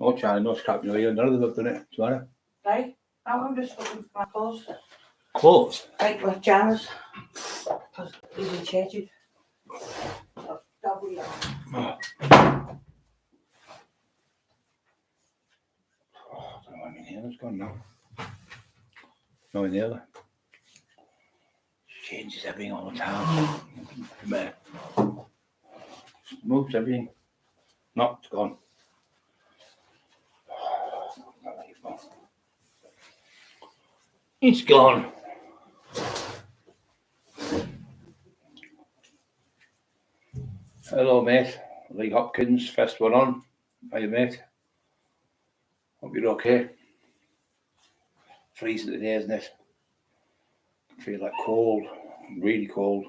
Oh, Charlie, no scrap your ear. None of them have done it. Tomorrow. Right? Now I'm just looking for my clothes. Clothes? Right, with Janice. Because he's in churches. So, that'll be Oh, I don't know where my hair's gone now. No inhaler. Changes everything all the time. Man. Moves everything. No, it's gone. It's gone. Hello, mate. Lee Hopkins, first one on. How you, mate? Hope you're okay. Freezing today, isn't it? I feel like cold, really cold.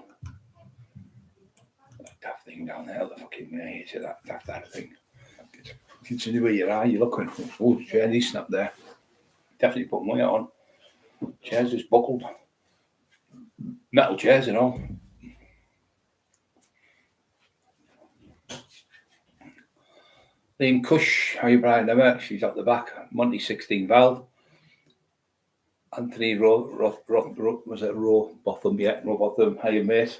That thing down there, the fucking I hate it, that thing. It's anywhere you are, you're looking. Oh, chair decent up there. Definitely put money on. Chairs just buckled. Metal chairs and all. Liam Cush, how you Brian Emma? She's at the back. Monty 16 Val. Anthony was it Robotham? Yeah, Robotham. How you, mate?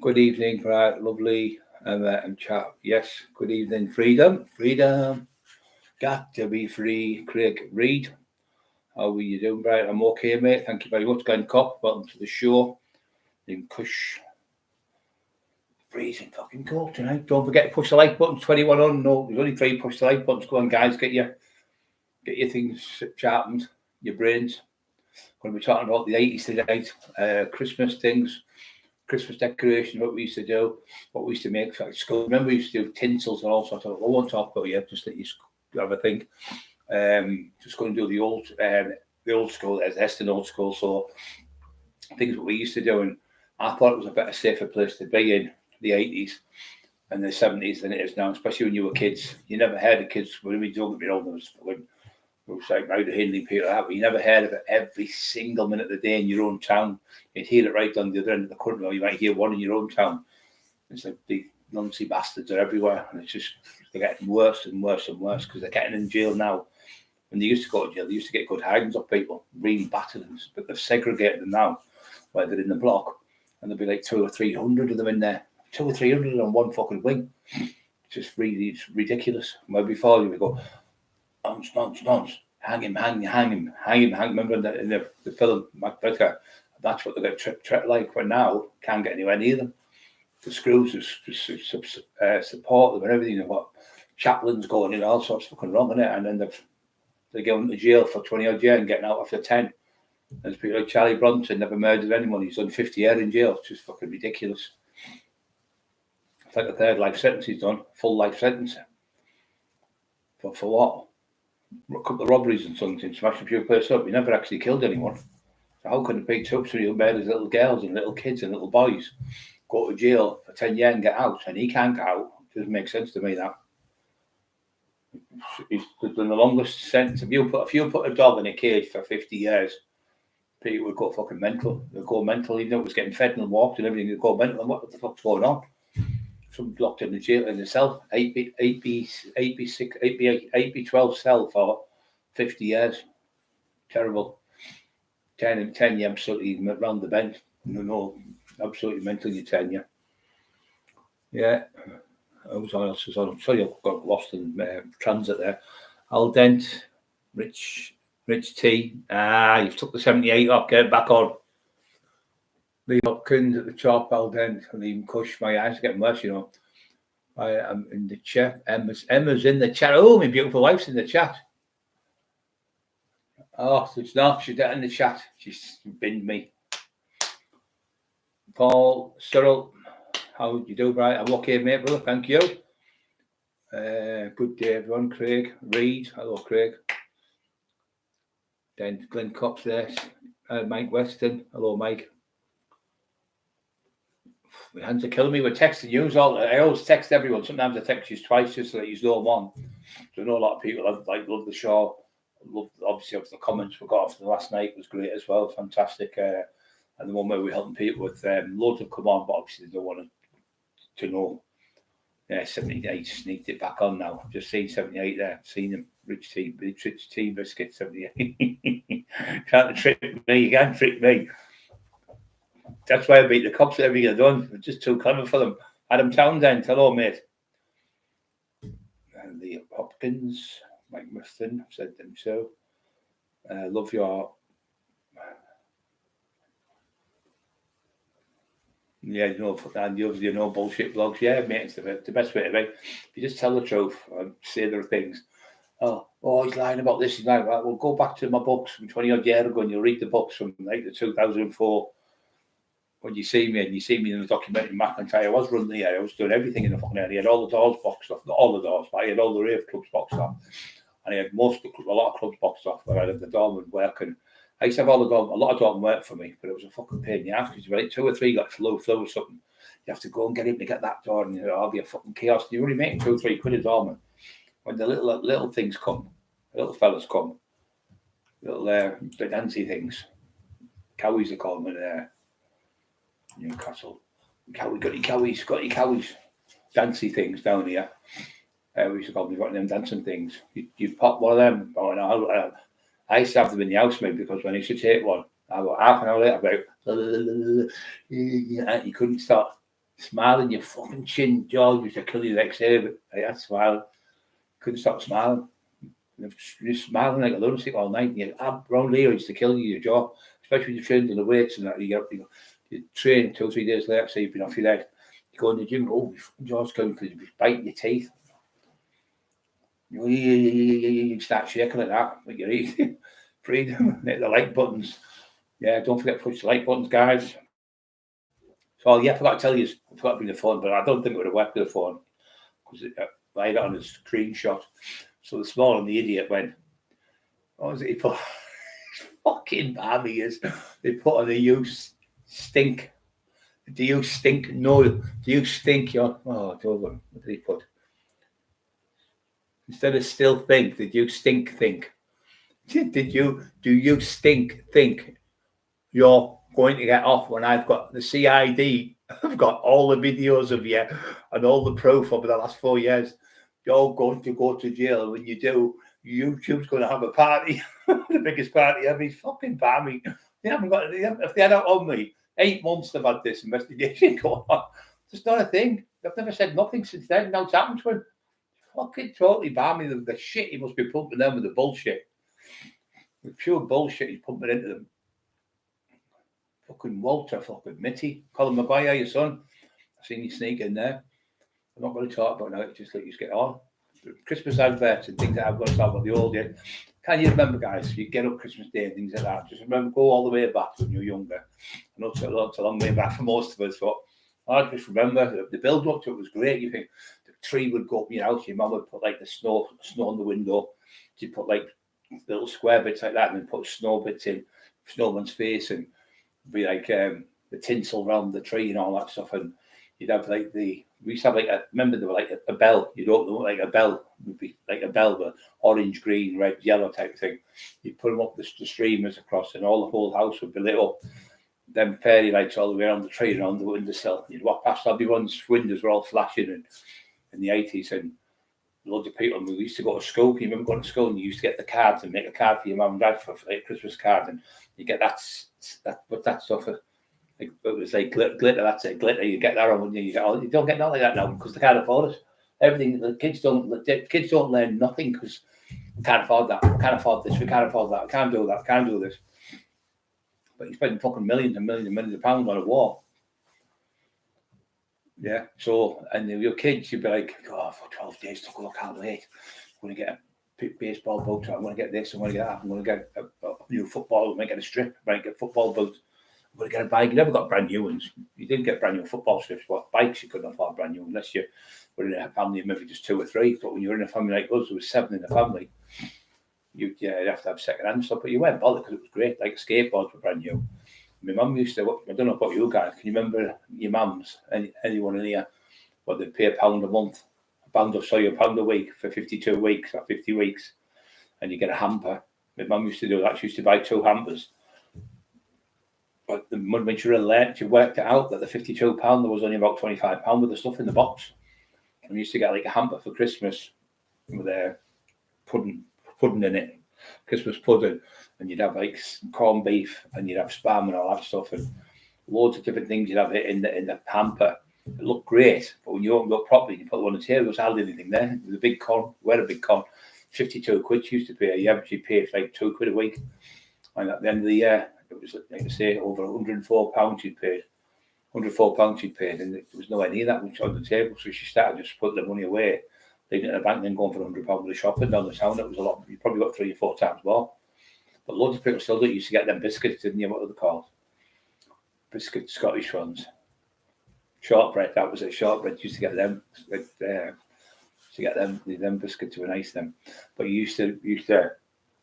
Good evening, right? Lovely. Emma and chat. Yes, good evening. Freedom. Got to be free. Craig Reid. How are you doing, Brian? I'm okay, mate. Thank you very much. Glenn Cock, welcome to the show. Liam Cush. Freezing fucking cold tonight. Don't forget to push the like button. 21 on. No, there's only 3 push the like buttons. Go on, guys. Get your things sharpened. Your brains. Going to be talking about the 80s tonight. Christmas things. Christmas decorations. What we used to do. What we used to make for school. Remember we used to do tinsels and all sorts of. I won't talk about it. Just let you have a think. Just going to do the old school. As Eston old school. So things what we used to do, and I thought it was a better, safer place to be in the 80s and the 70s than it is now, especially when you were kids. You never heard of kids when we don't get older. When it was like Rowdy Hindley, people like that, but you never heard of it every single minute of the day in your own town. You'd hear it right on the other end of the country, or you might hear one in your own town. It's like the Nancy bastards are everywhere, and it's just they're getting worse and worse and worse because they're getting in jail now. When they used to go to jail, they used to get good hidings of people, really battered them, but they've segregated them now, where they're in the block, and there'll be like 200 or 300 of them in there. 200 or 300 on one fucking wing. It's ridiculous. Where before you would go, nonce, hang him. Remember in the film Macbeth? That's what they got like. But now can't get anywhere near them. The screws just support them and everything. And what chaplains going in, all sorts of fucking wrong in it, and then they're going to jail for 20 odd years and getting out after 10. There's people like Charlie Bronson never murdered anyone. He's done 50 years in jail. It's just fucking ridiculous. It's like a third life sentence he's done. Full life sentence. For what? A couple of robberies and something. Smashed a few places up. He never actually killed anyone. So how can a big took somebody who murders little girls and little kids and little boys go to jail for 10 years and get out, and he can't get out? It doesn't make sense to me, that. He's done the longest sentence. If you put a dog in a cage for 50 years, people would go fucking mental. They'd go mental, even though it was getting fed and walked and everything. They'd go mental. And what the fuck's going on? Someone locked in the jail in the cell, 8B12 cell for 50 years. Terrible. 10 years absolutely round the bend. No, absolutely mental. You 10 years. Yeah. What else was on? Sorry, I got lost in transit there. Al Dent, Rich T. You've took the 78 off. Get it back on. Lee Hopkins at the top. Al Dent and even Cush. My eyes are getting worse, you know. I am in the chat. Emma's in the chat. Oh, my beautiful wife's in the chat. Oh, it's not. She's in the chat. She's binned me. Paul, Cyril, how do you do, Brian? I'm okay, mate, brother. Thank you. Good day, everyone. Craig Reid. Hello, Craig. Then Glenn Cox there. Mike Weston. Hello, Mike. My hands are killing me with texting you. I always text everyone. Sometimes I text you twice just so that you know one. So I know a lot of people love the show. Obviously the comments we got after the last night was great as well. Fantastic. And the one where we're helping people with loads have come on, but obviously they don't want to know Yeah, 78 sneaked it back on now. Just seen 78 there. Seen him. Rich tea biscuit 78. Can't trick me. You can't trick me. That's why I beat the cops at everything I've done. I'm just too clever for them. Adam Townsend, hello, mate. And the Hopkins, Mike Muston, said them so. Love your. Yeah, and you know bullshit blogs. Yeah, mate, it's the best way to be. If you just tell the truth and say there are things. Oh, he's lying about this. He's lying about that. Well, go back to my books from 20 odd years ago and you'll read the books from like the 2004. When you see me in the documentary, McIntyre, I was running the area. I was doing everything in the fucking area. He had all the doors boxed off. Not all the doors, but I had all the rave clubs boxed off. And he had a lot of clubs boxed off where I had the doorman working. I used to have a lot of doormen work for me, but it was a fucking pain in the ass because like 2 or 3 got flu or something. You have to go and get him to get that door and it'll be a fucking chaos. You're only making 2 or 3 quid a doorman. When the little things come, the little fellas come, little Bedancy things, cowies are called them in Newcastle. Got any cowies, dancy things down here. We used to call them dancing things. You pop one of them. Oh, no, I used to have them in the house, mate, because when I used to take one, about half an hour later, you couldn't stop smiling. Your fucking chin, jaw used to kill you the next day. But I had smiling. Couldn't stop smiling. You're smiling like a lunatic all night. And around here used to kill you, your jaw, especially when you're trained in the weights and that. You train 2 or 3 days later, so you've been off your leg. You go in the gym, your jaw's going because you're biting your teeth. You start shaking like that, like you're eating. Freedom, hit the like buttons. Yeah, don't forget to push the like buttons, guys. So, yeah, I forgot to tell you, I forgot to bring the phone, but I don't think it would have worked with the phone because I had it on a screenshot. So this morning, the idiot went, what was it he put? Fucking balmy is. They put on the stink. Do you stink? No. Do you stink? It's over. What did he put? Instead of still think, did you stink think? Do you stink think you're going to get off when I've got the CID? I've got all the videos of you and all the proof over the last 4 years. You're going to go to jail. When you do, YouTube's going to have a party, the biggest party ever. He's fucking balmy. They haven't got. If they had it on me, 8 months they've had this investigation going on. It's not a thing. They've never said nothing since then. Now it's happened to him. Fucking totally balmy. The shit he must be pumping them with the bullshit. The pure bullshit he's pumping into them. Fucking Walter, fucking Mitty. Colin Maguire, your son. I've seen you sneak in there. I'm not going to talk about now, just let you get on. Christmas adverts and things that I've got to talk about the old year. Can you remember, guys, you get up Christmas Day and things like that? Just remember, go all the way back when you were younger. I know it's a long way back for most of us, but I just remember the build up to it was great. You think the tree would go up in your house, your mum would put like the snow on the window. She'd put like little square bits like that and then put snow bits in snowman's face and be like the tinsel around the tree and all that stuff. And you'd have like we used to have like remember there were like a bell. You'd open like a bell, it would be like a bell, but orange, green, red, yellow type thing. You'd put them up the streamers across and all the whole house would be lit up. Them fairy lights all the way around the tree and on the windowsill. You'd walk past everyone's windows were all flashing in the 80s and loads of people. We used to go to school. Can you remember going to school and you used to get the cards and make a card for your mum and dad for like Christmas card and you get that stuff. It was like glitter. That's it, glitter. You get that on when you don't get nothing like that now because they can't afford it. Everything the kids don't learn nothing because we can't afford that. We can't afford this. We can't afford that. We can't do that. We can't do this. But you spend fucking millions and millions and millions of pounds on a war. Yeah. So, and your kids, you'd be like, oh, for 12 days to go, I can't wait. I'm going to get a baseball boot. I'm going to get this. I'm going to get that. I'm going to get a new football. I might get a strip. I might get a football boot. I'm going to get a bike. You never got brand new ones. You didn't get brand new football strips. But bikes, you couldn't afford brand new unless you were in a family of maybe just 2 or 3. But when you were in a family like us, there was 7 in the family. You'd have to have second-hand stuff. But you weren't bothered because it was great. Like skateboards were brand new. My mum used to, I don't know about you guys, can you remember your mums, anyone in here, what they'd pay £1 a month, £1 a week for 52 weeks or 50 weeks, and you get a hamper. My mum used to do that. She used to buy 2 hampers. But when she really learned, she worked it out that the £52, there was only about £25 with the stuff in the box. And we used to get like a hamper for Christmas with pudding in it, Christmas pudding, and you'd have like corned beef, and you'd have spam and all that stuff, and loads of different things you'd have it in the hamper. It looked great, but when you opened it up properly, you put it on the table, there was hardly anything there. It was a big con. We had a big con. 52 quid used to pay. You actually paid like £2 a week. And at the end of the year, it was, like I say, over £104 you'd paid. £104 she'd paid, and there was nowhere near that much on the table. So she started just putting the money away, leaving it in the bank, and then going for £100 with a shopping down the town. That was a lot. You probably got 3 or 4 times more. But loads of people still do. Used to get them biscuits, didn't you? What were they called? Biscuit Scottish ones. Shortbread, that was it. Shortbread, used to get them. Them biscuits were nice then. But you used to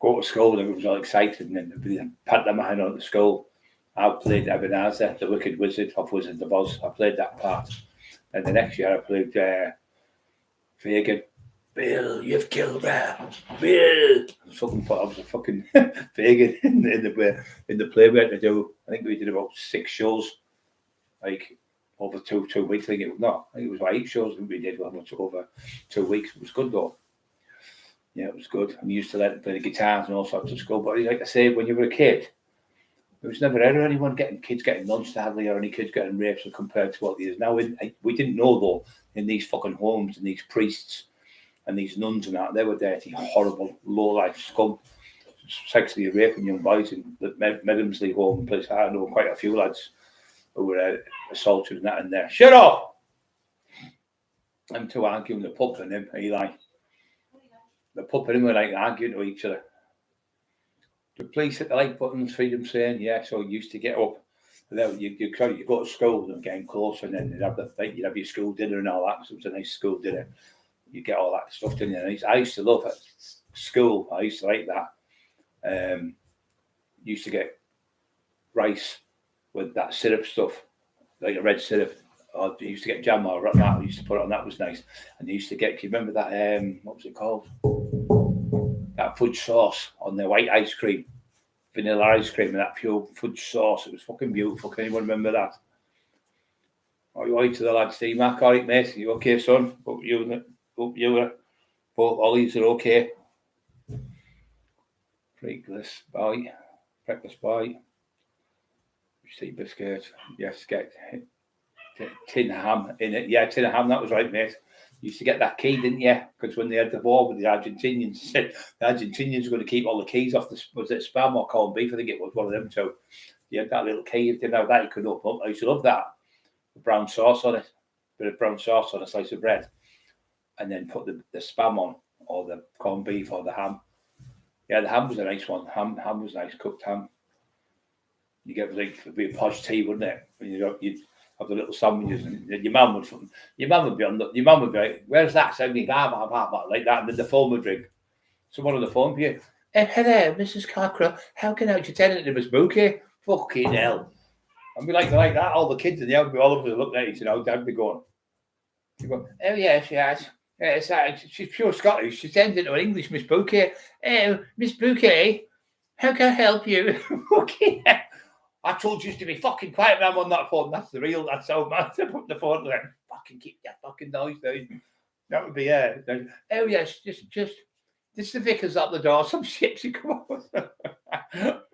go to school and everyone was all excited, and then they'd pat their mind on at school. I played Ebenezer, the Wicked Wizard of Wizard of Oz. I played that part. And the next year I played Fagin. Bill, you've killed her. Bill. I was a fucking Fagin in the play we had to do. I think we did about 6 shows, like over two weeks. I think it was like 8 shows that we did over 2 weeks. It was good though. Yeah, it was good. And we used to let them play the guitars and all sorts of school. But like I say, when you were a kid, there was never ever anyone kids getting nuns hardly, or any kids getting raped compared to what it is now. We didn't know though, in these fucking homes and these priests and these nuns and that, they were dirty, horrible, low-life scum, sexually raping young boys in the Medhamsley home place. I know quite a few lads who were assaulted and that in there. Shut up! Them two arguing, the pup and him, Eli. The pup and him were like arguing to each other. The police hit the like buttons, freedom saying, yeah, so you used to get up. And then you go to school and getting closer, and then you'd have your school dinner and all that. So it was a nice school dinner. You get all that stuff, didn't you? I used to love it. School, I used to like that. Used to get rice with that syrup stuff, like a red syrup. Or you used to get jam or that. I used to put it on. That was nice. And you used to get. Can you remember that? What was it called? That fudge sauce on the white ice cream, vanilla ice cream, and that pure fudge sauce. It was fucking beautiful. Can anyone remember that? Oh, you right to the lads, Steve Mark? All right, mate. You okay, son? Hope you both Ollies are okay. Breakfast boy. Sea biscuit. Yes, get tin ham in it. Yeah, tin ham. That was right, mate. You used to get that key, didn't you? Because when they had the war with the Argentinians, said the Argentinians were going to keep all the keys off was it spam or corned beef? I think it was one of them. So you had that little key. If you didn't have that, you could open up. I used to love that. The brown sauce on it. Bit of brown sauce on a slice of bread. And then put the spam on, or the corned beef, or the ham. Yeah, the ham was a nice one. Ham was nice, cooked ham. You get like it'd be a posh tea, wouldn't it? When you'd have the little sandwiches, and your mum would be like, "Where's that?" Sounding like that, and then the phone would ring. Someone on the phone for you. Hello, Mrs. Cockerill. How can I help you? Tenant to Miss Bouquet? Fucking hell! I'd be like that. All the kids in the house, all of us looking at each other. Dad be going. You go, oh yes, she has. She's pure Scottish. She sends it to an English Miss Bouquet. Oh, Miss Bouquet, how can I help you? Okay. I told you to be fucking quiet when I'm on that phone. That's how man to put the phone there. Fucking keep your fucking noise down. That would be oh yes, just this the vicar's at the door. Some shit to come on.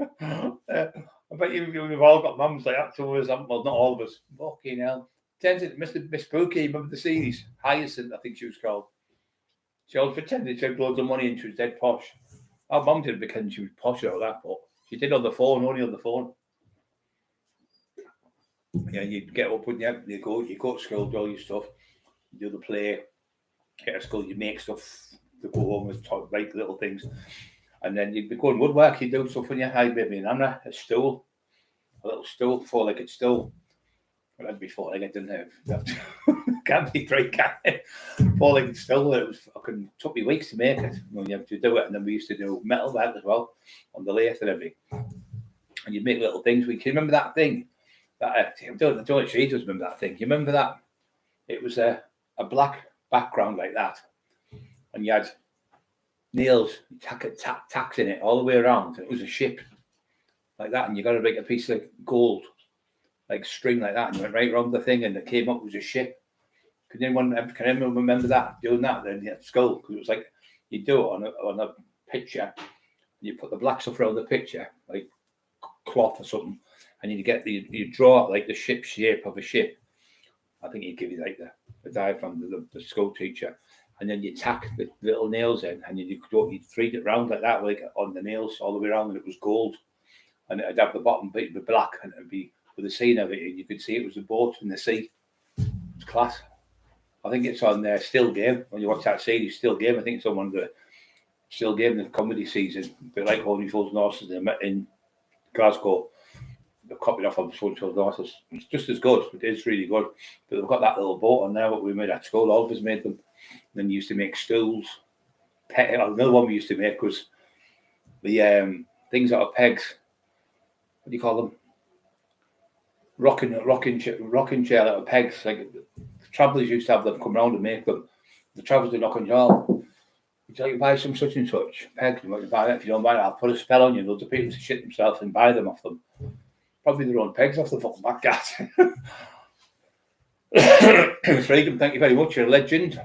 I bet we've all got mums like that to us. Well, not all of us. Fucking hell. Turns out Miss Bouquet, remember the series? Hyacinth, I think she was called. She always pretended she had loads of money and she was dead posh. Our mum didn't pretend she was posh or that, but she did on the phone, only on the phone. Yeah, you'd get up, wouldn't you? You go to school, do all your stuff, you do the play, get to school, you make stuff to go home with, write little things. And then you'd be going woodwork, you'd do stuff when you had maybe an hammer, a little stool, 4-legged stool. Well, that'd be 4-legged, didn't it? Can't be 3, can it? 4-legged stool. It was fucking took me weeks to make it when you have to do it. And then we used to do metal work as well on the lathe and everything. And you'd make little things. Can you remember that thing? That I don't know if she does remember that thing. You remember that? It was a black background like that, and you had nails, tacks in it all the way around. And it was a ship like that, and you got to make a piece of gold. Like string like that, and you went right around the thing, and it came up was a ship. Can anyone remember that, doing that then at school? Because it was like, you do it on a picture, and you put the black stuff around the picture, like cloth or something, and you draw it like the ship shape of a ship. I think he'd give you like the diagram, the school teacher, and then you tack the little nails in, and you'd thread it round like that, like on the nails all the way around, and it was gold, and it'd have the bottom bit be black, and it'd be with the scene of it, and you could see it was a boat in the sea. It's class. I think it's on Still Game. When you watch that series, Still Game, I think it's on one of the Still Game in the comedy season, a bit like Only Fools and Horses in Glasgow. They've copied off of Only Fools and Horses. It's just as good. It is really good. But they've got that little boat on there, what we made at school. All of us made them. And then used to make stools. Another one we used to make was the things out of pegs. What do you call them? Rocking chair out of pegs. Like the travellers used to have them come round and make them. The travellers would knock on your door. Would you like to buy some such and such pegs? You want to buy that? If you don't buy it, I'll put a spell on you. Loads of people to shit themselves and buy them off them. Probably their own pegs off the fucking back, guys. Regan, thank you very much. You're a legend.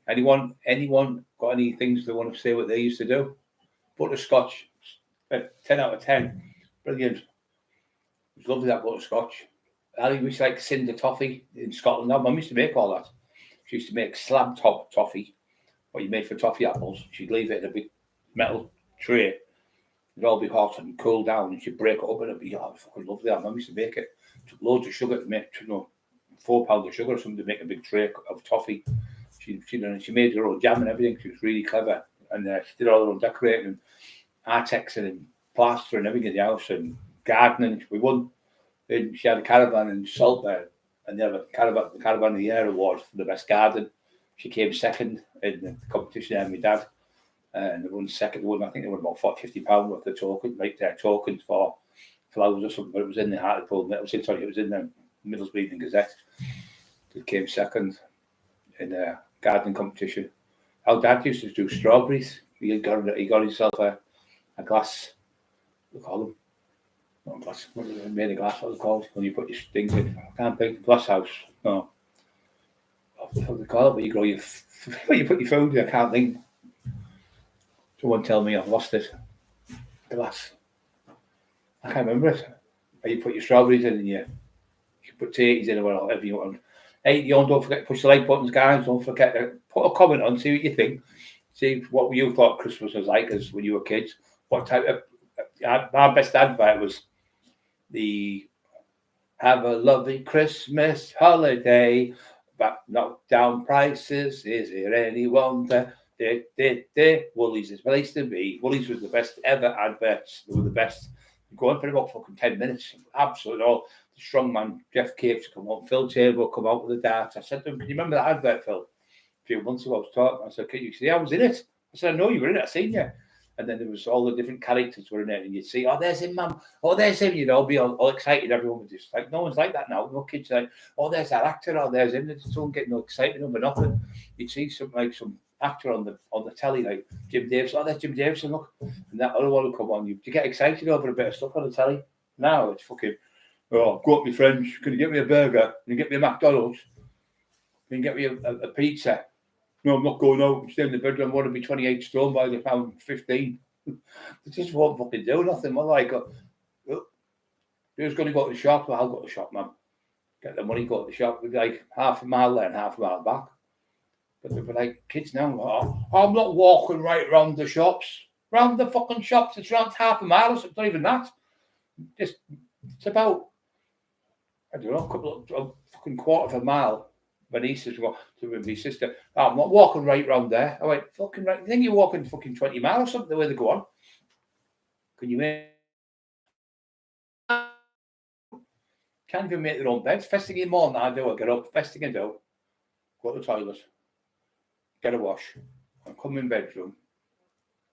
Anyone got any things they want to say what they used to do? Butterscotch, 10 out of 10. Brilliant. It was lovely, that butterscotch. Ali used to like cinder toffee in Scotland. Now, Mum used to make all that. She used to make slab top toffee, what you made for toffee apples. She'd leave it in a big metal tray. It'd all be hot and cool down, and she'd break it up, and it'd be fucking lovely. That Mum used to make it. Took loads of sugar to make, 4 pounds of sugar or something to make a big tray of toffee. She made her own jam and everything. She was really clever, and she did all her own decorating and artexing and plaster and everything in the house and gardening. We won. And she had a caravan in Saltburn, and they had a caravan of the year award for the best garden. She came second in the competition there with my dad. And they won second. I think they won about £50 worth of tokens, like their tokens for flowers or something. But it was in the Hartlepool. It was in the Middlesbrough Evening Gazette. It came second in a gardening competition. Our dad used to do strawberries. He got himself a glass. What do you call them? Not a glass. Made a glass. What was it called? When you put your things in. I can't think. Glass house. No. What do they call it? Where you grow where you put your food in. I can't think. Someone tell me, I've lost it. Glass. I can't remember it. Where you put your strawberries in and you put tatties in or whatever you want. Hey, don't forget to push the like buttons, guys. Don't forget to put a comment on, see what you think. See what you thought Christmas was like as when you were kids. What type of... my best advert was the have a lovely Christmas holiday, but knock down prices. Is there anyone there? Woolies is the place to be. Woolies was the best ever adverts. They were the best. Go on for about fucking 10 minutes. Absolutely all. The strongman Jeff Capes come out. Phil Taylor will come out with the dart. I said to him, "Can you remember that advert, Phil?" A few months ago I was talking. I said, "Can you see I was in it?" I said, "I know you were in it. I seen you." And then there was all the different characters were in it, and you'd see, "Oh, there's him, mum. Oh, there's him." You'd all be all excited. Everyone was just like, no one's like that now. No kids are like, "Oh, there's that actor. Oh, there's him." They just don't get no excitement over nothing. You'd see some actor on the telly like Jim Davidson. "Oh, there's Jim Davidson. Look," and that other one will come on. You get excited over a bit of stuff on the telly. Now it's fucking. "Oh, go up, my friends. Can you get me a burger? Can you get me a McDonald's? Can you get me a pizza?" "No, I'm not going out. I'm staying in the bedroom. I want to be 28 stone by the pound 15. They just won't fucking do nothing. Well, like, who's going to go to the shop? "Well, I'll go to the shop, man. Get the money, go to the shop." We'd be like half a mile there and half a mile back. But they'd be like, kids now, "Oh, I'm not walking right around the shops. Round the fucking shops. It's around half a mile or something. Not even that. It's about, I don't know, a fucking quarter of a mile." My niece is to my sister, "Oh, I'm not walking right round there." I went, "Fucking right. You think you're walking fucking 20 miles or something the way they go on? Can you can't even make their own beds. First thing in the morning, I get up, first thing I do, go to the toilet, get a wash, and come in bedroom,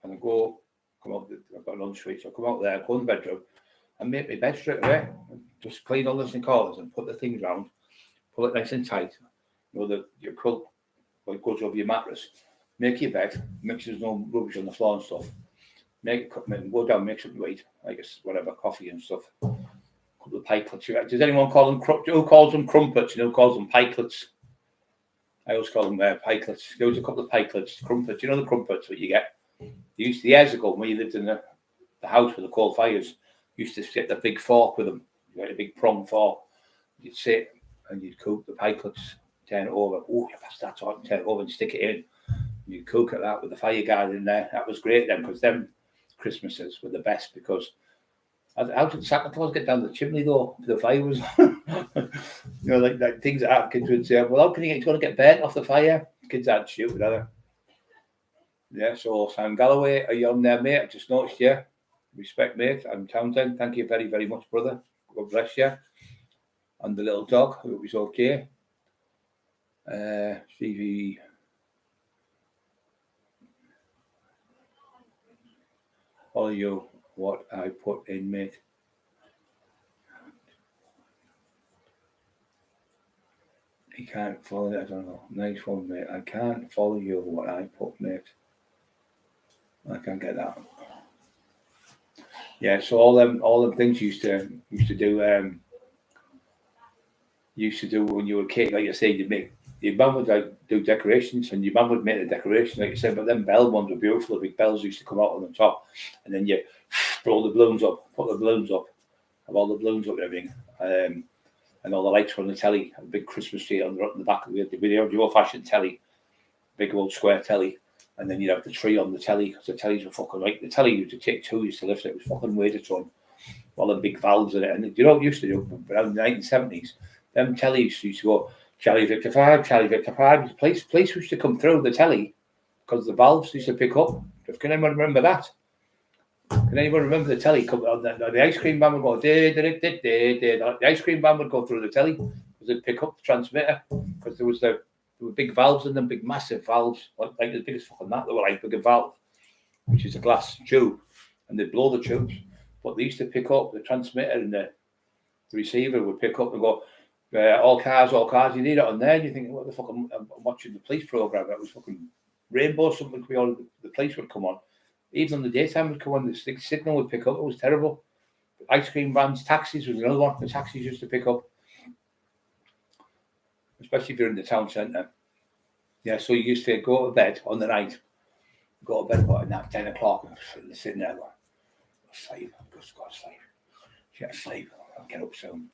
and I come out, I've got an ensuite, so I come out there, go in the bedroom, and make my bed straight away. Just clean all the corners and put the things round, pull it nice and tight. You know, your quilt goes over your mattress. Make your bed, make sure there's no rubbish on the floor and stuff. Go down, make something to eat, I guess, whatever, coffee and stuff. A couple of pikelets. Does anyone call them, who calls them crumpets and who calls them pikelets? I always call them pikelets. There was a couple of pikelets, crumpets. You know the crumpets that you get? You used to, years ago, when you lived in the house with the coal fires, you used to get the big fork with them. You had a big prong fork. You'd sit and you'd cook the pikelets, turn it over. Oh, you pass that on, turn it over and stick it in. You'd cook at that with the fire guard in there. That was great then, because them Christmases were the best, because how did Santa Claus get down the chimney though? The fire was, like things that kids would say, well, how can you get, it's going to get burnt off the fire? Kids aren't stupid, are they? Yeah, so Sam Galloway, are you on there, mate? I just noticed you. Respect, mate. I'm Townsend. Thank you very, very much, brother. God bless you. And the little dog, I hope he's okay. Stevie. Follow you, what I put in, mate. He can't follow it, I don't know. Nice one, mate. I can't follow you, what I put, mate. I can't get that. Yeah, so all them things used to do when you were a kid, like you say, you'd make your mum would like do decorations, and your mum would make the decoration, like you said, but them bell ones were beautiful. The big bells used to come out on the top, and then you blow the balloons up, put the balloons up, have all the balloons up and everything. And all the lights were on the telly, a big Christmas tree on the back of the old-fashioned telly, big old square telly, and then you'd have the tree on the telly, because the tellies were fucking like, the telly used to take two years to lift it, it was fucking weird to turn, all the big valves in it, and you know what it used to do, around the 1970s, them tellies used to go, Charlie Victor 5, Charlie Victor 5, the police used to come through the telly, because the valves used to pick up. Can anyone remember that? Can anyone remember the telly? The ice cream van would go, the ice cream van would go through the telly because it'd pick up the transmitter, because there were big valves in them, big massive valves, like as big as fucking that. They were like big a valve, which is a glass tube, and they'd blow the tubes. But they used to pick up the transmitter, and the receiver would pick up and go, all cars, you need it on there. And you think, what the fuck, I'm watching the police program. That was fucking Rainbow, something could be on, the police would come on. Even in the daytime would come on, the signal would pick up. It was terrible. Ice cream vans, taxis was another one. The taxis used to pick up, especially if you're in the town centre. Yeah, so you used to go to bed on the night, go to bed about 10 o'clock, and sitting there going, sleep, just go to sleep. Get sleep, I'll get up soon.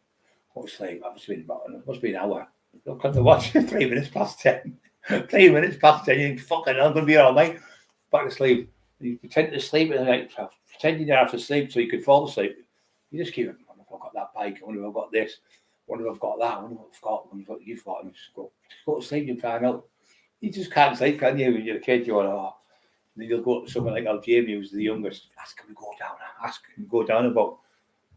Go to sleep. It must be an hour. Look at the watch, 3 minutes past 10. 3 minutes past 10, you think, fucking hell, I'm going to be all right, mate. Back to sleep. You pretend to sleep in the night, pretending you're half asleep so you could fall asleep. You just keep, I wonder if I've got that bike, I wonder if I've got this, I wonder if I've got that, I wonder what I've got, I wonder what you've got, and just go to sleep and find out. You just can't sleep, can you? When you're a kid, you're like, oh. And then you'll go to someone like Jamie, who's the youngest, ask him to go down, about,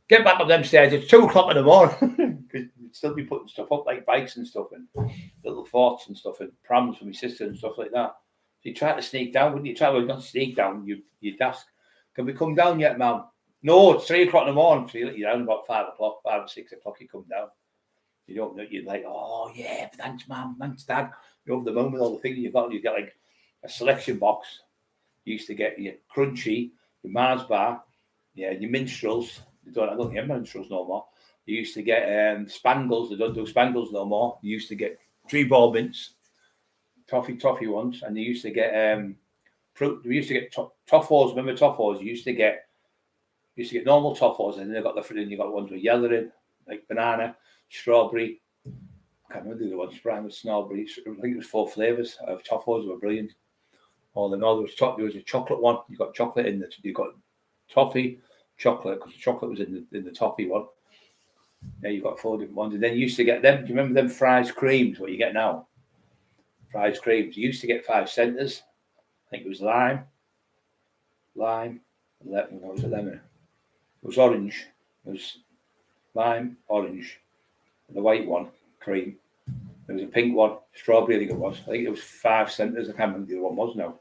get back up them stairs, it's 2 o'clock in the morning. Because you'd still be putting stuff up, like bikes and stuff, and little forts and stuff, and prams for my sister and stuff like that. So you try to sneak down, wouldn't you? Try to not sneak down, you'd ask, can we come down yet, ma'am? No, it's 3 o'clock in the morning. So you let you down about 5 o'clock, 5 or 6 o'clock, you come down. You don't know, you're like, oh yeah, thanks, ma'am, thanks, dad. You're over the moon with all the things you've got. You get like a selection box. You used to get your Crunchy, your Mars bar, yeah, your minstrels. I don't get minstrels no more. You used to get Spangles. They don't do Spangles no more. You used to get 3-ball mints, toffee ones, and you used to get fruit. We used to get toffos. Remember toffos? You used to get normal toffos, and then they got the fruit. And you got ones with yellow in, like banana, strawberry. I can't remember the ones. Brown with strawberry. I think it was 4 flavors of toffos. They were brilliant. There was a chocolate one. You got chocolate in it. You got toffee, chocolate, because the chocolate was in the toffee one. Yeah, you got 4 different ones, and then you used to get them. Do you remember them fries creams? What you get now? Fries creams. You used to get 5 centers. I think it was lime, lemon. What was it? Lemon. It was orange. It was lime, orange. The white one, cream. There was a pink one, strawberry. I think it was. I think it was 5 centers. I can't remember the other one was now.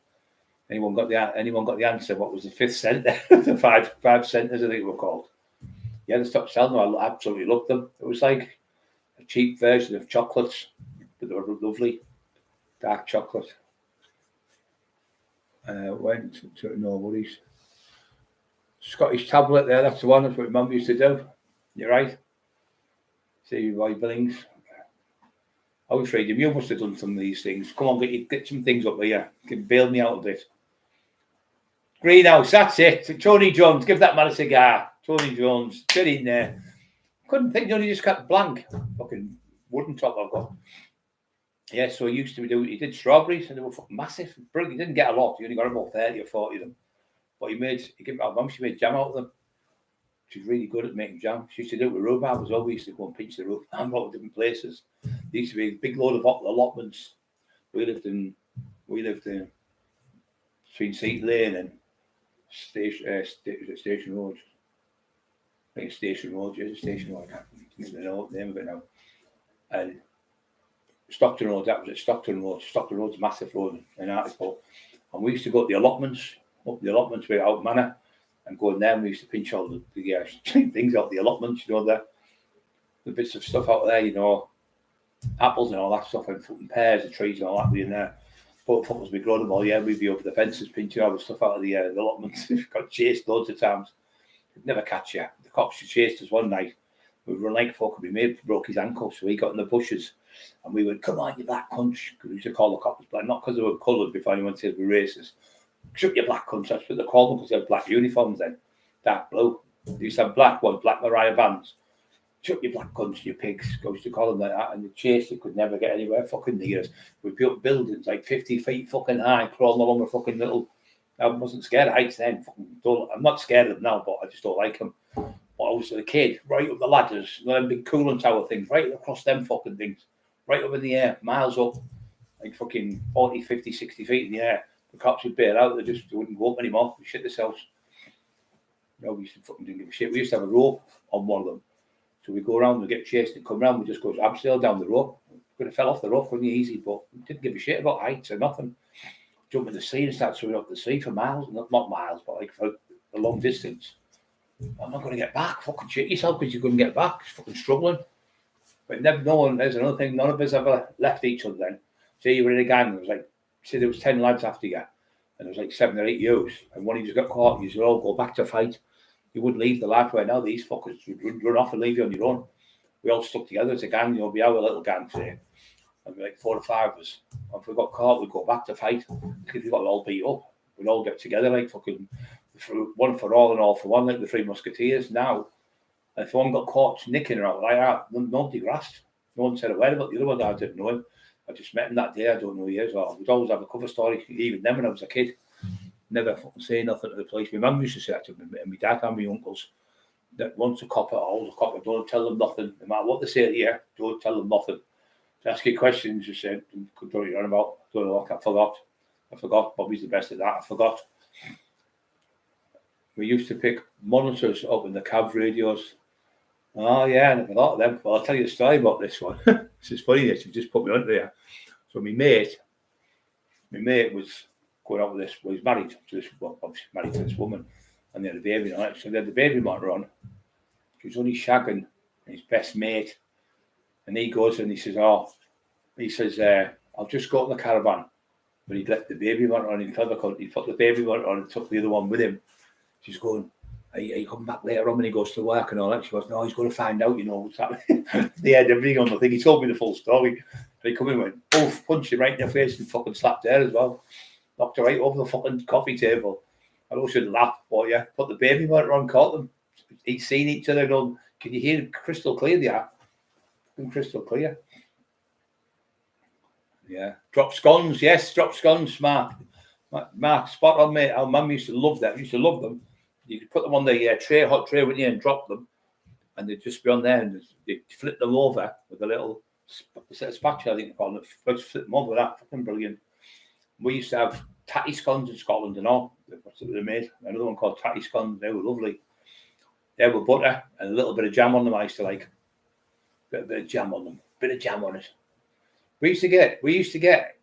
Anyone got the answer? What was the 5th center? The 5 centers, I think they were called. Yeah, they stopped selling them. I absolutely loved them. It was like a cheap version of chocolates, but they were lovely. Dark chocolate. Went to nobody's. Scottish tablet there, that's the one. That's what Mum used to do. You're right. See, Roy Billings. I was afraid you must have done some of these things. Come on, get some things up here. Bail me out a bit. Greenhouse, that's it. Tony Jones, give that man a cigar. Tony Jones, get in there. Couldn't think, he just got blank. Fucking wooden top I've got. Yeah, so he used to do, he did strawberries and they were fucking massive. Brilliant. He didn't get a lot, he only got about 30 or 40 of them. But he gave my mum, she made jam out of them. She's really good at making jam. She used to do it with rhubarb as well. We used to go and pinch the rhubarb out of different places. There used to be a big load of allotments. We lived in between Seat Lane and Station Road. I think it's Station Road, Station Road. I can't remember the name of it now. And Stockton Road, that was at Stockton Road. Stockton Road's a massive road in Article. And we used to go to the allotments, up the allotments way out Manor, and go in there and we used to pinch all the things out the allotments, the bits of stuff out there, apples and all that stuff, and pears and trees and all that in there. But if it was we growing them all, we'd be over the fences pinching all the stuff out of the allotments. Got chased loads of times. They'd never catch you. The cops chased us one night. We were like fucking, my mate broke his ankle, so he got in the bushes. And we went, come on, you black cunts. Because we used to call the cops black, not because they were coloured before anyone said we were racist. Shut your black cunts, that's what they called them, because they had black uniforms then. Dark blue. They used to have black Mariah Vans. Shut your black cunts, you pigs. I used to call them like that. And the chase, they could never get anywhere fucking near us. We built buildings like 50 feet fucking high, crawling along a fucking little. I wasn't scared of heights then. I'm not scared of them now, but I just don't like them. But I was a kid, right up the ladders, them big cooling tower things, right across them fucking things, right up in the air, miles up, like fucking 40, 50, 60 feet in the air. The cops would bail out, they wouldn't go up anymore. They shit themselves. No, we used to fucking didn't give a shit. We used to have a rope on one of them. So we go around, we get chased and come around, we just go abseil down the rope. Could have fell off the rope, wasn't easy, but we didn't give a shit about heights or nothing. Jump in the sea and start swimming up the sea for miles, not miles, but like for a long distance. I'm not going to get back. Fucking shit yourself because you couldn't get back. It's fucking struggling. But there's another thing, none of us ever left each other then. Say you were in a gang, there was 10 lads after you, and there was like 7 or 8 yous, and one of you got caught, and you all go back to fight. You wouldn't leave the lad right now, these fuckers would run off and leave you on your own. We all stuck together as a gang, we have a little gang today. And we're like 4 or 5 of us. If we got caught, we'd go back to fight. If we got all beat up, we'd all get together like fucking one for all and all for one, like the Three Musketeers. Now, if one got caught nicking or out like that, nobody grasped. No one said a word about the other one. I didn't know him. I just met him that day. I don't know who he is. Or we'd always have a cover story. Even then, when I was a kid, never fucking say nothing to the police. My mum used to say that to me, and my dad and my uncles. That once a copper, always a copper. Don't tell them nothing. No matter what they say to you, don't tell them nothing. Ask you questions, you said, don't know what you're on about. Don't know what, I forgot. Bobby's the best at that. I forgot. We used to pick monitors up in the cab radios. Oh, yeah, I never thought of them. Well, I'll tell you a story about this one. This is funny, this. You just put me on there. So my mate was going out with this, well, he's married to this, obviously married to this woman, and they had a baby on it. So they had the baby monitor on. He was only shagging his best mate. And he goes and he says, I'll just go to the caravan. But he'd left the baby monitor on. He put the baby monitor on and took the other one with him. She's going, are you coming back later on when he goes to work and all that? She goes, no, he's going to find out, what's happening. They had everything on the thing. He told me the full story. They come in and went, poof, punched him right in the face and fucking slapped her as well. Knocked her right over the fucking coffee table. I know she'd laugh, but yeah, put the baby monitor on, caught them. He'd seen each other going, can you hear crystal clear there? Crystal clear. Yeah. Drop scones, yes, drop scones, Mark, spot on, mate. Our mum used to love them. Used to love them. You could put them on the hot tray with you and drop them, and they'd just be on there, and they'd flip them over with a little spatula, I think they call it. Just flip them over. That fucking brilliant. We used to have tatty scones in Scotland and all. That's what they made. Another one called tatty scones. They were lovely. They were butter and a little bit of jam on them. I used to like. Bit of jam on them. Bit of jam on it. We used to get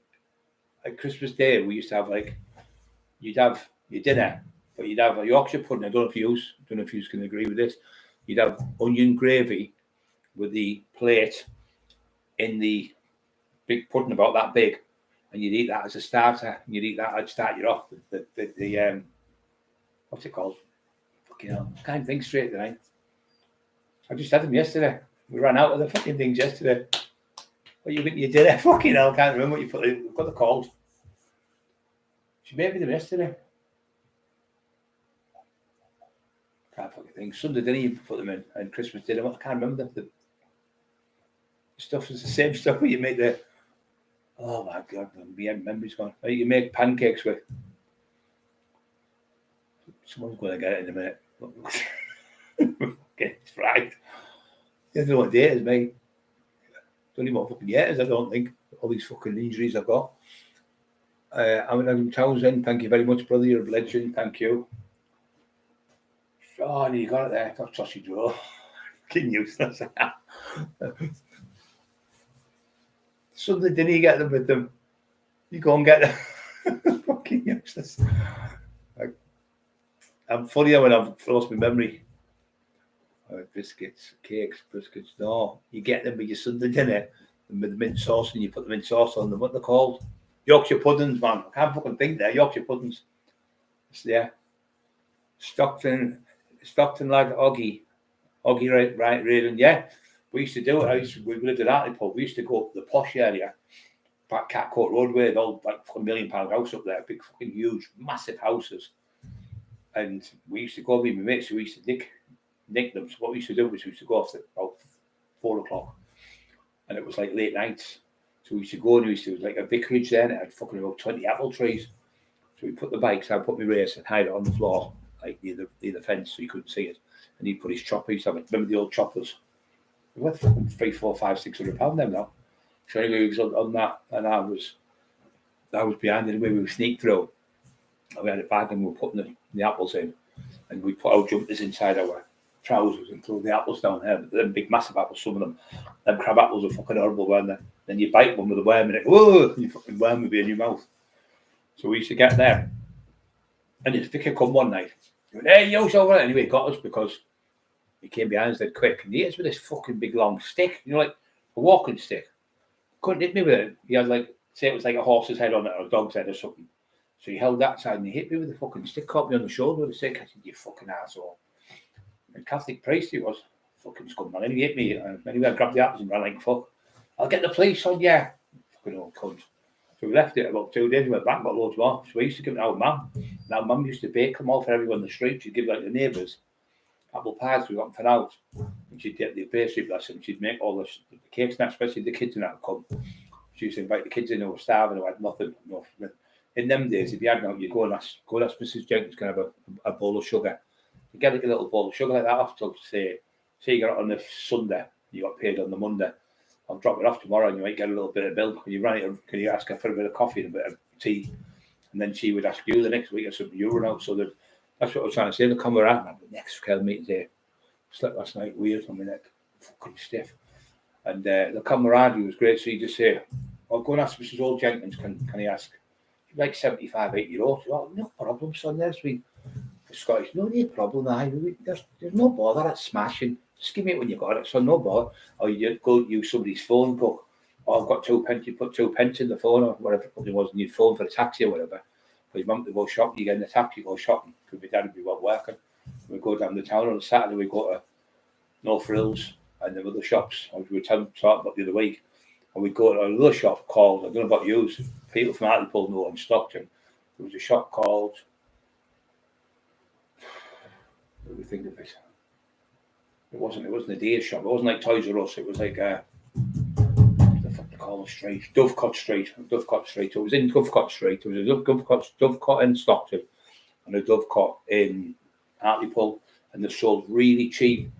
at Christmas Day, we used to have you'd have your dinner, but you'd have a Yorkshire pudding. I don't know if you can agree with this. You'd have onion gravy with the plate in the big pudding about that big, and you'd eat that as a starter. And you'd eat that, I'd start you off. The what's it called? Fucking hell, I can't think straight tonight. I just had them yesterday. We ran out of the fucking things yesterday. What you think you did there? Fucking hell, can't remember what you put in. Got the calls. She made me the rest of it. Can't fucking think. Sunday dinner you put them in, and Christmas dinner. I can't remember the stuff is the same stuff where you make the. Oh my god, my memory's gone. You make pancakes with. Someone's going to get it in a minute. It's right. You don't know what day it is, mate. Don't even know what fucking year it is, I don't think. All these fucking injuries I've got. I'm Townsend, thank you very much, brother. You're a legend, thank you. Oh, you got it there. That's sausage roll. Fucking useless. Suddenly, didn't you get them with them? You go and get them. Fucking useless. I'm funnier when I've lost my memory. Biscuits, cakes, biscuits. No, you get them with your Sunday dinner with the mint sauce, and you put the mint sauce on them. What they're called? Yorkshire puddings, man. I can't fucking think there. Yorkshire puddings. Yeah. Stockton like Oggy, right, Raven. Yeah, we used to do it. We lived in Hartlepool. We used to go up the posh area, back Catcourt Roadway, an old like £1 million house up there, big fucking huge, massive houses. And we used to go with my mates. We used to nick them. So what we used to do was we used to go off at about 4 o'clock, and it was like late nights. So we used to go and there was like a vicarage there, and it had fucking about 20 apple trees. So we put the bikes out, put my race, and hide it on the floor, like near the fence, so you couldn't see it. And he'd put his chopper. He used to have, remember the old choppers? They were fucking £300, £400, £500 them now. So anyway, we was on that, and I was behind it. Anyway, we sneaked through. And we had a bag, and we were putting the apples in, and we put our jumpers inside our trousers and throw the apples down there. But them big, massive apples, some of them crab apples are fucking horrible, weren't they? Then you bite one with a worm in it. Whoa! And you fucking worm would be in your mouth. So we used to get there, and his vicar come one night. He went, "Hey, yo, so anyway, he got us because he came behind us dead quick, and he hit us with this fucking big long stick, like a walking stick. Couldn't hit me with it. He had like, say it was like a horse's head on it or a dog's head or something. So he held that side and he hit me with the fucking stick, caught me on the shoulder with the stick. I said, "You fucking asshole." And Catholic priest he was, fucking scumbag. And he hit me, and anyway, I grabbed the apples and ran like fuck. "I'll get the police on you." Fucking old cunt. So we left it about 2 days, we went back and got loads more. So we used to give it to our mum. And our mum used to bake them all for everyone in the street. She'd give like the neighbours apple pies we got for out. And she'd get the pastry blessing. She'd make all the cakes and that, especially the kids and that would come. She used to invite the kids in who were starving, who had nothing. In them days, if you had no, you go and ask Mrs. Jenkins, can I have a bowl of sugar? You get like a little bowl of sugar like that off to say you got it on the Sunday, you got paid on the Monday. I'll drop it off tomorrow and you might get a little bit of milk. Can you ask her for a bit of coffee and a bit of tea? And then she would ask you the next week or something you were out. So that's what I was trying to say. They'll come around and next scale meeting day. Slept last night weird on my neck. Fucking stiff. And the camaraderie was great. So you just say, "I'll go and ask Mrs. Old Jenkins, can he ask?" She's like 75, 80-year-old. "Oh, no problem, son. There's me." The Scottish, "No need problem. There's no bother. That's smashing. Just give me it when you got it, son. No bother." Or you go use somebody's phone book. "Oh, I've got 2 pence. You put 2 pence in the phone or whatever it was, and you phone for a taxi or whatever. For your mum to go shopping, you get in the taxi, go shopping. Because my dad would be working. We go down the town on a Saturday. We go to No Frills and the other shops. We were talking about the other week. And we go to another shop called, I don't know about you, people from Hartlepool know in Stockton. There was a shop called, what do we think of it? It wasn't a Deer shop. It wasn't like Toys R Us. It was like what the fuck they call the street? Dovecot Street. It was in Dovecot Street. There was a Dovecot in Stockton and a Dovecot in Hartlepool, and they sold really cheap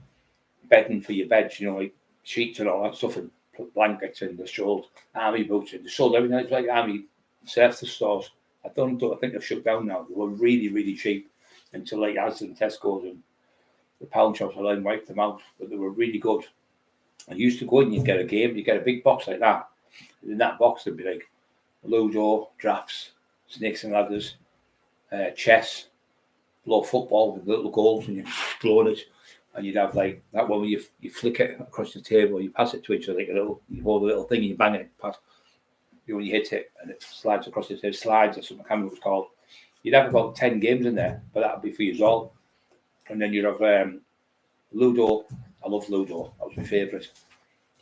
bedding for your beds, like sheets and all that stuff, and blankets, and they sold army boots, and they sold everything. It's like army surface stores. I think they've shut down now. They were really, really cheap until like Asda and Tesco's and the pound shops alone wiped them out, but they were really good. I used to go in and you'd get a game, you get a big box like that. And in that box there'd be like Ludo, drafts, snakes and ladders, chess, blow football with little goals and you explode it. And you'd have like that one where you flick it across the table, you pass it to each other, like you hold a little thing and you bang it past. When you hit it and it slides across the table, slides or something, I can't remember what it's called. You'd have about 10 games in there, but that'd be for you all. And then you'd have Ludo. I love Ludo. That was my favourite.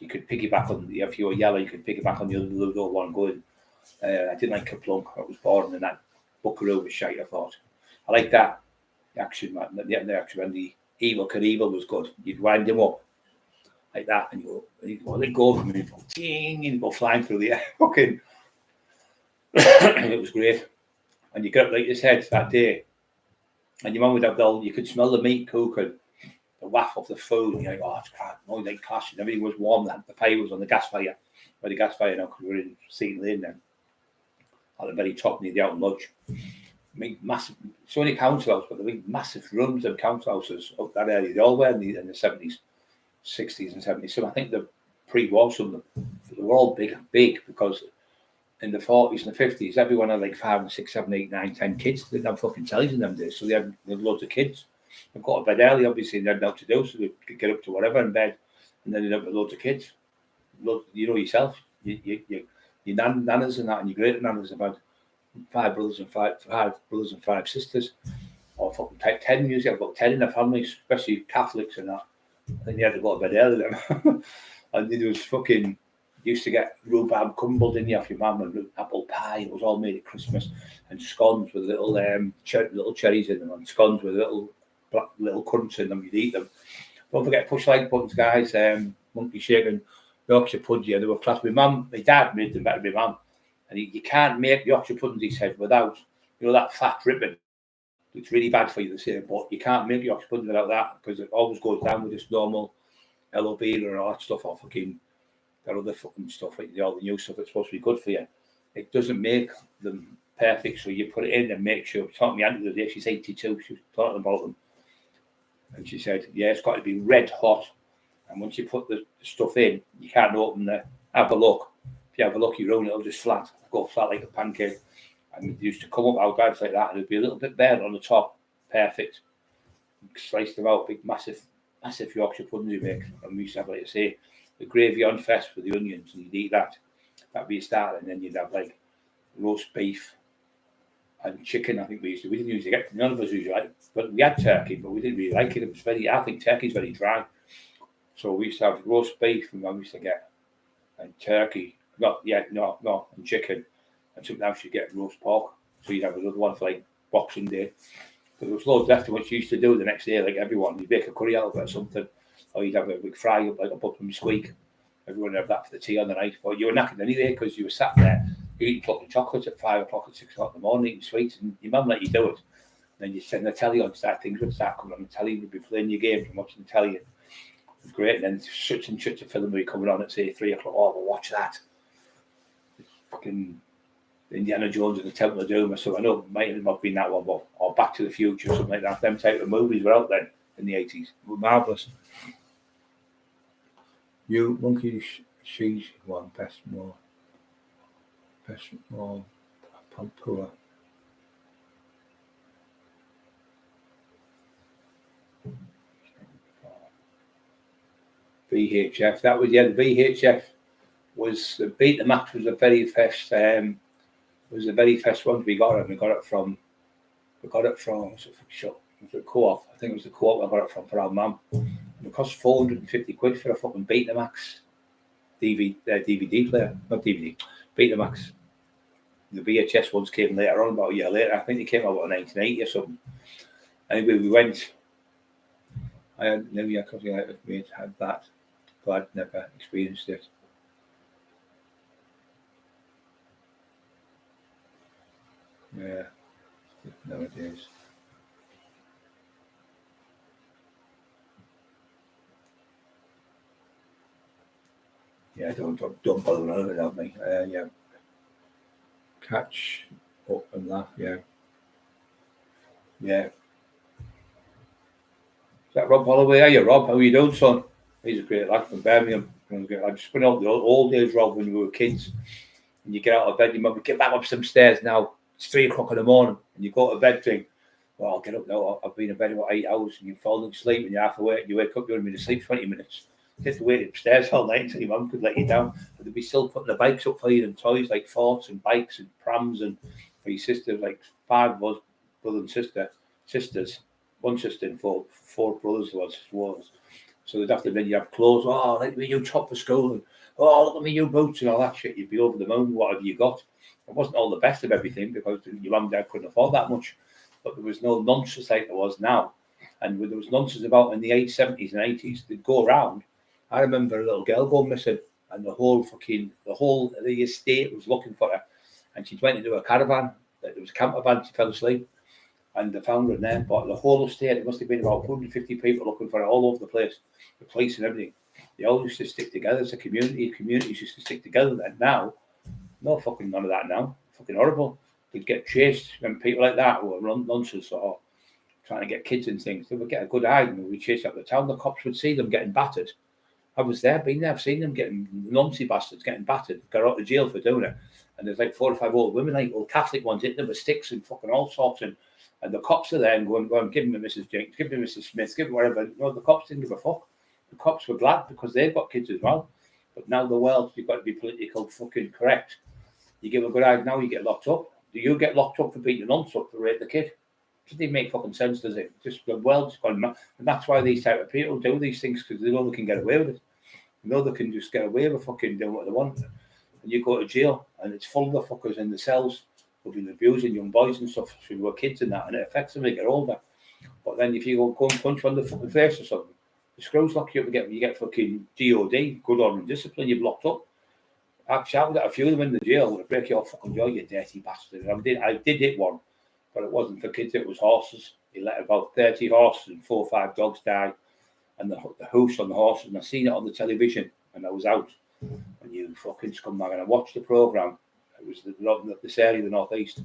you could piggyback on, if you were yellow, you could piggyback on the other one going. I didn't like Kaplunk. I was bored, and that Cockerill was shite, I thought. I like that. The action, man. The action when the evil Cockerill was good. You'd wind him up like that, and you'd let go of him, and he'd go flying through the air. Fucking. It was great. And you get up like his head that day, and your mum would have you could smell the meat cooking, the waft of the food, and you're like, oh, it's crap, no, like clash, and everything was warm. The fire was on the gas fire, by the gas fire now, because we were in Seaton Lane then, at the very top near the Out Lodge. I mean, massive, so many council houses, but the big massive rooms of council houses up that area. They all were in the 70s, 60s, and 70s. So I think the pre-war, some of them, they were all big, because in the 40s and the 50s, everyone had like 5, 6, 7, 8, 9, 10 kids. They didn't have fucking tellies in them days, so they had loads of kids. They got to bed early, obviously, and they had nothing to do, so they could get up to whatever in bed, and then they'd have loads of kids. You know yourself, your nanas and that, and your great nanas have had 5 brothers and 5 sisters, or fucking 10 usually. I've got 10 in the family, especially Catholics and that. And you had to go to bed early then. And there was fucking, used to get rhubarb crumble, didn't you, off your mum, and apple pie. It was all made at Christmas, and scones with little little cherries in them, and scones with little crunch in them. You'd eat them. Don't forget push like buttons, guys. Monkey shake and Yorkshire pudding. Yeah, they were class. My dad made them better than my mum. And you can't make Yorkshire puddings, he said, without, that fat ribbon. It's really bad for you to say, but you can't make Yorkshire pudding without that, because it always goes down with just normal LOB and all that stuff, or fucking that other fucking stuff, like all the new stuff that's supposed to be good for you. It doesn't make them perfect, so you put it in and make sure. Talking to my auntie the other day, she's 82, she was talking about them, and she said, yeah, it's got to be red hot, and once you put the stuff in, you can't open have a look. If you have a look, you roll it, it'll just go flat like a pancake. And it used to come up out guys like that, and it'd be a little bit bare on the top, perfect. Slice them out, big massive Yorkshire puddings you make. And we used to have, like I say, the gravy on fest with the onions, and you'd eat that. That'd be a start, and then you'd have like roast beef and chicken. I think we didn't usually get, none of us usually like, but we had turkey, but we didn't really like it. It was I think turkey's very dry. So we used to have roast beef, and we used to get, and turkey, and chicken. And sometimes you get roast pork, so you'd have another one for like Boxing Day. But there was loads left of what you used to do the next day, like everyone. You'd bake a curry out of it or something, or you'd have a big fry up like a bottom squeak. Everyone would have that for the tea on the night. But you were knackered anyway, because you were sat there eating chocolate chocolates at 5 o'clock and 6 o'clock in the morning, eating sweets, and your mum let you do it. And then you send the telly on, things would start coming on the telly, you'd be playing your games and watching the telly. It was great. And then such and such a film would be coming on at say 3 o'clock. Oh, we'll watch that. It's fucking Indiana Jones and the Temple of Doom, so I know it might have been that one, or Back to the Future or something like that. Them type of movies were out then in the 80s. They were marvellous. You monkey cheese one, best more Pampura. VHF. That was the VHF was the Beat the Max was the very first one we got it. We got it from was it Co-op? I think it was the Co-op I got it from for our mum. It cost 450 quid for a fucking Beat the Max DVD player, not DVD. Beat the Max. The VHS ones came later on, about a year later. I think they came out in 1980 or something. Anyway, we went. I had had that, but I'd never experienced it. Yeah, nowadays. Yeah, don't bother none of it out, mate. Yeah, catch up and laugh. Yeah. Is that Rob Holloway? Are you, Rob? How are you doing, son? He's a great lad from Birmingham. I just spent all the old days, Rob, when we were kids. And you get out of bed, your mum would get back up some stairs now. It's 3 o'clock in the morning, and you go to bed think, well, I'll get up now. I've been in bed about 8 hours, and you fall asleep, and you're half awake, and you wake up, you're going to be asleep 20 minutes. You have to wait upstairs all night until your mum could let you down. But they'd be still putting the bikes up for you, and toys like forts and bikes and prams, and for your sisters, like 5 of us, brother and sisters, 1 sister and four brothers was. So they'd have to then you have clothes. Oh, let me new top for school, and oh, look at me new boots and all that shit. You'd be over the moon. What have you got? It wasn't all the best of everything because your mum and dad couldn't afford that much, but there was no nonsense like there was now. And when there was nonsense about in the 70s and 80s, they'd go around. I remember a little girl going missing, and the whole of the estate was looking for her, and she went into a caravan. There was a camper van. She fell asleep, and they found her in there. But the whole estate, there must have been about 150 people looking for her all over the place, the police and everything. They all used to stick together as a community. Communities used to stick together. And now, no fucking none of that now. Fucking horrible. They'd get chased when people like that who were nonsense or trying to get kids and things. They would get a good hide and we'd chase up the town. The cops would see them getting battered. I was there, been there, I've seen them getting noncy bastards getting battered, got out of jail for doing it. And there's like 4 or 5 old women, like old Catholic ones, hitting them with sticks and fucking all sorts. And the cops are there and going, give them to Mrs. Jenkins, give them to Mrs. Smith, give them whatever. No, the cops didn't give a fuck. The cops were glad because they've got kids as well. But now the world, you've got to be political fucking correct. You give a good hide now, you get locked up. Do you get locked up for beating a nonce up to rape the kid? Doesn't even make fucking sense, does it? Just the world's gone mad. And that's why these type of people do these things, because they know they can get away with it. They know they can just get away with fucking doing what they want. And you go to jail and it's full of the fuckers in the cells who've been abusing young boys and stuff who were kids and that, and it affects them when they get older. But then if you go and punch one in the fucking face or something, the screws lock you up and you get fucking DOD, good order and discipline, you're locked up. I've shouted at a few of them in the jail, to break your fucking jaw, you dirty bastard. I did hit one, but it wasn't for kids, it was horses. He let about 30 horses and 4 or 5 dogs die. And the hoofs on the horses, and I seen it on the television, and I was out. And you fucking scumbag, and I watched the programme. It was this area, the northeast,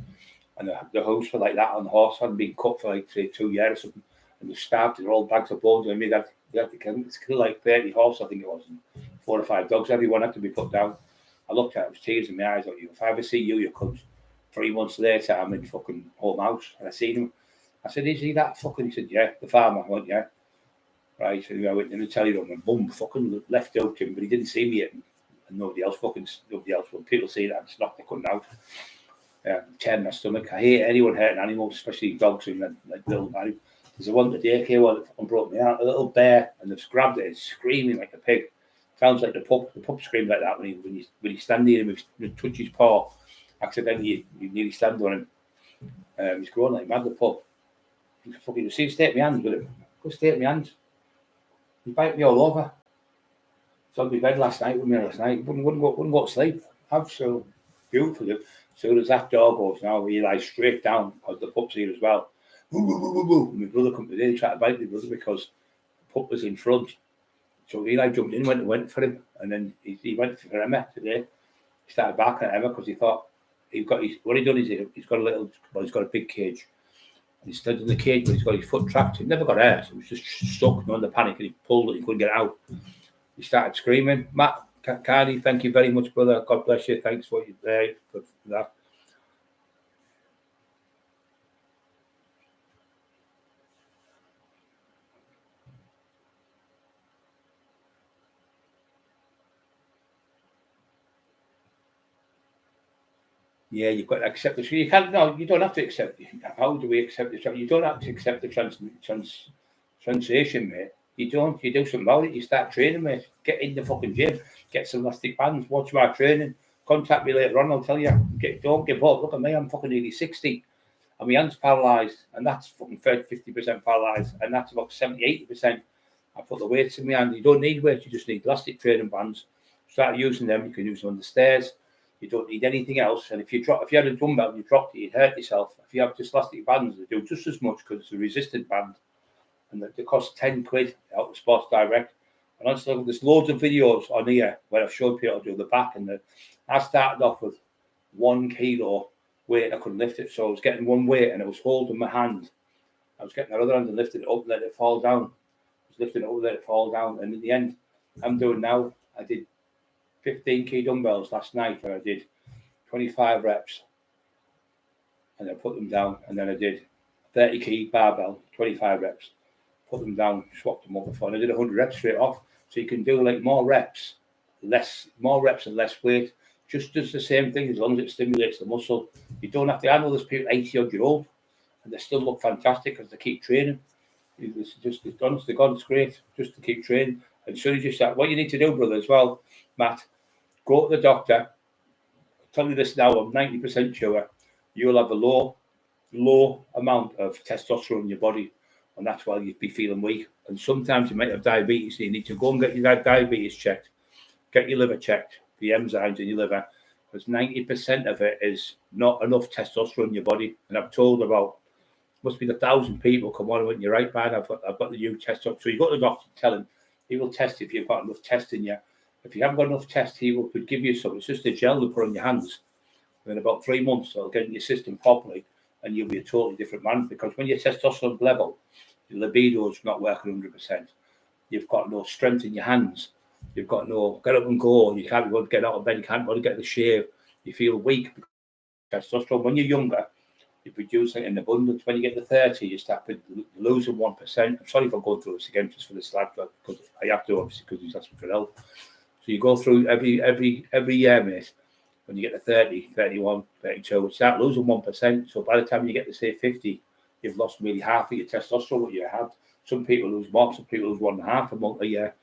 and the hoofs were like that on the horse, hadn't been cut for like say 2 years or something, and they starved, they're all bags of bones. I mean, they had to kill like 30 horses, I think it was, and 4 or 5 dogs. Everyone had to be put down. I looked at it, with tears in my eyes. Like, if I ever see you, you cunt. 3 months later, I'm in fucking home house, and I seen him. I said, "Is he that fucking?" He said, "Yeah." The farmer. I went, "Yeah." Right, so I went in the telly room and boom, fucking left out him, but he didn't see me yet, and nobody else. When people see that, it's knocked the cunt out. Tearing my stomach. I hate anyone hurting animals, especially dogs and like little animals. There's a one at the daycare one that fucking broke me out, a little bear, and they've grabbed it, it's screaming like a pig. Sounds like the pup. The pup screams like that when you stand near him, if you touch his paw, accidentally you nearly stand on him. He's growing like mad, the pup. You fucking see him stay at my hands with him. Go stay at my hands. He bite me all over. So on my bed last night with me wouldn't go to sleep. Absolutely beautiful. As soon as that door goes now, he lies straight down because the pup's here as well. Woo, woo, woo, woo, woo. My brother come today, he tried to bite my brother because the pup was in front. So Eli jumped in, went for him, and then he went for Emma today. He started barking at Emma because he thought what he done is he's got a big cage. And he stood in the cage, but he's got his foot trapped. He never got hurt. He was just stuck under panic, and he pulled it. He couldn't get out. He started screaming. Matt Cardi, thank you very much, brother. God bless you. Thanks for that. Yeah, you've got to accept the. You can't. No, you don't have to accept. How do we accept the? You don't have to accept the translation, mate. You don't. You do something about it. You start training, mate. Get in the fucking gym. Get some elastic bands. Watch my training. Contact me later on. I'll tell you. Don't give up. Look at me. I'm fucking nearly 60. And my hand's paralysed, and that's fucking 50% paralysed, and that's about 70-80%. I put the weights in my hand. You don't need weights. You just need elastic training bands. Start using them. You can use them on the stairs. You don't need anything else. And if you had a dumbbell and you dropped it, you'd hurt yourself. If you have just elastic bands, they do just as much because it's a resistant band. And they cost 10 quid out of Sports Direct. And honestly, there's loads of videos on here where I've showed people do the back. And I started off with 1 kilo weight. I couldn't lift it. So I was getting one weight and it was holding my hand. I was getting my other hand and lifting it up and letting it fall down. I was lifting it up and letting it fall down. And in the end, I'm doing now, I did 15 key dumbbells last night, and I did 25 reps, and I put them down, and then I did 30 key barbell, 25 reps, put them down, swapped them up before, and I did 100 reps straight off. So you can do like more reps and less weight. Just does the same thing as long as it stimulates the muscle. You don't have to. I know there's people 80-odd-year-old, and they still look fantastic because they keep training. It's just, honest to God, it's great just to keep training. And as soon as you start, what you need to do, brother, as well, Matt, go to the doctor. Tell you this now, I'm 90% sure you'll have a low amount of testosterone in your body, and that's why you'd be feeling weak. And sometimes you might have diabetes, so you need to go and get your diabetes checked, get your liver checked, the enzymes in your liver, because 90% of it is not enough testosterone in your body. And I've told about, must be 1,000 people come on when you're right, man. I've got the new testosterone. So you go to the doctor, tell him, he will test if you've got enough test in you. If you haven't got enough test, he will give you something. It's just a gel to put on your hands. And in about 3 months, it'll get in your system properly, and you'll be a totally different man. Because when your testosterone level, your libido is not working 100%. You've got no strength in your hands. You've got no get up and go. You can't be able to get out of bed. You can't be able to get the shave. You feel weak because testosterone. When you're younger, you produce it in abundance. When you get to 30, you start losing 1%. I'm sorry if I'm going through this again just for this lad, because I have to, obviously, because he's asking for help. So you go through every year, mate. When you get to 30, 31, 32, you start losing 1%. So by the time you get to, say, 50, you've lost nearly half of your testosterone what you had. Some people lose more, some people lose 1.5 a month a year.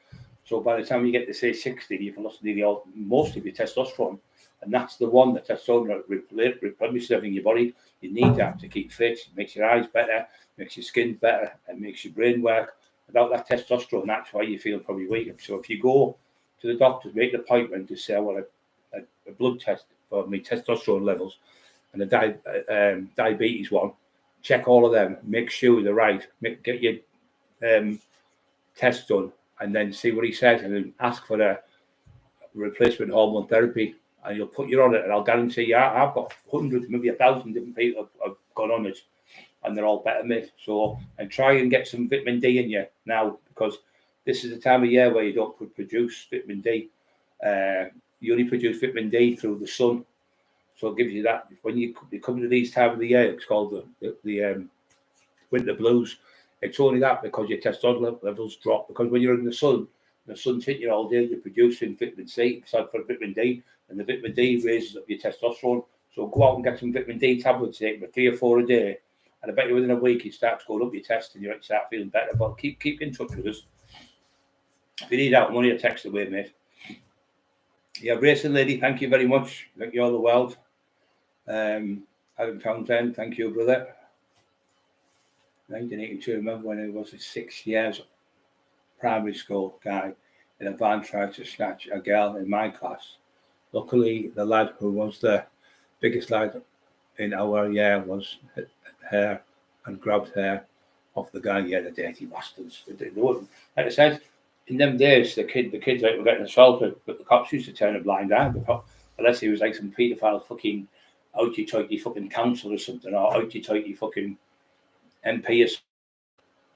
So by the time you get to, say, 60, you've lost nearly most of your testosterone. And that's the one that testosterone replenishes everything in your body. You need that to keep fit. It makes your eyes better, makes your skin better, and makes your brain work. Without that testosterone, that's why you feel probably weak. So if you go to the doctor, make an appointment to say, I want a blood test for my testosterone levels and a diabetes one, check all of them, make sure they're right, get your test done, and then see what he says, and then ask for a replacement hormone therapy, and you'll put you on it, and I'll guarantee you, I've got hundreds, maybe 1,000 different people have gone on it, and they're all better, mate. So, and try and get some vitamin D in you now, because this is the time of year where you don't produce vitamin D. You only produce vitamin D through the sun, so it gives you that. When you come to these time of the year, it's called the winter blues. It's only that because your testosterone levels drop, because when you're in the sun's hitting you all day, you're producing vitamin C instead for vitamin D, and the vitamin D raises up your testosterone. So go out and get some vitamin D tablets, take 3 or 4 a day, and I bet you within a week it starts going up your test and you start feeling better. But keep in touch with us. If you need out money, I text away, mate. Yeah, Racing Lady, thank you very much. Thank you all the world. Adam Townsend, thank you, brother. 1982, remember when I was 6 years primary school guy in a van tried to snatch a girl in my class. Luckily, the lad who was the biggest lad in our year was her and grabbed her off the guy. Yeah, the dirty bastards. They wouldn't. Like I said, in them days, the kids like were getting assaulted, but the cops used to turn a blind eye. Unless he was like some paedophile fucking outy-toity fucking council or something, or outy-toity fucking MP or something.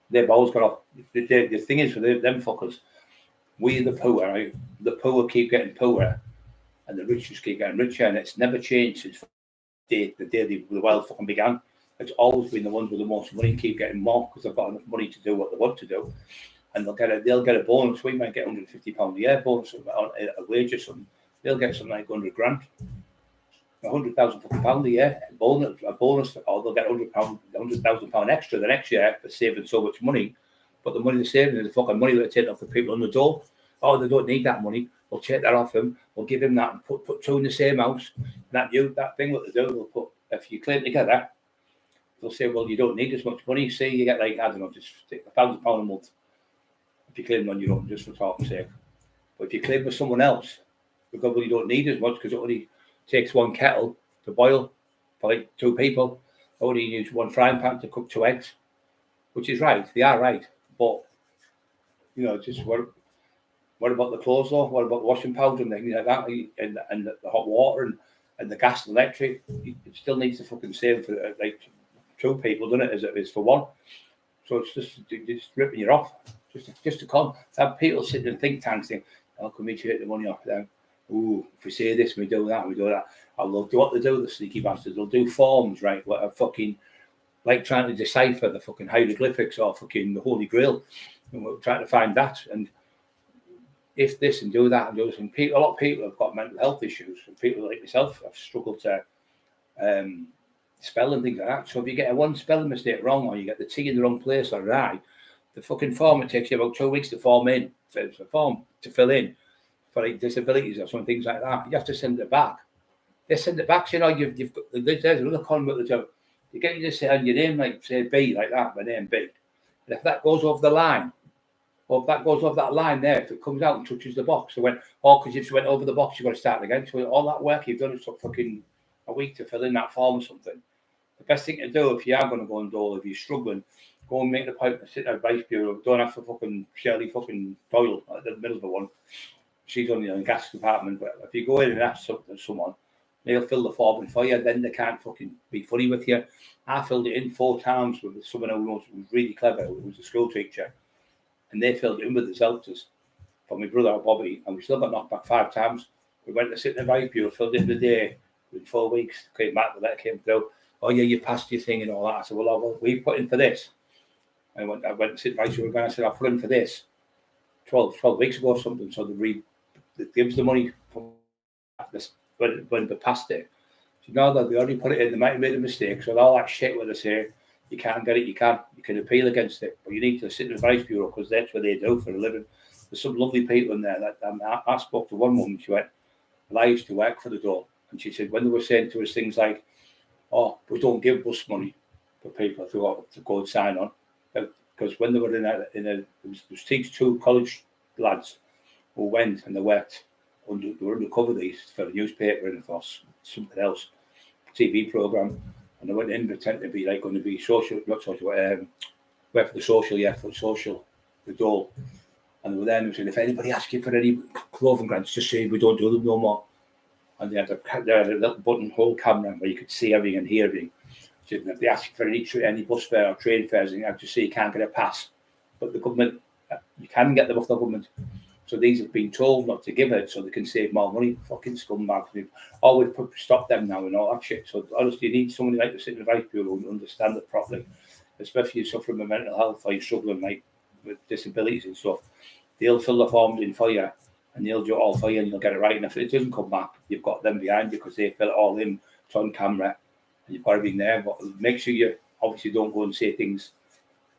They've always got off. The thing is, for them fuckers, we the poor, right? The poor keep getting poorer, and the rich just keep getting richer, and it's never changed since the day the world fucking began. It's always been the ones with the most money keep getting more because they've got enough money to do what they want to do, and they'll get a bonus. We might get £150 a year bonus on a wage or something. They'll get something like 100 grand, £100,000 a year bonus, or they'll get £100,000 extra the next year for saving so much money. But the money they're saving is the fucking money they're taking off the people on the door. Oh, they don't need that money. We'll take that off them. We'll give him that and put 2 in the same house. That thing what they do, they'll put, if you claim together, they'll say, well, you don't need as much money. Say you get like, I don't know, just £1,000 a month if you claim on your own, just for talk's sake. But if you claim with someone else, because well, you don't need as much because it only takes 1 kettle to boil for like 2 people. Only use 1 frying pan to cook 2 eggs, which is right. They are right. But, you know, just what about the clothes though? What about washing powder and things like that? And the hot water and the gas and electric? It still needs to fucking save for like 2 people, doesn't it, as it is for 1? So it's just ripping you off. Just to come. Have people sitting in think tanks saying, how can we take the money off them? Ooh, if we say this, we do that, we do that. And they'll do what they do, the sneaky bastards. They'll do forms, right, what are fucking like trying to decipher the fucking hieroglyphics or fucking the Holy Grail. And we're trying to find that. And if this and do that and do this, and a lot of people have got mental health issues, and people like myself have struggled to spell and things like that. So if you get a 1 spelling mistake wrong, or you get the T in the wrong place or an I, The fucking form, it takes you about 2 weeks to fill in for like disabilities or some things like that. You have to send it back. They send it back, so you've got, there's another con with the job. You get you to say on your name, like say B, like that, my name B. And if that goes over the line, or if that goes over that line there, if it comes out and touches the box, so because if you went over the box, you've got to start again. So all that work you've done, it took fucking a week to fill in that form or something. The best thing to do if you are going to go and dole, if you're struggling, go and make the point, sit at Advice Bureau. Don't ask for fucking Shirley fucking Doyle at the middle of the one. She's only in the gas department. But if you go in and ask someone, they'll fill the form in for you. Then they can't fucking be funny with you. I filled it in 4 times with someone who was really clever, who was a school teacher, and they filled it in with the Zelters for my brother Bobby, and we still got knocked back 5 times. We went to sit in the Advice Bureau, filled it in the day. In 4 weeks, came back, the letter came through. Oh yeah, you passed your thing and all that. I said, well, we put in for this. I went to sit Advice Bureau again. I said, I put in for this 12 weeks ago or something. So they gives the money from this when they passed it. So now that they already put it in, they might have made a mistake. So all that shit where they say you can't get it, you can appeal against it, but you need to sit in the Advice Bureau because that's what they do for a living. There's some lovely people in there. That I spoke to one woman. She went, well, I used to work for the door, and she said when they were saying to us things like, "Oh, we don't give bus money for people to go and sign on," because when they were there was 2 college lads who went and they worked they were undercover these for the newspaper and for something else, TV program, and they went in pretending to be like going to be not social, work for the social, the dole, and they were there and they said if anybody asks you for any clothing grants, just say we don't do them no more. And they had a little buttonhole camera where you could see everything and hear everything. So if they ask you for any bus fare or train fares, you have to say you can't get a pass. But the government, you can get them off the government. So these have been told not to give it so they can save more money. Fucking scumbags. Oh, we've stop them now and all that shit. So honestly, you need somebody like to sit in the Advice Bureau and understand it properly, especially if you're suffering with mental health or you're struggling like with disabilities and stuff. They'll fill the forms in for you. And they'll do it all for you and you'll get it right. And if it doesn't come back, you've got them behind you because they fill it all in. It's on camera and you've got to be there. But make sure you obviously don't go and say things,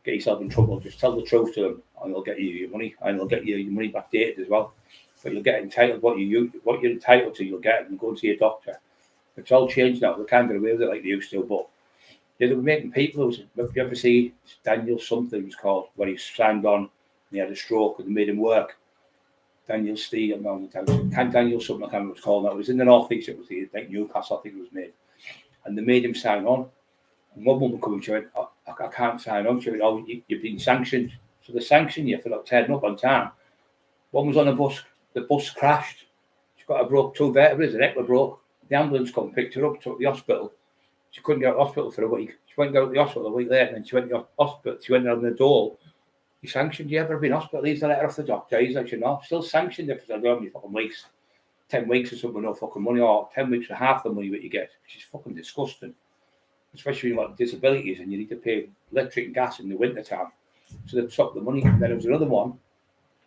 get yourself in trouble. Just tell the truth to them and they'll get you your money and they'll get you your money backdated as well. But you'll get entitled what you're entitled to, you'll get and go and see a doctor. It's all changed now. They can't get away with it like they used to. But they were making people, if you ever see Daniel something it was called, where he signed on and he had a stroke and they made him work. Daniel Steve, Daniel something, I can't remember what it was called now. It was in the North East, it was like Newcastle, I think it was made. And they made him sign on. And one woman came and she went, I can't sign on. She went, oh, you've been sanctioned. So they sanctioned you for not turning up on time. One was on a bus, the bus crashed. She got 2 vertebrae, her neck was broke. The ambulance come, picked her up, took her to the hospital. She couldn't get out of the hospital for a week. She went to the hospital a week later, and then she went to the hospital. She went on the dole. He sanctioned you ever been hospital? He's the letter off the doctor. He's like, still sanctioned if I don't know how many fucking weeks, 10 weeks or something, no fucking money, or 10 weeks for half the money that you get, which is fucking disgusting. Especially when you've got disabilities and you need to pay electric and gas in the winter time. So they've stopped the money. And then there was another one.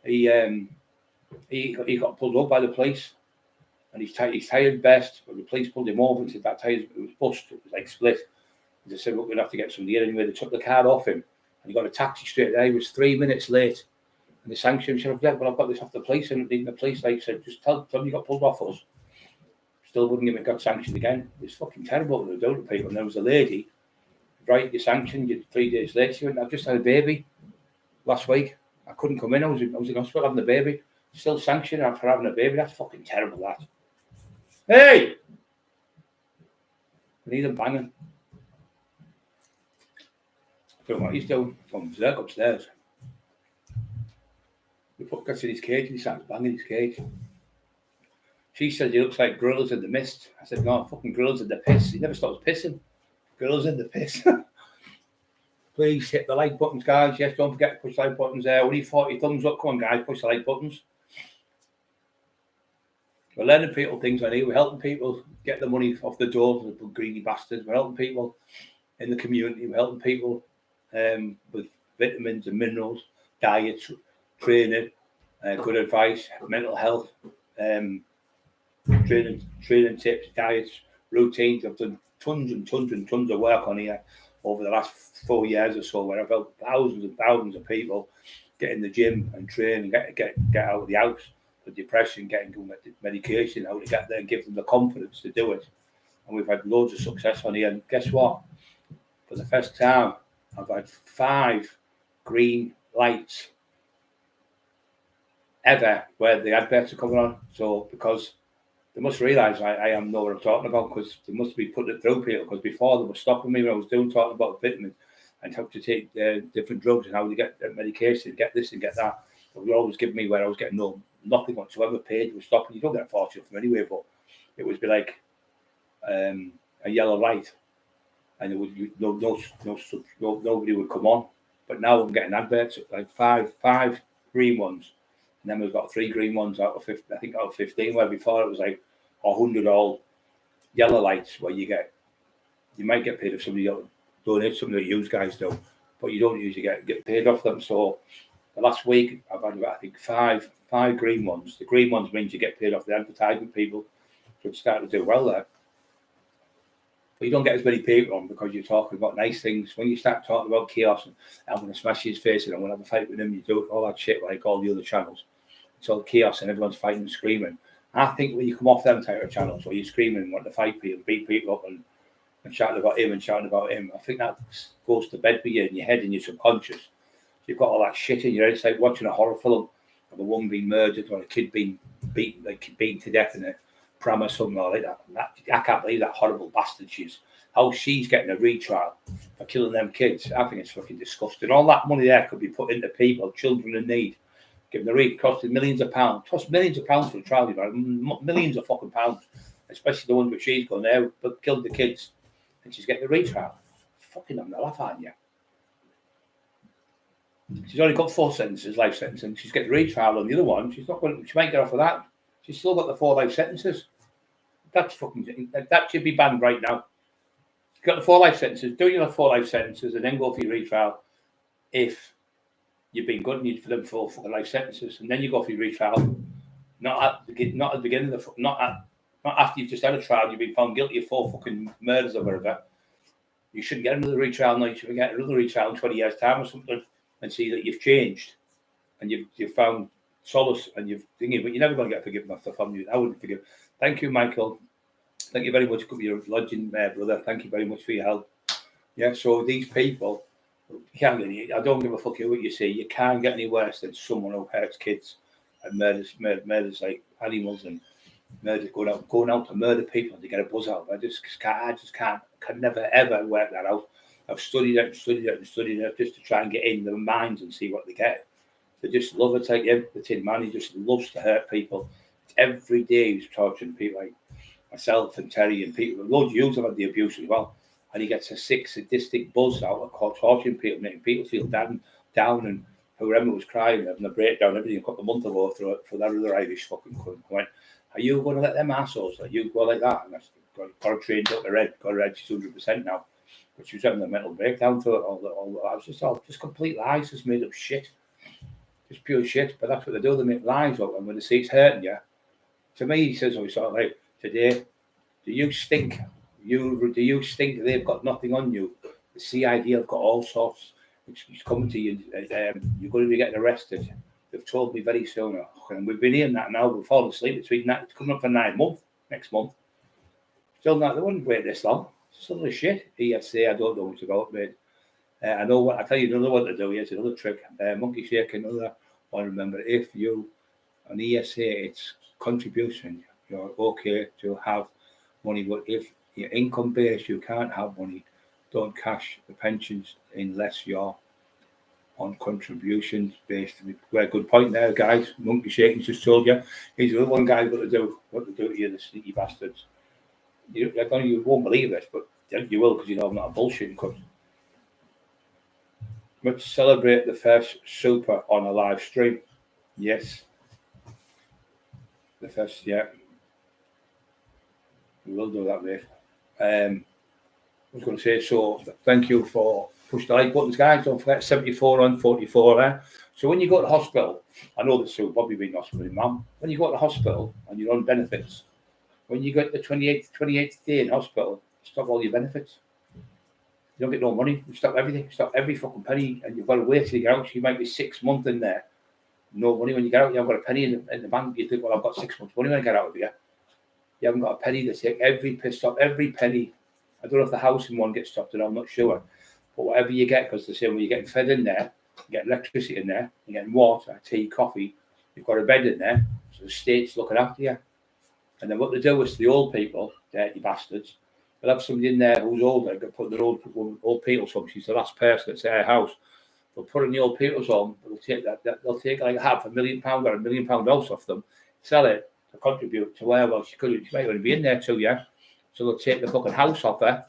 He got pulled up by the police and his tyre burst. But the police pulled him over and said that tyre was bust. It was like split. And they said, look, we're going to have to get somebody in anyway. They took the car off him. And he got a taxi straight there. He was 3 minutes late. And they sanctioned him. He said, yeah, well, I've got this off the police. And the police said, just tell them you got pulled off us. Still wouldn't give it, got sanctioned again. It's fucking terrible what they do to people. And there was a lady, right, you're sanctioned, you're 3 days late. She went, I've just had a baby last week. I couldn't come in. I was in hospital having a baby. Still sanctioned for having a baby. That's fucking terrible, that. Hey! I need him banging. I don't know what he's doing. From berserk upstairs. We gets in his cage and he starts banging his cage. She said he looks like Grills in the Mist. I said, no, fucking Grills in the Piss. He never stops pissing. Grills in the Piss. Please hit the like buttons, guys. Yes, don't forget to push the like buttons there. Only 40 thumbs up. Come on, guys, push the like buttons. We're learning people things on here. We're helping people get the money off the door, the greedy bastards. We're helping people in the community. We're helping people with vitamins and minerals, diet, training, good advice, mental health, training tips, diets, routines. I've done tons and tons and tons of work on here. over the last 4 years or so, where I've helped thousands and thousands of people get in the gym and train and get out of the house for depression, getting medication, how to get there and give them the confidence to do it. And we've had loads of success on here. And guess what? For the first time, I've had 5 green lights ever where the adverts are coming on. So because they must realise I am know what I'm talking about, because they must be putting it through people, because before they were stopping me when I was talking about vitamins and how to take different drugs and how to get medication, get this and get that. They would always give me where I was getting nothing whatsoever paid. It was stopping. You don't get a fortune from anywhere, but it would be like a yellow light, and it would nobody would come on. But now I'm getting adverts like five green ones, and then we've got 3 green ones out of 50, I think out of 15. Where before it was like 100 all yellow lights, where you might get paid if somebody donates something that you guys do, but you don't usually get paid off them. So the last week I've had about, I think, five green ones. The green ones means you get paid off the advertising people, so it's starting to do well there. But you don't get as many people on because you're talking about nice things. When you start talking about chaos and I'm going to smash his face and I'm going to have a fight with him, you do all that shit like all the other channels. It's all chaos and everyone's fighting and screaming. I think when you come off them type of channels where you're screaming and want to fight people, beat people up and shouting about him, I think that goes to bed with you in your head and your subconscious. You've got all that shit in your head. It's like watching a horror film of a woman being murdered or a kid being beaten to death in a pram or something like that. I can't believe that horrible bastard how she's getting a retrial for killing them kids. I think it's fucking disgusting. All that money there could be put into people, children in need. Given the rate, costing millions of pounds. Cost millions of pounds for a trial, you know, millions of fucking pounds. Especially the one where she's gone there, but killed the kids, and she's getting a retrial. Fucking having a laugh, aren't you? She's only got 4 sentences, life sentence, and she's getting a retrial on the other one. She might get off of that. She's still got the 4 life sentences. That should be banned right now. You've got the 4 life sentences. Do your 4 life sentences and then go for your retrial if you've been good and you for them 4 fucking life sentences, and then you go for your retrial. Not at the beginning of not after you've just had a trial. You've been found guilty of 4 fucking murders or whatever. You shouldn't get another retrial. No, you shouldn't get another retrial in 20 years' time or something, and see that you've changed and you've found solace and you've thinking, but you're never going to get forgiven after family. I wouldn't forgive. Thank you, Michael. Thank you very much for your lodging there, brother. Thank you very much for your help. Yeah, so these people, you can't get any, I don't give a fuck what you say. You can't get any worse than someone who hurts kids and murders like animals and murders going out to murder people and to get a buzz out. I just can't, can never ever work that out. I've studied it just to try and get in their minds and see what they get. They just love it. Like the Tin Man, he just loves to hurt people. Every day he's torturing people like myself and Terry and people. Loads of yous have had the abuse as well. And he gets a sick, sadistic buzz out of torturing people, making people feel down and whoever was crying, having a breakdown, everything. A couple of months ago for that other Irish fucking cunt went, are you going to let them assholes let you go like that? And that's got her trained up the red, she's 100% now. But she was having a mental breakdown through it. All that was just complete lies, just made up shit. Just pure shit. But that's what they do, they make lies up, and when they see it's hurting you, to me, he says, oh, sort of like, today, do you stink? Do you stink? They've got nothing on you. The CID have got all sorts. It's coming to you. You're going to be getting arrested. They've told me very soon. And we've been hearing that now. We've fallen asleep between that. It's coming up for 9 months next month. Still not. They wouldn't wait this long. It's sort of shit. ESA, I don't know much about it. I know what I tell you. Another one to do. Here's another trick. Monkey shake. Another one. Remember, if you on ESA, it's contribution. You're okay to have money, but if you're income based, you can't have money. Don't cash the pensions unless you're on contributions based. Well, good point there, guys. Monkey shaking just told you. He's the one guy got to do what to do to you, the sneaky bastards. You won't believe this, but you will, because you know I'm not a bullshitting cunt. Let's celebrate the first super on a live stream. Yes. The first, yeah. We will do that, mate. I was going to say, so thank you for push the like buttons, guys. Don't forget 74 on 44 there. So when you go to hospital, I know this will probably be in hospital, Mum. When you go to hospital and you're on benefits, when you get the 28th day in hospital, stop all your benefits. You don't get no money. You stop everything. Stop every fucking penny, and you've got to wait till you get out. So you might be 6 months in there, no money. When you get out, you haven't got a penny in the bank. You think, well, I've got 6 months money when I get out of here. You haven't got a penny. They take every piss off, every penny. I don't know if the housing one gets stopped, and I'm not sure. But whatever you get, because the same when you're getting fed in there, you get electricity in there, you're getting water, tea, coffee, you've got a bed in there, so the state's looking after you. And then what they do is to the old people, dirty bastards, they'll have somebody in there who's older, they'll put their old people's home, she's the last person at their house. They'll put in the old people's home, they'll take they'll take like £500,000 or £1 million house off them, sell it to contribute to where, well, she might only be in there 2 years. So they'll take the fucking house off her,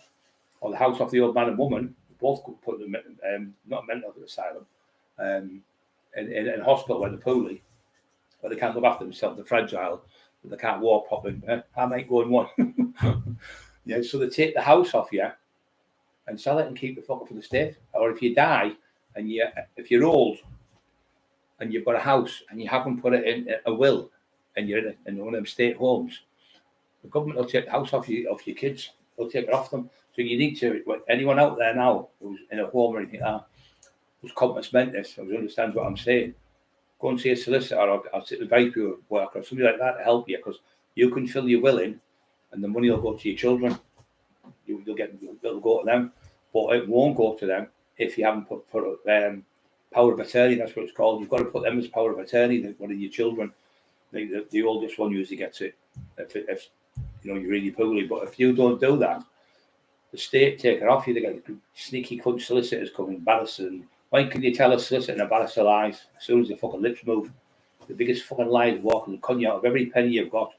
or the house off the old man and woman, both could put them not a mental asylum, in hospital where they're poorly, where they can't look after themselves, they're fragile, but they can't walk properly. I might go in one. Yeah, so they take the house off you and sell it and keep the fucker for the state. Or if you die and if you're old and you've got a house and you haven't put it in a will and you're in one of them state homes, the government will take the house off your kids. They'll take it off them. So you need to, anyone out there now who's in a home or anything like that, who's competence mentis, who understands what I'm saying, go and see a solicitor or advice worker or somebody like that to help you, because you can fill your will in and the money will go to your children. It'll go to them, but it won't go to them if you haven't put power of attorney. That's what it's called. You've got to put them as power of attorney. One of your children, the oldest one usually gets it. If you're really poorly, but if you don't do that, the state take it off you. They get sneaky cunt solicitors coming, barristers. Why can you tell a solicitor and a barrister lies as soon as the fucking lips move? The biggest fucking lies walking the con you out of every penny you've got.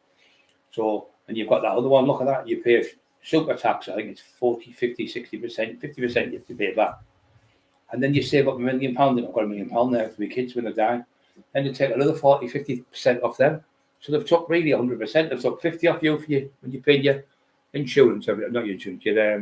So, and you've got that other one, look at that, you pay super tax, I think it's 40, 50, 60%, 50% you have to pay that. And then you save up £1 million, and I've got £1 million there for my kids when they die. Then they take another 40, 50% off them. So they've took really 100%. They've took 50 off you for you when you pay your insurance, not your insurance, your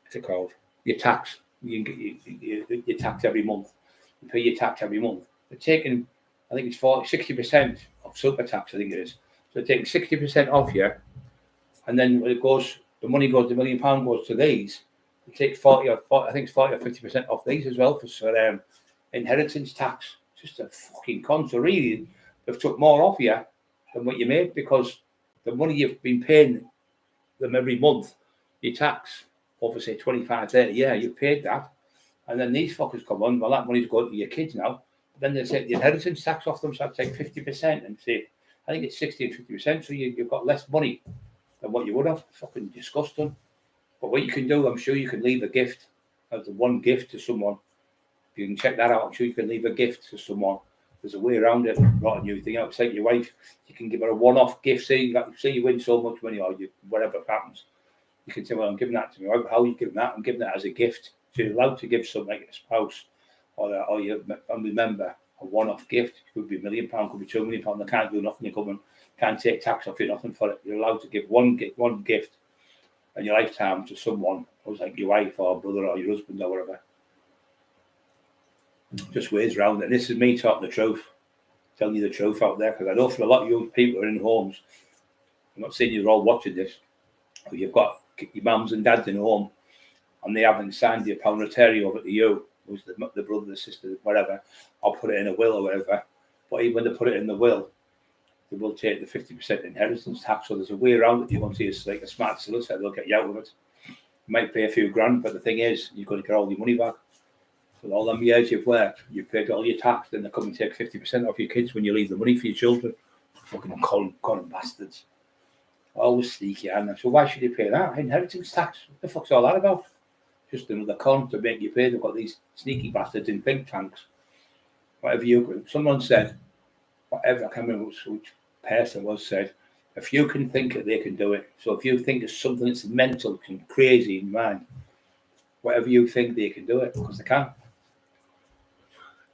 what's it called? Your tax. You get your tax every month. You pay your tax every month. They're taking, I think it's 60% of super tax, I think it is. So they're taking 60% off you, and then when the money goes, the £1 million goes to these. They take 40 or 50% off these as well for inheritance tax. It's just a fucking con. So really, they've took more off you than what you made, because the money you've been paying them every month, your tax, over say 25, 30, yeah, you've paid that. And then these fuckers come on, well, that money's going to your kids now. Then they take the inheritance tax off them, so I'd take 50% and say, I think it's 60 and 50%, so you've got less money than what you would have. Fucking disgusting. But what you can do, I'm sure you can leave a gift, as the one gift to someone. If you can check that out, I'm sure you can leave a gift to someone. There's a way around it, not a new thing. It's like your wife, you can give her a one-off gift. Say you win so much money, or whatever happens. You can say, well, I'm giving that to me. How are you giving that? I'm giving that as a gift. So you're allowed to give something like a spouse or your family member a one-off gift. It could be £1 million, could be £2 million. They can't do nothing. The government can't take tax off you, nothing for it. You're allowed to give one gift in your lifetime to someone who's like your wife or brother or your husband or whatever. Just ways around it. And this is me talking the truth, telling you the truth out there, because I know for a lot of young people who are in homes, I'm not saying you're all watching this, but you've got your mums and dads in home, and they haven't signed your power of attorney over to you, who's the brother, the sister, whatever. I'll put it in a will or whatever. But even when they put it in the will, they will take the 50% inheritance tax. So there's a way around it. You want to see like a smart solicitor, they'll get you out of it. You might pay a few grand, but the thing is, you're going to get all your money back. So all them years you've worked, you've paid all your tax, then they come and take 50% off your kids when you leave the money for your children. Fucking con bastards. Always sneaky, and so why should you pay that? Inheritance tax. What the fuck's all that about? Just another con to make you pay. They've got these sneaky bastards in think tanks. Whatever you agree. Someone said, whatever, I can't remember which person was said, if you can think it, they can do it. So if you think it's something that's mental and crazy in mind, whatever you think, they can do it, because they can.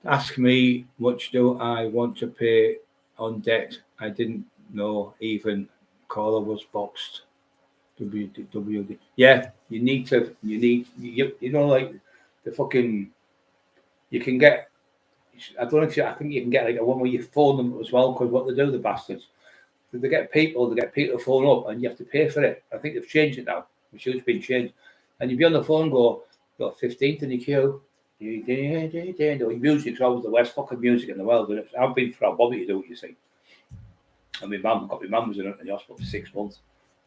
Ask me, much do I want to pay on debt? I didn't know even caller was boxed. WD. Yeah, you know, like the fucking, you can get, I don't know if I think you can get like a one where you phone them as well, because what they do, the bastards, they get people to phone up and you have to pay for it. I think they've changed it now. I'm sure it's been changed. And you'd be on the phone, got 15th in the queue. The music's always the worst fucking music in the world. And I've been for a Bobby to do it, you see. And my mum was in the hospital for 6 months.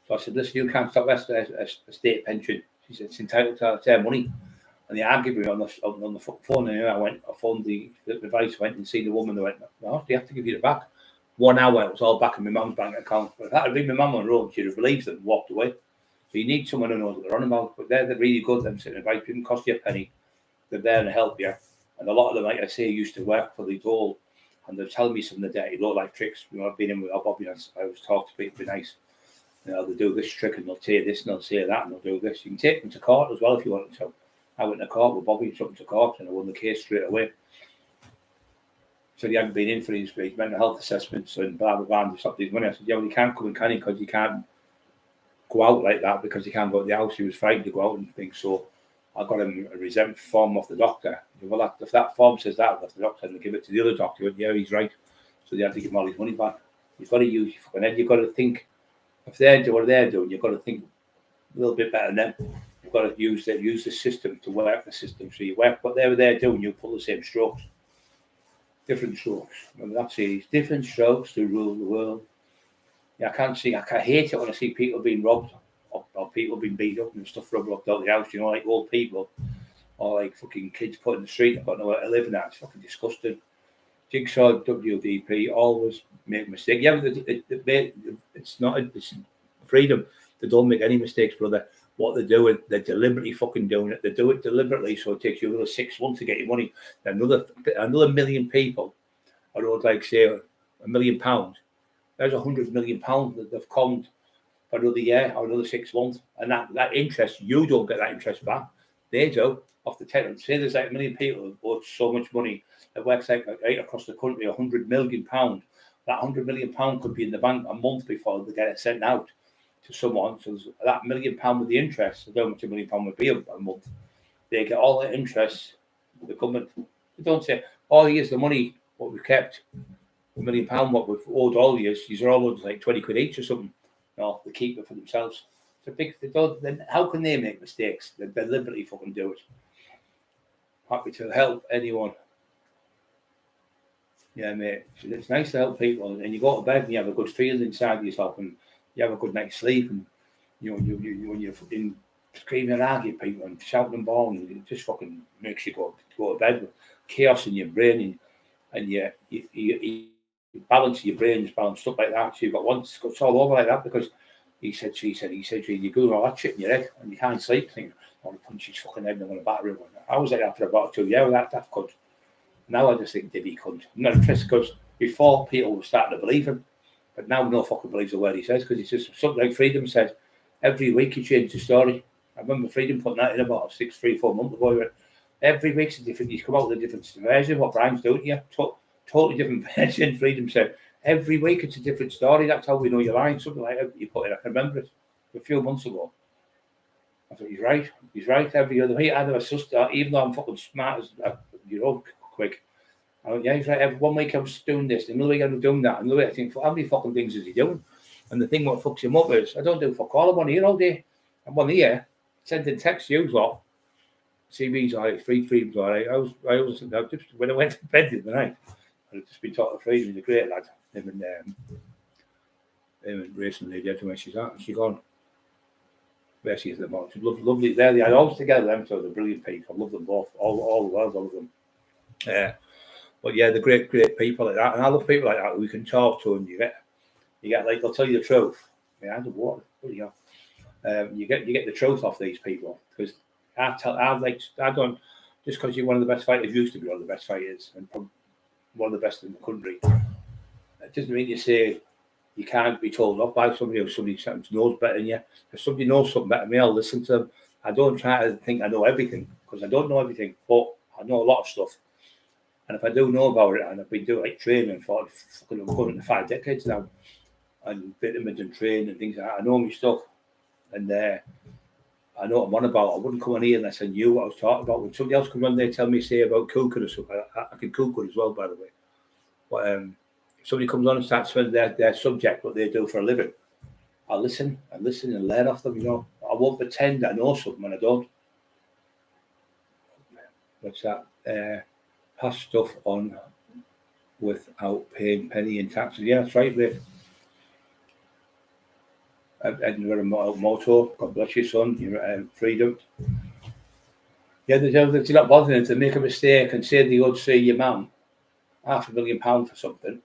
So I said, listen, you can't stop a state pension. She said, it's entitled to their money. And they argued with me on the phone. And I phoned the advice, went and seen the woman. They went, no, they have to give you it back. 1 hour, it was all back in my mum's bank account. But if that had been my mum on the road, she'd have relieved it and walked away. So you need someone who knows what they're on about. But they're really good. Them sitting advice didn't cost you a penny. They're there to help you. And a lot of them, like I say, used to work for the Dole. And they're telling me some of the dirty low-life tricks. You know, I've been in with Bobby, and I always talk to people, be nice. You know, they'll do this trick and they'll say this and they'll say that and they'll do this. You can take them to court as well if you want to. I went to court with Bobby, took him to court, and I won the case straight away. So he hadn't been in for his mental health assessments and blah, blah, blah, and stopped his money. I said, yeah, well, you can't come in, can you? Because you can't go out like that because you can't go to the house. He was frightened to go out and things. So I got him a resentment form off the doctor. Well, if that form says that, off the doctor, and they give it to the other doctor, went, yeah, he's right. So they had to give him all his money back. You've got to use your fucking head. You've got to think. If they're doing what they're doing, you've got to think a little bit better than them. You've got to use the system to work the system. So you work what they're doing, you pull the same strokes. Different strokes. And that's it. Different strokes to rule the world. Yeah, I hate it when I see people being robbed or people being beat up and stuff rubbed out of the house, you know, like old people or like fucking kids put in the street. I've got nowhere to live in that. It's fucking disgusting. Jigsaw, WDP, always make mistakes. Yeah, it's freedom. They don't make any mistakes, brother. What they're doing, they're deliberately fucking doing it. They do it deliberately, so it takes you another 6 months to get your money. Another million people, or like say £1 million. There's £100 million that they've conned for another year or another 6 months, and that interest, you don't get that interest back. They do off the tenant. Say there's like 1 million people who bought so much money. It works like right across the country, £100 million. That £100 million could be in the bank a month before they get it sent out to someone. So that £1 million with the interest, I don't know how much £1 million would be a month. They get all the interest. The government, they don't say, oh, here's the money what we kept, £1 million what we've owed all years. These are all owed like 20 quid each or something. No, they keep it for themselves. It's a big. They don't. Then how can they make mistakes? They deliberately fucking do it. Happy to help anyone. Yeah, mate. It's nice to help people, and you go to bed and you have a good feeling inside yourself, and you have a good night's sleep, and you know, when you're fucking screaming and arguing people and shouting and bawling, it just fucking makes you go to bed with chaos in your brain, and you balance your brain's balanced up like that. So you've got one, it's all over like that because he said, you're doing all that shit in your head and you can't sleep. Thinking, I want to punch his fucking head and I'm going to batter him. I was like that for about 2 years. That cunt. Now I just think, did he cunt? I'm not interested because before people were starting to believe him, but now no fucking believes a word he says because it's just something like Freedom said. Every week he changed the story. I remember Freedom putting that in about 4 months ago. He went, every week's a different. He's come out with a different version. What Brian's doing here, totally different version. Freedom said every week it's a different story. That's how we know you're lying. Something like that. You put it. I can remember it a few months ago. I thought he's right. He's right. Every other week I never sussed that. Even though I'm fucking smart as quick. I went, yeah, he's right. Every 1 week I was doing this, another week I'm doing that, another week I think, how many fucking things is he doing? And the thing what fucks him up is I don't do fuck all. I'm on here all day. I'm on here sending texts to you lot. CB's all right, Freedom's all right. I just when I went to bed the other night, I'd just been talking to Freedom, he's a great lad. Him and Racing Lady, where she's at, and she's gone. Where she is at the moment. She's lovely. They are all together, them, so they're brilliant people. I love them both. All the world, I love them. But yeah, they're great people like that. And I love people like that who we can talk to and you get like they'll tell you the truth. Yeah, I don't what. You get the truth off these people because I don't just because you're one of the best fighters, used to be one of the best fighters and one of the best in the country. It doesn't mean you say you can't be told off by somebody or somebody knows better than you. If somebody knows something better than me, I'll listen to them. I don't try to think I know everything because I don't know everything, but I know a lot of stuff. And if I do know about it, and I've been doing like training for fucking going into 5 decades now, and vitamins and training and things like that, I know my stuff. And I know what I'm on about. I wouldn't come on here unless I knew what I was talking about. When somebody else comes on there, tell me say about Cockerill or something, I can Cockerill as well, by the way. But if somebody comes on and starts with their subject, what they do for a living, I'll listen and learn off them. You know, I won't pretend I know something when I don't. What's that? Pass stuff on without paying penny in taxes. Yeah, that's right, mate. Edinburgh motto, God bless you, son, your freedom. Yeah, they're not bothering to make a mistake and say they would see your mum £500,000 for something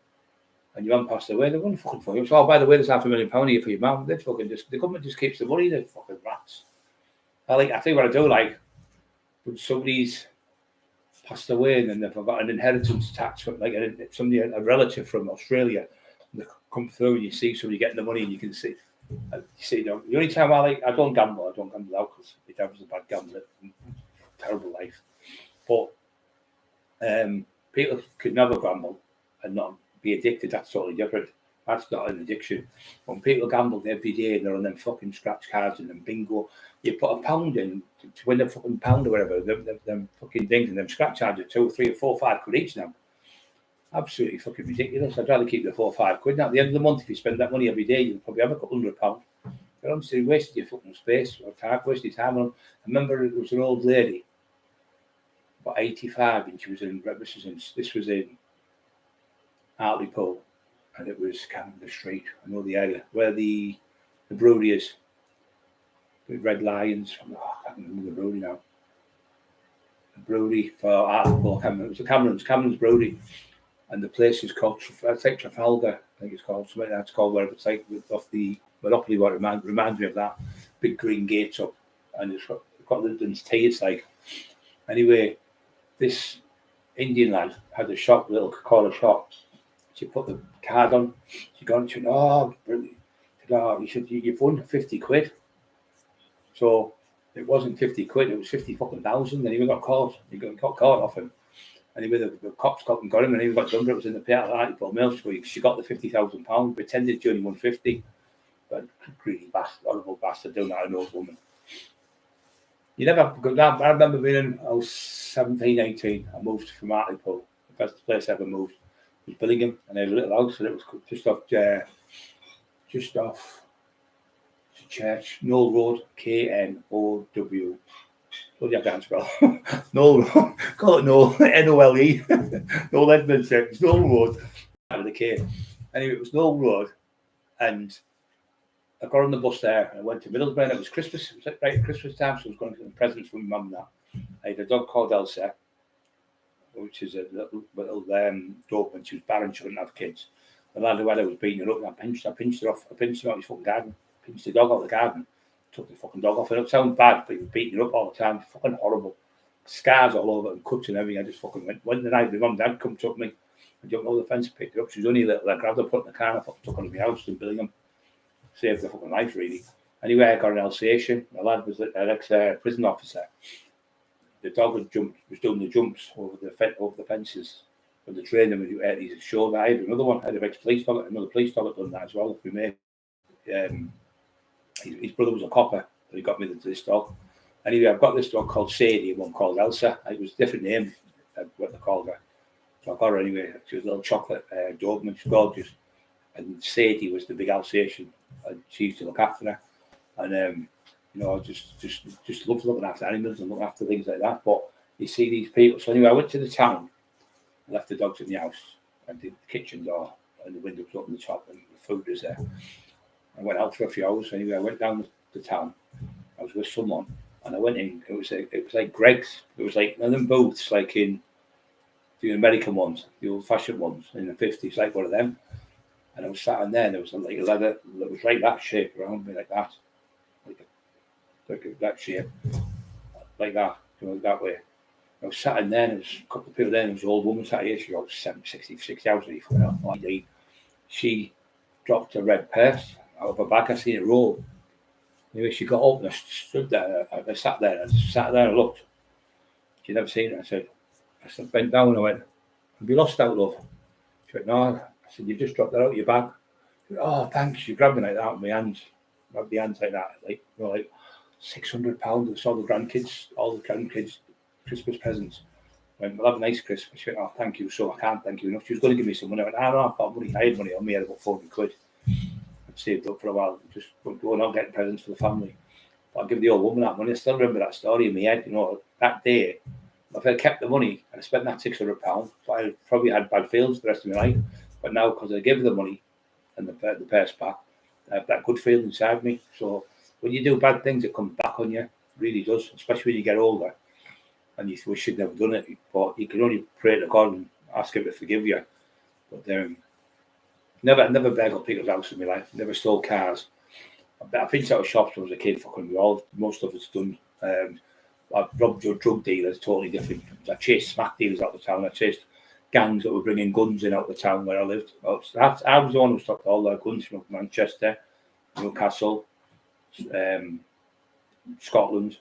and your mum passed away, they wouldn't fucking for you. So, oh, by the way, there's £500,000 here for your mum. They'd fucking just, the government just keeps the money, they're fucking rats. I think what I do like, when somebody's passed away and then they've got an inheritance tax from like a relative from Australia, and they come through and you see somebody getting the money and you can see, you know, the only time I don't gamble out because my dad was a bad gambler, terrible life. But people could never gamble and not be addicted. That's totally different. That's not an addiction. When people gamble every day and they're on them fucking scratch cards and them bingo, you put £1 in to win a fucking pound or whatever, them fucking things, and them scratch cards are 2, 3, 4, 5 quid each now. Absolutely fucking ridiculous. I'd rather keep the 4 or 5 quid. Now, at the end of the month, if you spend that money every day, you'll probably have a couple £100. You're honestly wasting your fucking space or time, wasting your time. I remember it was an old lady, about 85, and she was this was in Hartlepool, and it was Camden Street. I know the area where the brewery is. The Red Lions. I can't remember the brewery now. The brewery for Hartlepool. It was the Cameron's brewery, and the place is called Trafalgar. I think it's called something that's called whatever it's like off the Monopoly. What reminds me of that big green gates up, and it's got Lyndon's tea. It's like anyway. This Indian lad had a shop, a little Cockerill shop. She put the card on. She got into it. Oh, brilliant. He said, you've won 50 quid. So it wasn't 50 quid, it was 50 fucking thousand. And he got caught. He got caught off him. Anyway, the cops got him and he got done. It was in the paper at Hartlepool Mill. So she got the £50,000, pretended she only won 50. But greedy bastard, horrible bastard doing that to an old woman. You never, I remember being I was 17, 18. I moved from Hartlepool. The first place I ever moved was Billingham, and I had a little house, and it was just off the church, Knoll Road, Know. Bloody I can't spell. Knoll Road, call it Knoll, Nole. Knoll Edmonds, it's Knoll Road, with a K. Anyway, it was Knoll Road, and I got on the bus there and I went to Middlesbrough, and it was Christmas. It was right at Christmas time, so I was going to get presents from my mum and that. I had a dog called Elsa, which is a little dog when she was barren, she wouldn't have kids. The lad who had her was beating her up, and I pinched her off. I pinched her out of his fucking garden. Pinched the dog out of the garden. Took the fucking dog off. And it sounds bad, but he was beating her up all the time. Fucking horrible. Scars all over and cuts and everything. I just fucking went the night my mum and dad come took me. I jumped over the fence and picked her up. She was only little. I grabbed her, put her in the car, and I fucking took her to my house in Billingham. Saved the fucking life, really. Anyway, I got an Alsatian. My lad was an ex-prison officer. The dog was doing the jumps over the fences. When the trainer was at his show, I had another one. I had another police dog had done that as well. We made his brother was a copper, so he got me this dog. Anyway, I've got this dog called Sadie and one called Elsa. It was a different name, what they called her. So I got her anyway. She was a little chocolate Doberman. She's gorgeous. And Sadie was the big Alsatian. And she used to look after her. And I just loved looking after animals and looking after things like that. But you see these people. So anyway, I went to the town. I left the dogs in the house. I did the kitchen door and the window was up on the top and the food was there. I went out for a few hours. Anyway, I went down to town. I was with someone and I went in. It was like Greg's. It was like one of them booths, like in the American ones, the old-fashioned ones in the 50s, like one of them. And I was sat in there, and there was like a leather that was like that shape around me, like that, like that shape, like that, that way. I was sat in there, and there was a couple of people there, and there was an old woman sat here. She was 60 hours ago. She dropped a red purse out of her bag. I seen it roll. Anyway, she got up and I stood there. I sat there and looked. She'd never seen it. I said, bent down and I went, have you lost out, love? She went, no. I said, you just dropped that out of your bag. She went, oh, thanks. She grabbed me like that with my hands. Grabbed the hands like that. Like £600. I saw all the grandkids, Christmas presents. I went, we'll have a nice Christmas. She went, oh, thank you. So I can't thank you enough. She was going to give me some money. I went, no, I've got money. I had money on me. I had about 40 quid. I'd saved up for a while. Just going out getting presents for the family. But I give the old woman that money. I still remember that story in my head. You know, that day, if I kept the money and I spent that £600, so I probably had bad feelings for the rest of my life. But now, because I give her the money and the purse back, I have that good feeling inside me. So when you do bad things, it comes back on you. It really does, especially when you get older and you wish you'd never done it. But you can only pray to God and ask Him to forgive you. But never begged on people's house in my life. Never stole cars. I've been out of shops when I was a kid. Fucking we all, most of it's done. I've robbed drug dealers, totally different. I chased smack dealers out of the town. I chased gangs that were bringing guns in out of the town where I lived. I was the one who stopped all their guns from Manchester, Newcastle, Scotland,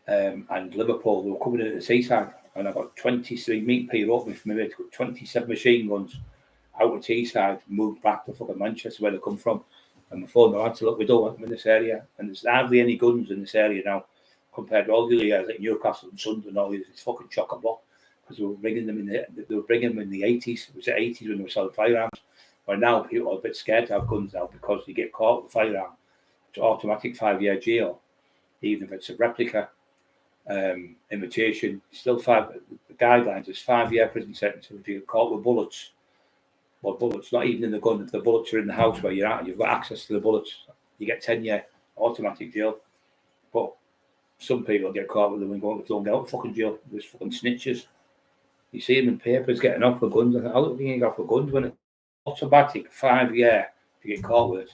and Liverpool. They were coming in at the seaside, and I got 23 meat Peter opened for me. 27 machine guns out of Teesside, moved back to fucking Manchester where they come from. And my phone, I had to look, we don't want them in this area. And there's hardly any guns in this area now compared to all the other years like Newcastle and Sunderland and all these. It's fucking chock-a-block because they were bringing them in the 80s. It was the 80s when they were selling firearms. Where now people are a bit scared to have guns now because you get caught with a firearm. It's automatic 5-year jail, even if it's a replica, imitation. Still the guidelines is 5-year prison sentence if you get caught with bullets. Well, bullets, not even in the gun. If the bullets are in the house where you're at and you've got access to the bullets, you get 10-year automatic jail. But some people get caught with them and don't get out of fucking jail. There's fucking snitches. You see them in papers getting off with guns. How do you get off with guns when it's automatic 5-year if you get caught with it,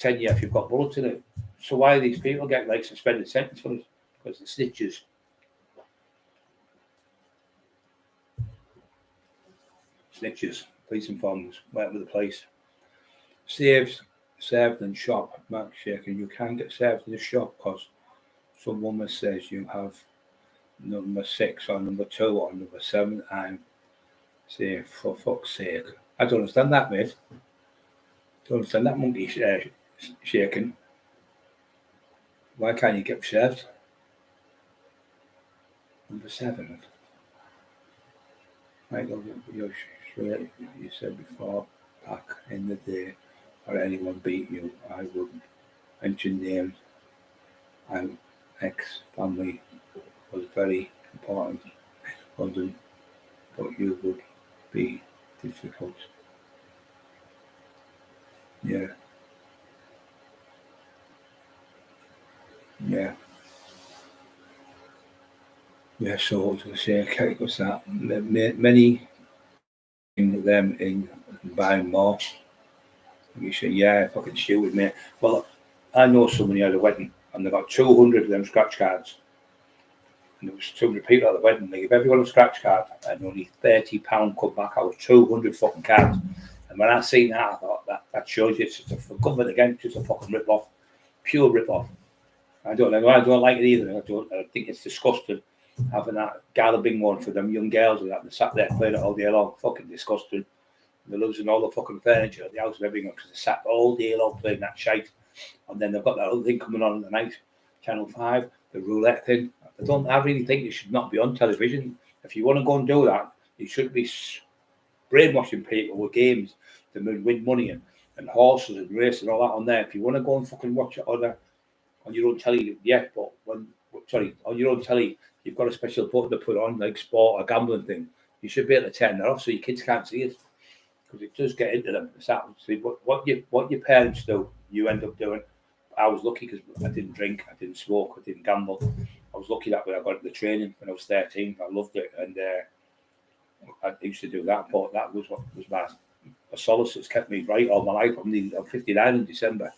10-year if you've got bullets in it? So why do these people get like suspended sentence for it? Because the snitches. Snitches. Police informers, went with the police. Served in shop, Mark shaking. You can't get served in the shop because some woman says you have number 6 or number 2 or number 7. I'm saying, for fuck's sake. I don't understand that, mate. Don't understand that monkey shaking. Why can't you get served? Number 7. Michael, you're sure you said before, back in the day, or anyone beat you, I wouldn't mention names. I'm ex-family was very important in London, but you would be difficult. Yeah. Yeah, so I was going to say, okay, what's that? Many them in buying more. You say, yeah, fucking stupid, mate. Well, I know somebody had a wedding and they got 200 of them scratch cards. And there was 200 people at the wedding. They gave everyone a scratch card and only £30 come back out of 200 fucking cards. And when I seen that, I thought that shows you it's just a government again, it's just a fucking rip-off. Pure rip-off. I don't know. I don't like it either. I think it's disgusting having that galloping one for them young girls and that. They sat there playing it all day long. Fucking disgusting. They're losing all the fucking furniture at the house and everything because they sat all day long playing that shite. And then they've got that other thing coming on in the night, Channel 5, the roulette thing. I really think it should not be on television. If you want to go and do that, you shouldn't be brainwashing people with games to win money and horses and race and all that on there. If you want to go and fucking watch it on your own telly, yeah, but on your own telly, you've got a special button to put on, like sport or gambling thing. You should be able to turn that off so your kids can't see it. Because it does get into them. What your parents do, you end up doing. I was lucky because I didn't drink, I didn't smoke, I didn't gamble. I was lucky that when I got into the training when I was 13, I loved it, and I used to do that. But that was what was my solace that's kept me right all my life. I'm 59 in December,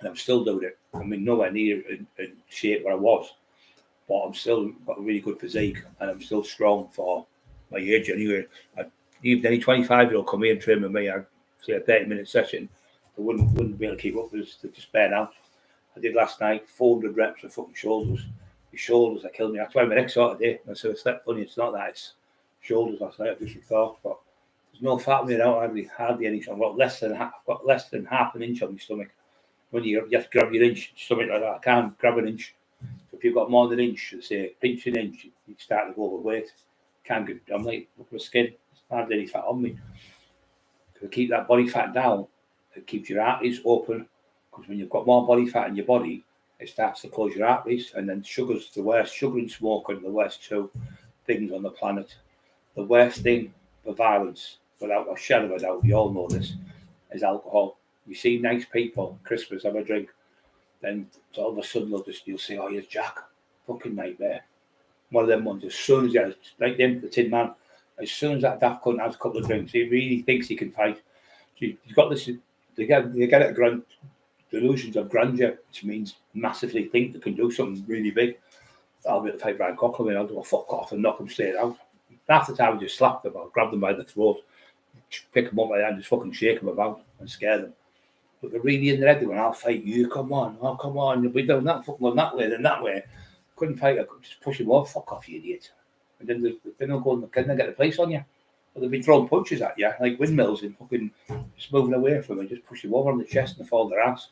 and I'm still doing it. I mean, nowhere near in shape where I was, but I'm still got a really good physique, and I'm still strong for my age anyway. Even any 25-year-old come here and train with me, I'd say a 30-minute session, they wouldn't be able to keep up with us. They'd just burn out. I did last night 400 reps of fucking shoulders. The shoulders that killed me. That's why my neck sort of day. I said, it's that funny. It's not that. It's shoulders last night. I just thought, but there's no fat on me now. Hardly any. I've got less than half an inch on my stomach. When you have to grab your inch stomach like that, I can't grab an inch. So if you've got more than an inch, say pinch an inch, you start to go overweight. Can't get. I'm like, look at my skin. Hardly any fat on me. To keep that body fat down, it keeps your arteries open. Because when you've got more body fat in your body, it starts to close your arteries, and then sugar's the worst. Sugar and smoking are the worst two things on the planet. The worst thing for violence, without a shadow of a doubt, we all know this, is alcohol. You see nice people, Christmas, have a drink, then all of a sudden you'll say, oh, here's Jack, fucking nightmare. One of them ones, as soon as you, like them, the Tin Man, as soon as that daft cunt has a couple of drinks, he really thinks he can fight. So you've got this, they get it delusions of grandeur, which means massively think they can do something really big. I'll be able to fight Brian Cockerill, and I'll do a fuck off and knock them straight out. Half the time I just slap them, I'll grab them by the throat, pick them up by the hand, just fucking shake them about and scare them. But they're really in their head, they're going, I'll fight you, come on, oh come on, you'll be doing that, fucking going that way, then that way. Couldn't fight, I could just push him off, fuck off, you idiot. And then they'll go and get the place on you. But they'll be throwing punches at you, like windmills, and fucking just moving away from them, just push you over on the chest and fall their ass.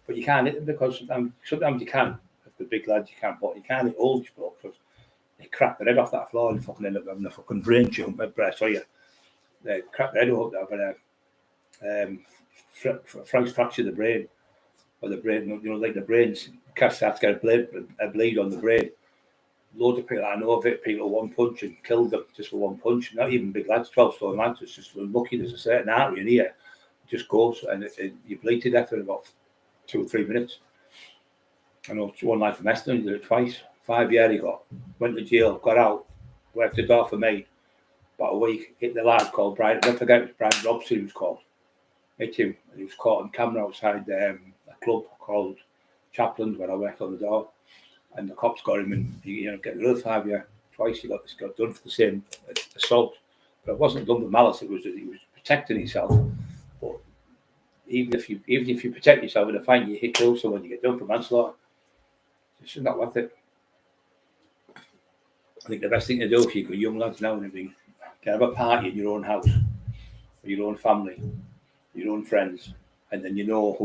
But you can't hit them because sometimes you can. If the big lads, you can, but you can't hit all these blokes because they crack their head off that floor and fucking end up having a fucking brain tumor. They crack their head up, having a fracture the brain, or the brain, like the brains can't start to get a bleed on the brain. Loads of people I know of it, people one punch and killed them just for one punch. Not even big lads, 12-stone lads. It's just unlucky. There's a certain artery in here, it just goes and you bleed to death in about 2 or 3 minutes. I know one lad from Eston, he did it twice. 5 years he got, went to jail, got out, worked the door for me. About a week, hit the lad called Brian. I forget it was Brian Robson he was called. Hit him, and he was caught on camera outside a club called Chaplin's where I worked on the door. And the cops got him and get another 5 years. Twice he got done for the same assault. But it wasn't done with malice, it was he was protecting himself. But even if you protect yourself in a fight, you hit kill someone, you get done for manslaughter. It's just not worth it. I think the best thing to do if you've got young lads now and everything, can have a party in your own house, with your own family, your own friends, and then you know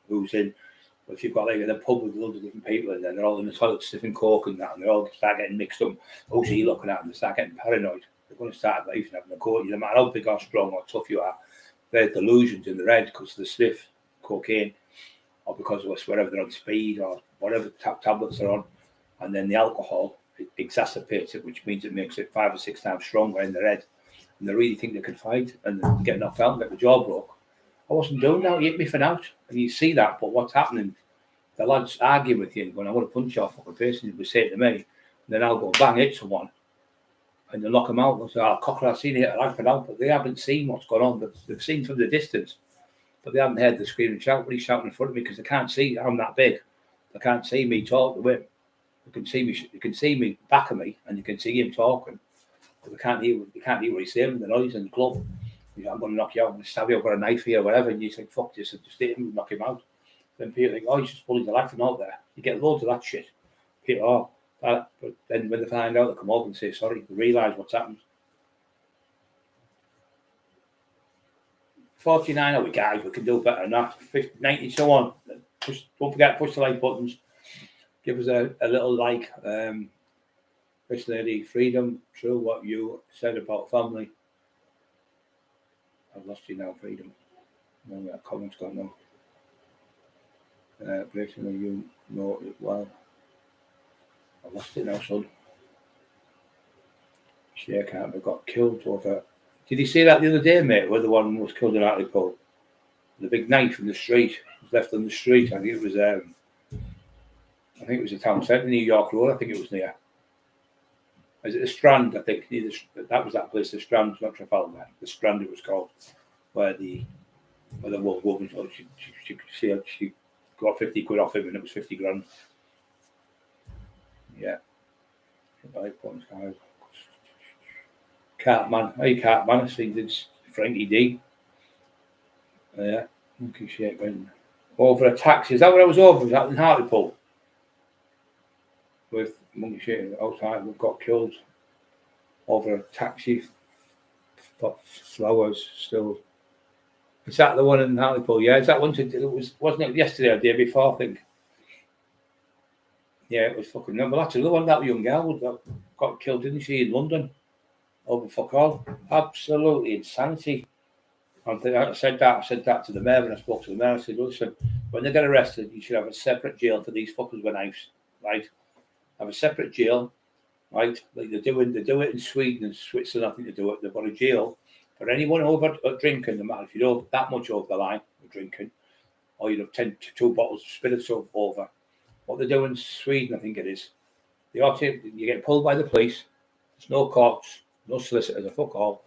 who's in. But if you've got like in a pub with loads of different people and then they're all in the toilet sniffing coke and that, and they all start getting mixed up, who's he looking at, and they start getting paranoid. They're going to start life and having a coke. No matter how big or strong or tough you are, they're delusions in their head because of the sniff, cocaine, or because of whatever they're on speed or whatever tablets they're on, and then the alcohol it exacerbates it, which means it makes it 5 or 6 times stronger in their head, and they really think they can fight and get knocked out and get the jaw broke. I wasn't doing that, he hit me for out, and you see that, but what's happening? The lads arguing with you and going, I want to punch you off fucking face, and he was saying to me, and then I'll go bang, hit someone, and they'll knock him out. They'll say, oh, Cockerill, I've seen it, I'll for out, but they haven't seen what's going on. They've seen from the distance, but they haven't heard the scream and shout when he's shouting in front of me because they can't see I'm that big. They can't see me talk to him. They can see me back of me, and you can see him talking, but they can't hear what he's saying, the noise in the club. He's like, I'm going to knock you out, I'm going to stab you, I've got a knife here, whatever, and you think, fuck this, and just hit him and knock him out. Then people think, oh, he's just bullying the laughing out there. You get loads of that shit. People, but then when they find out, they come over and say sorry, they realise what's happened. 49 are we guys, we can do better than that. 50, 90, so on. Don't forget, push the like buttons. Give us a little like. This lady, Freedom, true what you said about family. I've lost you now, Freedom. No, that comment's gone now. Basically, you know it well. I lost it now, son. Sharecarpenter got killed over. Did you see that the other day, mate? Where the one was killed in Hartlepool? The big knife in the street was left on the street. I think it was. I think it was a town centre, New York Road. I think it was near. Is it the Strand? I think that was that place. The Strand, not Trafalgar. The Strand it was called, where the woman she got 50 quid off him, and it was 50 grand. Yeah. Cartman. Hey, Cartman. I think it's Frankie D. Yeah. Monkey shake went over a taxi. Is that what I was over? Was that in Hartlepool? With monkey shake outside, we've got killed over a taxi. Flowers still. Is that the one in Hartlepool? Yeah, is that one? Wasn't it yesterday or the day before? I think. Yeah, it was fucking. Well, that's another one. That young girl got killed, didn't she, in London? Over fuck all. Absolutely insanity. I said that to the mayor when I spoke to the mayor. I said, listen, when they get arrested, you should have a separate jail for these fuckers with knives, right? Have a separate jail, right? Like they do it in Sweden and Switzerland. I think they do it. They've got a jail for anyone over drinking. No matter if you don't that much over the line with drinking, or you have 10 to 2 bottles of spirits over. What they do in Sweden, I think it is, you get pulled by the police. There's no courts, no solicitors, a fuck all.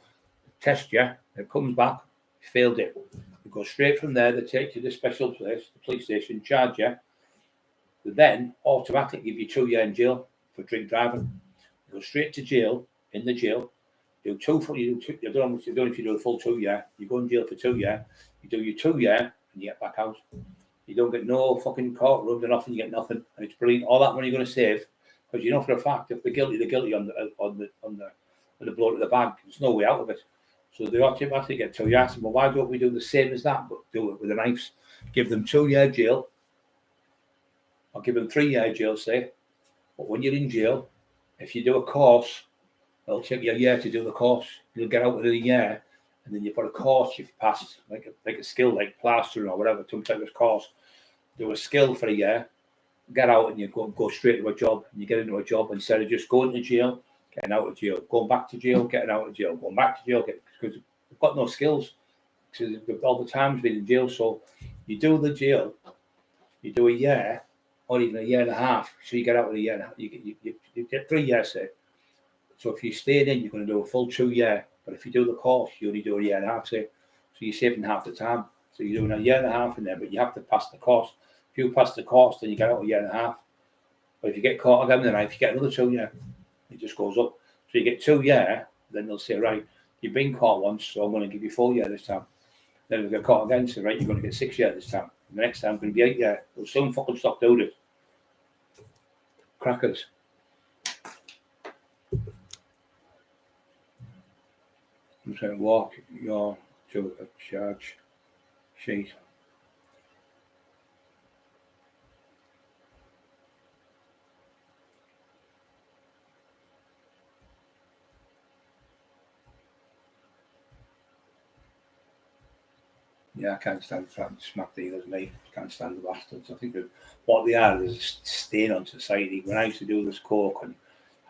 Test you. It comes back. You failed it. You go straight from there. They take you to the special place, the police station, charge you. They then automatically give you 2 years in jail for drink driving. You go straight to jail. In the jail, you don't know if you do the full 2 year. You go in jail for 2 years. You do your 2 year and you get back out. You don't get no fucking courtroom or nothing. You get nothing, and it's brilliant. All that money you're going to save, because you know for a fact if they're guilty, they're guilty on the blow to the bag. There's no way out of it. So they automatically get 2 years. Well, why don't we do the same as that, but do it with the knives? Give them 2 year jail. I'll give them 3 year jail, say. But when you're in jail, if you do a course, it'll take you a year to do the course. You'll get out within a year, and then you've got a course you've passed, like a skill, like plastering or whatever, some type of course. Do a skill for a year, get out, and you go straight to a job. And you get into a job instead of just going to jail, getting out of jail, going back to jail, getting out of jail, going back to jail, because they've got no skills. Because all the time's been in jail. So you do the jail, you do a year, or even a year and a half. So you get out in a year and a half. You get 3 years, say. So if you stayed in, you're going to do a full 2 year. But if you do the course, you only do a year and a half, say. So you're saving half the time. So you're doing a year and a half in there, but you have to pass the course. If you pass the course, then you get out a year and a half. But if you get caught again, then if you get another 2 year, it just goes up. So you get 2 year, then they'll say, right, you've been caught once, so I'm going to give you 4 year this time. Then if you get caught again, say, right, you're going to get 6 year this time. And the next time it's going to be 8 year. They'll soon fucking stop doing it. Crackers. I'm saying walk your to a charge sheet. Yeah, I can't stand trying to smack dealers, mate. Can't stand the bastards. I think that what they are is a stain on society. When I used to do this coke and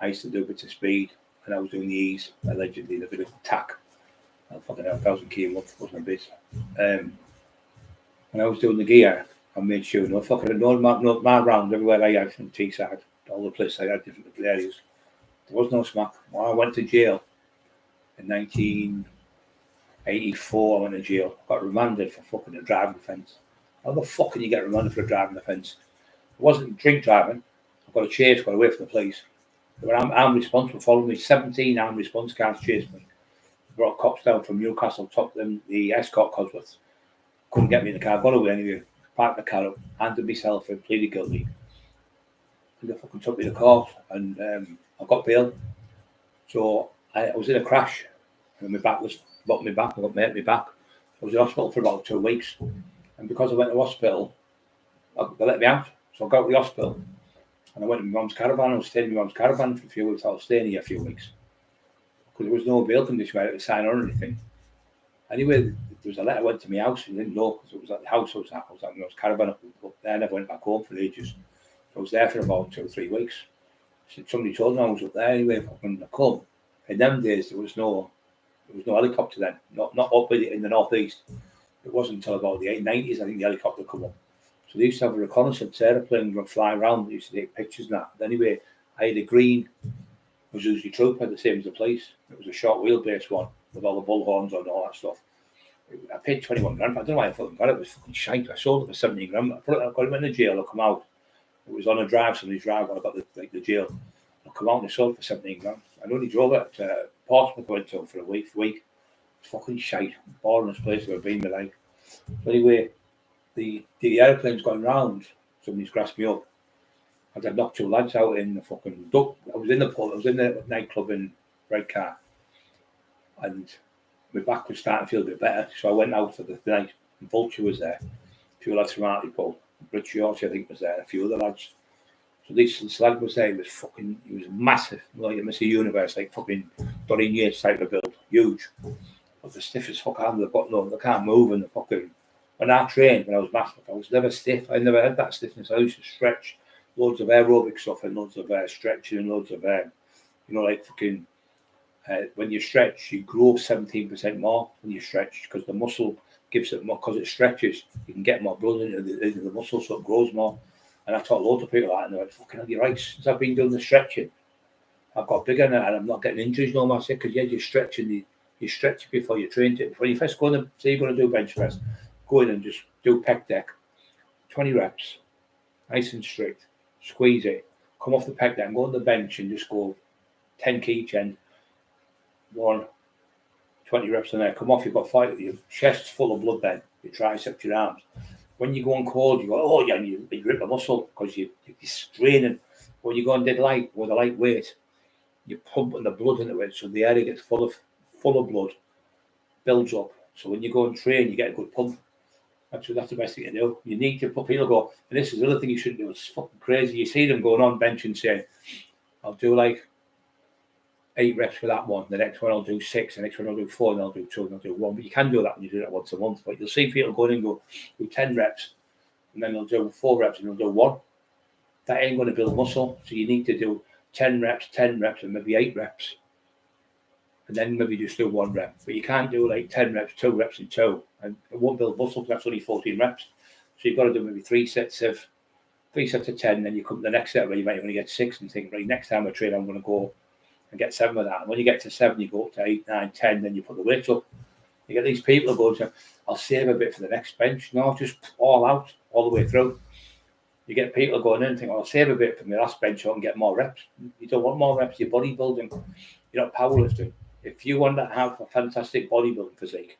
I used to do a bit of speed and I was doing the ease, allegedly, the bit of tack. I fucking had 1,000 key a month, wasn't a bit. When I was doing the gear, I made sure no fucking my round everywhere I had from Teesside, all the places I had different little areas. There was no smack. When I went to jail in 1984, I went to jail. Got remanded for fucking a driving offence. How the fuck can you get remanded for a driving offence? It wasn't drink driving. I got a chase, got away from the police. I'm responsible for me. 17 armed response cars chased me. Brought cops down from Newcastle, took them the escort Cosworth. Couldn't get me in the car, got away anyway. Parked the car up, handed myself and pleaded guilty. And they fucking took me to court and I got bail. So I was in a crash and my back was bottom my back, I got my back. I was in hospital for about 2 weeks. And because I went to hospital, they let me out. So I got to the hospital and I went to my mum's caravan. I was staying in my mum's caravan for a few weeks. I was staying here a few weeks. Because there was no bail condition where I had to sign or anything. Anyway, there was a letter went to my house. I didn't know because it was at the house I was at. I was at my caravan up there. I never went back home for ages. I was there for about 2 or 3 weeks. Somebody told me I was up there anyway. When I come, in them days there was no helicopter then. Not up in the northeast. It wasn't until about the 90s I think the helicopter come up. So they used to have a reconnaissance aeroplane and fly around. They used to take pictures and that. But anyway, I had a green Uzi Trooper, the same as the police. It was a short wheelbase one with all the bullhorns on and all that stuff. I paid 21 grand. I don't know why I fucking got it. It was fucking shite. I sold it for 17 grand. I got him in the jail. I come out. It was on a drive, somebody's drive when I got the jail. I come out and I sold it for 17 grand. I only drove it to Portsmouth. I went to for a week. It's fucking shite. Boringest place I've ever been in my life. So anyway, the aeroplane's going round. Somebody's grasped me up. I had knocked 2 lads out in the fucking duck. I was in the nightclub in Redcar, and my back was starting to feel a bit better. So I went out for the night, and Vulture was there. A few lads from Hartlepool, Rich York, I think, was there, and a few other lads. So this lad was there. He was massive, like a Mr. Universe, like fucking Doreen Yates type of build, huge. But the stiff as fuck arm, they can't move, and the fucking when I trained, when I was massive, I was never stiff. I never had that stiffness. I used to stretch, loads of aerobic stuff and loads of stretching and loads of, like fucking, when you stretch, you grow 17% more when you stretch because the muscle gives it more, because it stretches, you can get more blood into the muscle so it grows more. And I taught loads of people that and they're like, fucking hell, you're right, since I've been doing the stretching, I've got bigger now and I'm not getting injuries no more. Because yeah, you're stretching, you stretch before you train it. When you first go in, say you're going to do bench press, go in and just do pec deck, 20 reps, nice and strict, squeeze it, come off the pec deck and go on the bench and just go 10 key each end, 20 reps in there, come off, you've got 5, your chest's full of blood then, your triceps, your arms. When you go on cold, you go, oh yeah, you rip the muscle because you're straining. When you go on dead light with a light weight, you're pumping the blood into it, so the area gets full of blood, builds up. So when you go and train, you get a good pump. That's the best thing to do. You need to put people go, and this is the other thing you shouldn't do. It's fucking crazy. You see them going on bench and saying, I'll do like 8 reps for that one. The next one I'll do 6. The next one I'll do 4. And I'll do 2. And I'll do 1. But you can do that when you do that once a month. But you'll see people going and go do 10 reps, and then they'll do 4 reps and they'll do 1. That ain't going to build muscle. So you need to do 10 reps, and maybe 8 reps. And then maybe just do 1 rep. But you can't do like 10 reps, 2 reps, and 2. And it won't build muscle because that's only 14 reps. So you've got to do maybe 3 sets of 10. Then you come to the next set where you might only get 6 and think, right, next time I train, I'm going to go and get 7 of that. And when you get to 7, you go up to 8, 9, 10, then you put the weights up. You get these people who go, I'll save a bit for the next bench. No, just all out, all the way through. You get people going in and think, I'll save a bit from the last bench so I can get more reps. You don't want more reps, you're bodybuilding. You're not powerlifting. If you want to have a fantastic bodybuilding physique,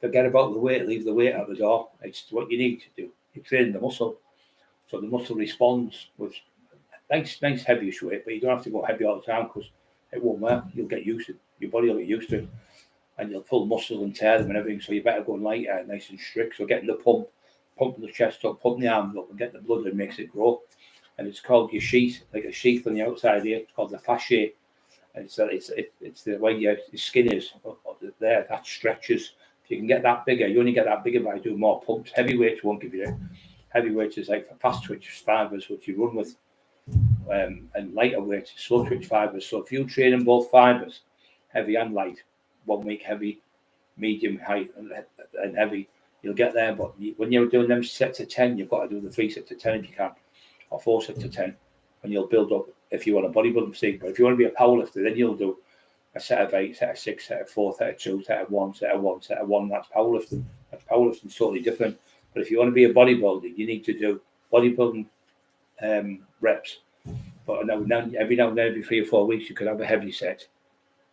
forget about the weight, leave the weight out the door. It's what you need to do. You train the muscle. So the muscle responds with nice heavyish weight, but you don't have to go heavy all the time because it won't work. You'll get used to it. Your body will get used to it. And you'll pull muscle and tear them and everything. So you better go lighter, nice and strict. So getting the pumping the chest up, pumping the arms up and get the blood and makes it grow. And it's called your sheath, like a sheath on the outside here. It's called the fascia. And it's the way your skin is up there, that stretches. If you can get that bigger, you only get that bigger by doing more pumps. Heavy weights won't give you it. Heavy weights is like for fast twitch fibers, which you run with, and lighter weights, slow twitch fibers. So if you train in both fibers, heavy and light, 1 week heavy, medium, high, and heavy, you'll get there. But when you're doing them sets of 10, you've got to do the 3 sets of 10 if you can, or 4 sets of 10, and you'll build up if you want a bodybuilding physique. But if you want to be a powerlifter, then you'll do a set of 8, set of 6, set of 4, set of 2, set of 1, set of 1, set of 1. That's powerlifting. That's powerlifting, totally different. But if you want to be a bodybuilder, you need to do bodybuilding reps. But every now and then, every 3 or 4 weeks, you could have a heavy set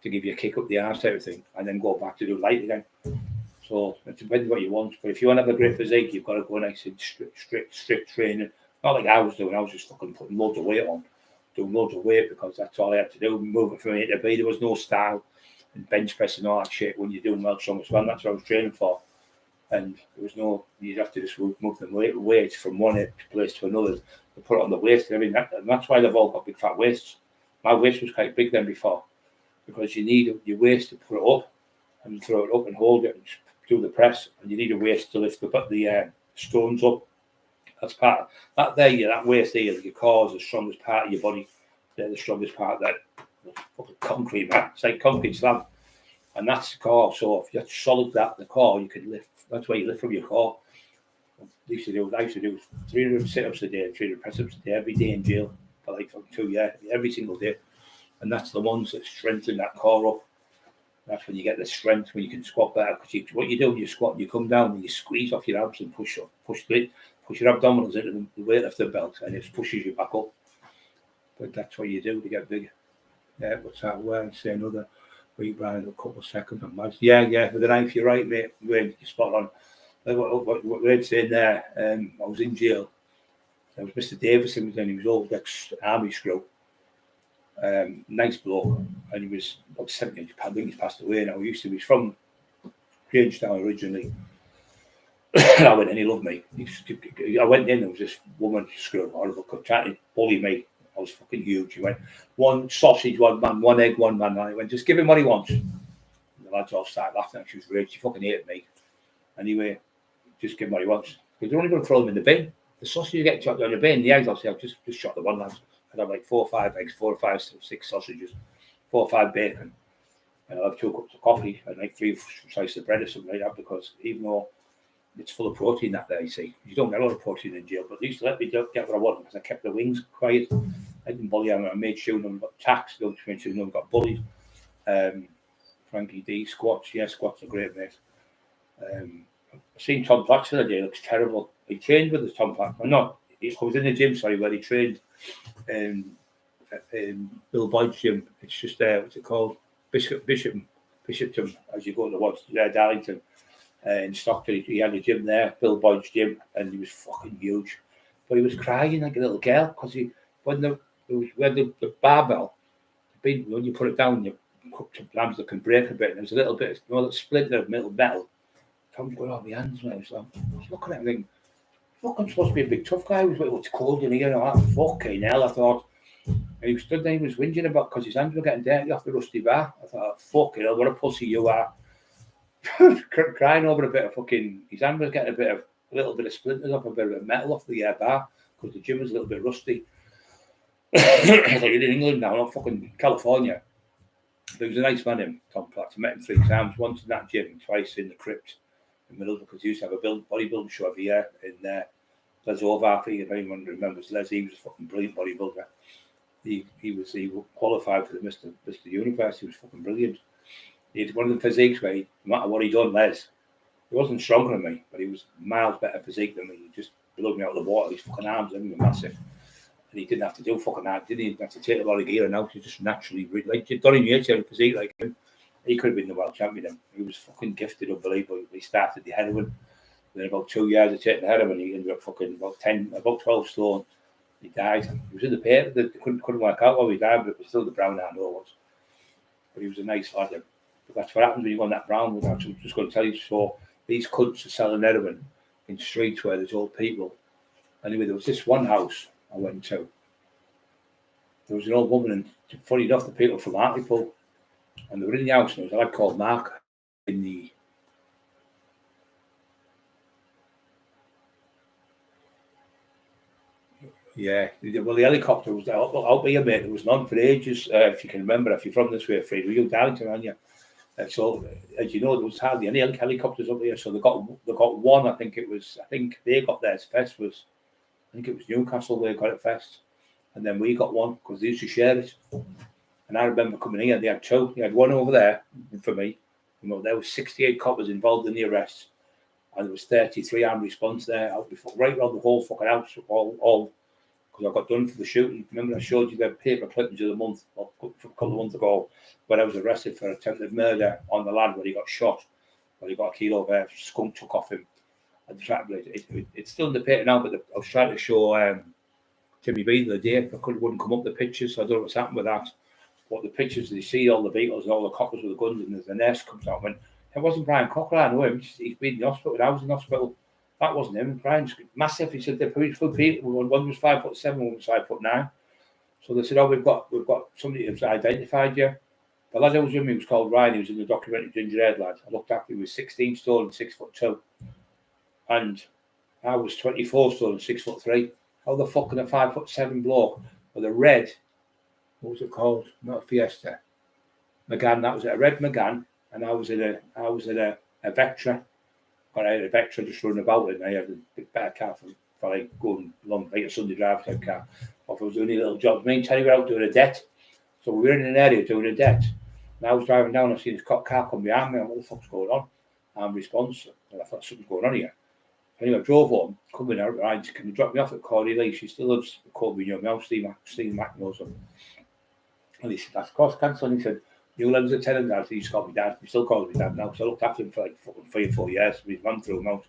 to give you a kick up the arse type of thing, and then go back to do light again. So it depends what you want. But if you want to have a great physique, you've got to go nice and strict training. Not like I was doing. I was just fucking putting loads of weight on, doing loads of weight because that's all I had to do. Moving from A to B. There was no style and bench press and all that shit when you're doing well so much. Well, that's what I was training for. And there was no, you'd have to just move the weights from one place to another to put it on the waist and everything. And that's why they've all got big fat waists. My waist was quite big then before because you need your waist to put it up and throw it up and hold it and do the press. And you need a waist to lift the stones up. That's part of that there, that waist there, your core is the strongest part of your body. They're the strongest part of that fucking concrete, man. It's like concrete slab. And that's the core. So if you're solid the core, you can lift. That's where you lift from your core. I used to do 300 sit-ups a day, 300 press-ups a day, every day in jail for like 2 years, every single day. And that's the ones that strengthen that core up. That's when you get the strength, when you can squat better. Because what you do when you squat, you come down and you squeeze off your abs and push your abdominals into the weightlifter belt, and it pushes you back up. But that's what you do to get bigger. Yeah, what's that? Well, say another week round, a couple of seconds. Yeah. With the knife, you're right, mate. You're spot on. Like what Wade's saying there, I was in jail. There was Mr. Davison, was then, he was old ex-army screw. Nice bloke, and he was about 70. I think he's passed away now. He's from Grangestown originally. I went in, he loved me. I went in, there was this woman screw, horrible, trying to bully me. I was fucking huge. He went, 1 sausage, 1 man, 1 egg, 1 man. And I went, just give him what he wants. And the lads all started laughing, and she was great. She fucking hated me. Anyway, just give him what he wants. Because they're only going to throw them in the bin. The sausage you get chopped down the bin, the eggs, I'll say, I'll just shot the one, lads. I'd have like 4 or 5 eggs, 4 or 5, 6 sausages, 4 or 5 bacon. And I'll have 2 cups of coffee and like 3 slices of bread or something like that, because even though it's full of protein that day, you see, you don't get a lot of protein in jail, but at least let me get what I want, because I kept the wings quiet. I didn't bully them. I made sure none got taxed, don't make sure none got bullied. Frankie D, squats, yeah, squats are great, mate. I've seen Tom Platt the other day, he looks terrible. He trained with us, Tom Platt. I was in the gym, where he trained Bill Boyd's gym. It's just what's it called? Bishopton, as you go to the Darlington. In Stockton, he had a gym there, Bill Boyd's gym, and he was fucking huge. But he was crying like a little girl, because when the barbell, when you put it down, you cook some lambs that can break a bit, and there's a little bit, that splinter of metal. Tom's going, oh, my hands, mate. So I was looking at him thinking, fuck, I'm supposed to be a big tough guy. He was like, what's cold in here? And all that. Fucking hell, I thought. And he stood there, he was whinging about, because his hands were getting dirty off the rusty bar. I thought, fucking hell, what a pussy you are. Crying over a bit of fucking, his hand was getting a little bit of splinters off, a bit of metal off the bar, because the gym was a little bit rusty. I was like, you're in England now, not fucking California. But he was a nice man, him, Tom Platt. I met him 3 times, once in that gym and twice in the crypt in the middle, because he used to have a bodybuilding show every year in Les Overtly, if anyone remembers Les. He was a fucking brilliant bodybuilder. He qualified for the Mr. Universe. He was fucking brilliant. He had one of the physiques where, no matter what he done, Les, he wasn't stronger than me, but he was miles better physique than me. He just blew me out of the water. His fucking arms were massive. And he didn't have to do fucking that, didn't he? He didn't have to take a lot of gear, and out he just naturally, like Donny Yates had a physique like him. He could have been the world champion. He was fucking gifted, unbelievable. He started the heroin. Then about 2 years of taking the heroin, he ended up fucking about 12 stone. He died. He was in the paper. They couldn't work out why he died, but it was still the brown hair nose. But he was a nice lad. But that's what happens when you go on that brown one. I'm just going to tell you. So these cunts are selling heroin in streets where there's old people. Anyway, there was this one house I went to. There was an old woman, and funny enough, the people from Hartlepool, and they were in the house, and there was a lad called Mark in the. Yeah, well, the helicopter was out by your mate. There was none for ages. If you can remember, if you're from this way, Fred, you're Darlington, aren't you? So, as you know, there was hardly any helicopters up here. So they got one. I think they got theirs first. I think it was Newcastle they got it first, and then we got one because they used to share it. And I remember coming here. They had 2. They had one over there for me. There was 68 coppers involved in the arrests, and there was 33 armed response there. Right around the whole fucking house, all. I got done for the shooting. Remember, I showed you the paper clippings of the month, a couple of months ago, when I was arrested for attempted murder on the lad when he got shot, when he got a kilo of skunk took off him. It's still in the paper now, but I was trying to show Timmy B the other day, but wouldn't come up the pictures, so I don't know what's happened with that. But the pictures, they see all the Beatles and all the coppers with the guns, and the nurse comes out and went, it wasn't Brian Cockerill, I know him, he's been in the hospital, when I was in the hospital. That wasn't him. Brian's massive. He said they're pretty good people. One was 5'7", one was 5'9". So they said, "Oh, we've got somebody who's identified you." The lad I was with me was called Ryan. He was in the documentary Ginger Head Lad. I looked after him. He was 16 stone and 6'2", and I was 24 stone and 6'3". How the fuck can a 5'7" bloke with a red? What was it called? Not a Fiesta. Megane. That was it. A red Megane, and I was in a Vectra. But I had a Vectra just running about it, and I had a big better car for like going long, like a Sunday drive type car. Or if I was doing a little job, me and Terry were out doing a debt. So we were in an area doing a debt. And I was driving down, I seen this cop car come behind me, and what the fuck's going on? And response, and I thought something's going on here. Anyway, I drove home, coming out, right, can you drop me off at Cockerill? She still lives at Cockerill, my house, Steve Mac knows him. And he said, that's cost cancel. And he said, you live as a tenant now, so he used to call me dad. He still calls me dad now, so I looked after him for like fucking 3 or 4 years. We've run through him out.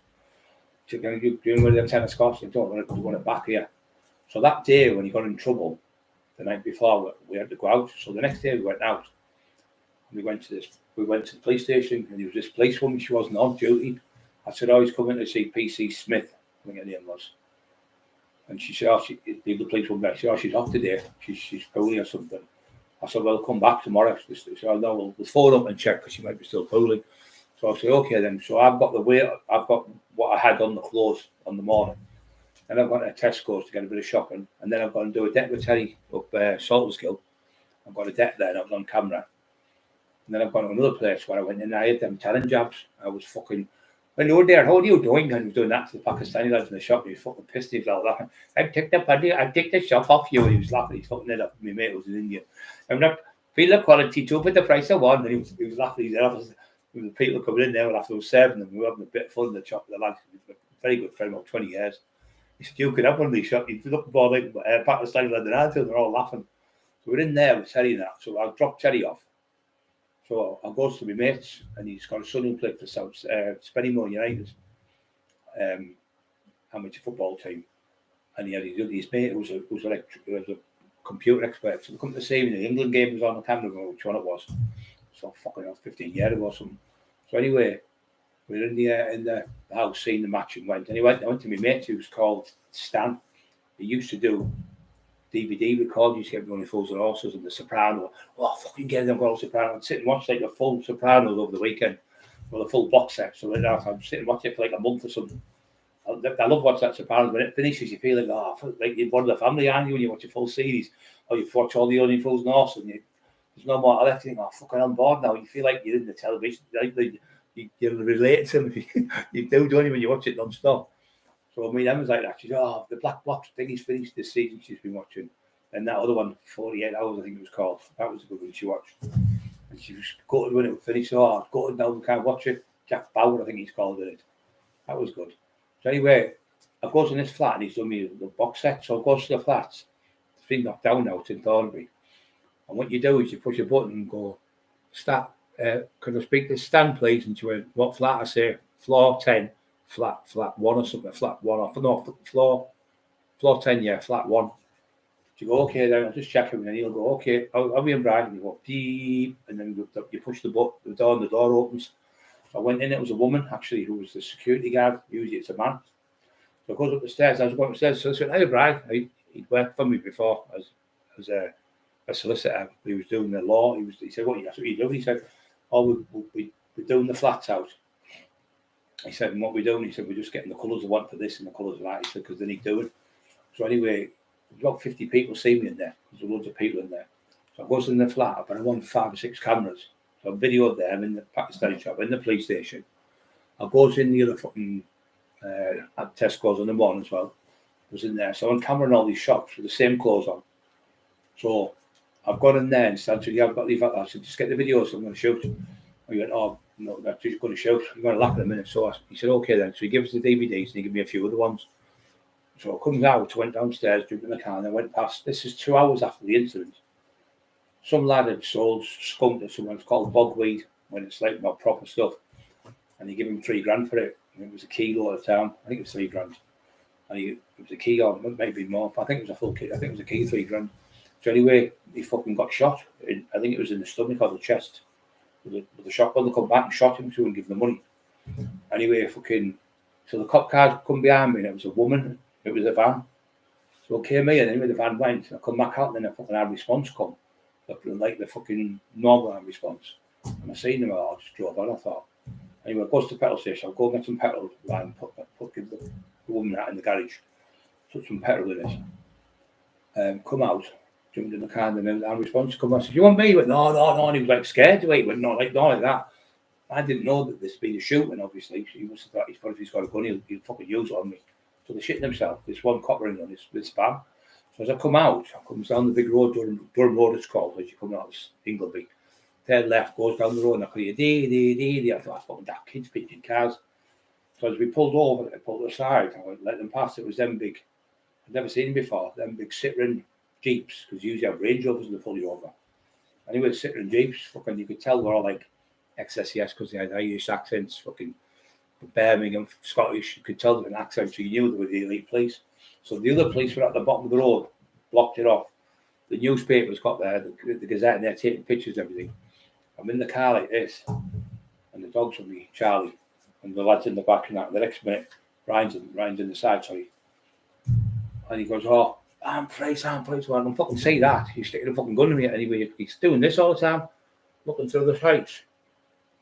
So, do you know where the tenants cost? I don't want it back here. So that day when he got in trouble, the night before, we had to go out. So the next day we went out. We went to the police station, and there was this policewoman. She wasn't on duty. I said, "Oh, he's coming to see PC Smith." I think her name was. And she said, "Oh, the policewoman back." She said, "Oh, she's off today. She's poorly or something." I said, "Well, come back tomorrow." She said, "Oh, no, we'll phone up and check because she might be still poorly." So I say, okay then. So I've got what I had on the clothes on the morning. Then I've gone to Tesco's to get a bit of shopping. And then I've got to do a debt with Terry up Salterskill. I've got a debt there and I was on camera. And then I've gone to another place where I went in and I had them talent jobs. I was fucking, when you were there, how are you doing? And he was doing that to the Pakistani lads in the shop. He was fucking pissed. He was like laughing. I'd take the shop off you. And he was laughing. He's fucking it up. My mate was an Indian. I'm not, feel the quality too, but the price I want. And he was laughing. He's there. The people coming in there after I was serving them. We were having a bit of fun in the shop with the lads. Very good friend, about 20 years. He said, you could have one of these shops. You'd look more like Pakistani lads than I do. They're all laughing. So we're in there with Terry and that. So I'll drop Terry off. So I goes to my mates, and he's got a son who played for South Spennymoor United, amateur football team, and he had his mate who was a computer expert. So we come to see him. The England game was on. I can't remember which one it was. So fucking 15 years ago or something. So anyway, we were in the house seeing the match and went. And I went to my mate who was called Stan. He used to do DVD record, used to get me on the Fools and Horses and the Soprano. Oh, fucking get them all Soprano. I'd sit and watch like the full Sopranos over the weekend, or the full box set. So like that, I'd sit and watch it for like a month or something. I love watching that Sopranos. When it finishes, you feel like, like you're one of the family, aren't you, when you watch a full series, or you watch all the Only Fools and Horses, and there's no more left. You think, fucking on board now. You feel like you're in the television, like you're related to them. You do, don't you, when you watch it non-stop. So I mean, Emma's like that. She's, the Black Box thing is finished this season. She's been watching, and that other one, 48 Hours, I think it was called. That was a good one she watched, and she was gutted when it was finished. Oh, gutted now we can't watch it. Jack Bauer, I think he's called it. That was good. So anyway, I goes in this flat and he's done me the box set. So I goes to the flats. It's been knocked down now. It's in Thornbury, and what you do is you push a button and go, start. Could I speak to Stan, please? And she went, what flat? I say, floor 10. Flat 1 or something, flat 1 off. No, floor 10, yeah, flat 1. You go, okay, then I'll just check him, and then he'll go, okay, I'll be in Brad, and you go, beep, and then you push the button, the door opens. So I went in, it was a woman, actually, who was the security guard. Usually it's a man. So I goes up the stairs, I was going upstairs, so I said, hey, Brad, he'd worked for me before as a solicitor. He was doing the law. He said, that's what you do? He said, we're doing the flats out. He said, and what we're doing, he said, we're just getting the colours I want for this and the colours of that. He said, because they need doing. So anyway, there's about 50 people see me in there. There's loads of people in there. So I goes in the flat, and I want 5 or 6 cameras. So I videoed them in the Pakistani shop, in the police station. I goes in the other fucking, at Tesco's in the morning as well. I was in there. So I'm on camera in all these shops with the same clothes on. So I've gone in there and said, yeah, I've got these. I said, just get the videos, so I'm going to shoot. And he went, no, that's just going to shoot. You're going to laugh in a minute. So he said, okay then. So he gives us the DVDs and he gave me a few other ones. So I comes out, went downstairs, jumped in the car, and I went past. This is 2 hours after the incident. Some lad had sold skunk to someone. It's called bogweed, when it's like not proper stuff. And he gave him $3,000 for it. And it was a kilo at the time. I think it was $3,000. And it was a kilo, maybe more. I think it was a full kilo. I think it was a kilo, $3,000. So anyway, he fucking got shot. I think it was in the stomach or the chest. With the shotgun, they come back and shot him, so he wouldn't give them the money. Anyway, so the cop car come behind me, and it was a woman. It was a van. So I came in, and anyway, the van went. I come back out, and then a fucking ad response come. Like the fucking normal ad response. And I seen them, I just drove on, I thought. Anyway, I goes to the petrol station. I'll go and get some petrol, and give the woman that in the garage. Put some petrol in it. Come out. Jumped in the car, and then the response come. I said, "You want me?" He went, no. And he was like scared. He went, not like that. I didn't know that there's been a shooting. Obviously, he must have thought if he's got a gun, he'll fucking use it on me. So they're shitting themselves. This one Cockerill on this van. So as I come out, I comes down the big road, Durham Road it's called, as you come out of Ingleby. Third left goes down the road, and I could hear dee. I thought, fucking that kids pitching cars. So as we pulled over, I pulled aside. I went, let them pass. It was them big. I'd never seen them before. Them big Citroen Jeeps, because you usually have Range Rovers and they pull you over. Anyway, the Citroen Jeeps, fucking, you could tell they're all like XSES because they had Irish accents, fucking Birmingham, Scottish. You could tell them an accent, so you knew they were the elite police. So the other police were at the bottom of the road, blocked it off. The newspapers got there, the Gazette, and they're taking pictures and everything. I'm in the car like this, and the dog's with me, Charlie, and the lad's in the back and that. The next minute, Ryan's in the side, sorry. And he goes, I'm please. Well, I don't fucking say that. He's sticking a fucking gun in me anyway. He's doing this all the time, looking through the sights.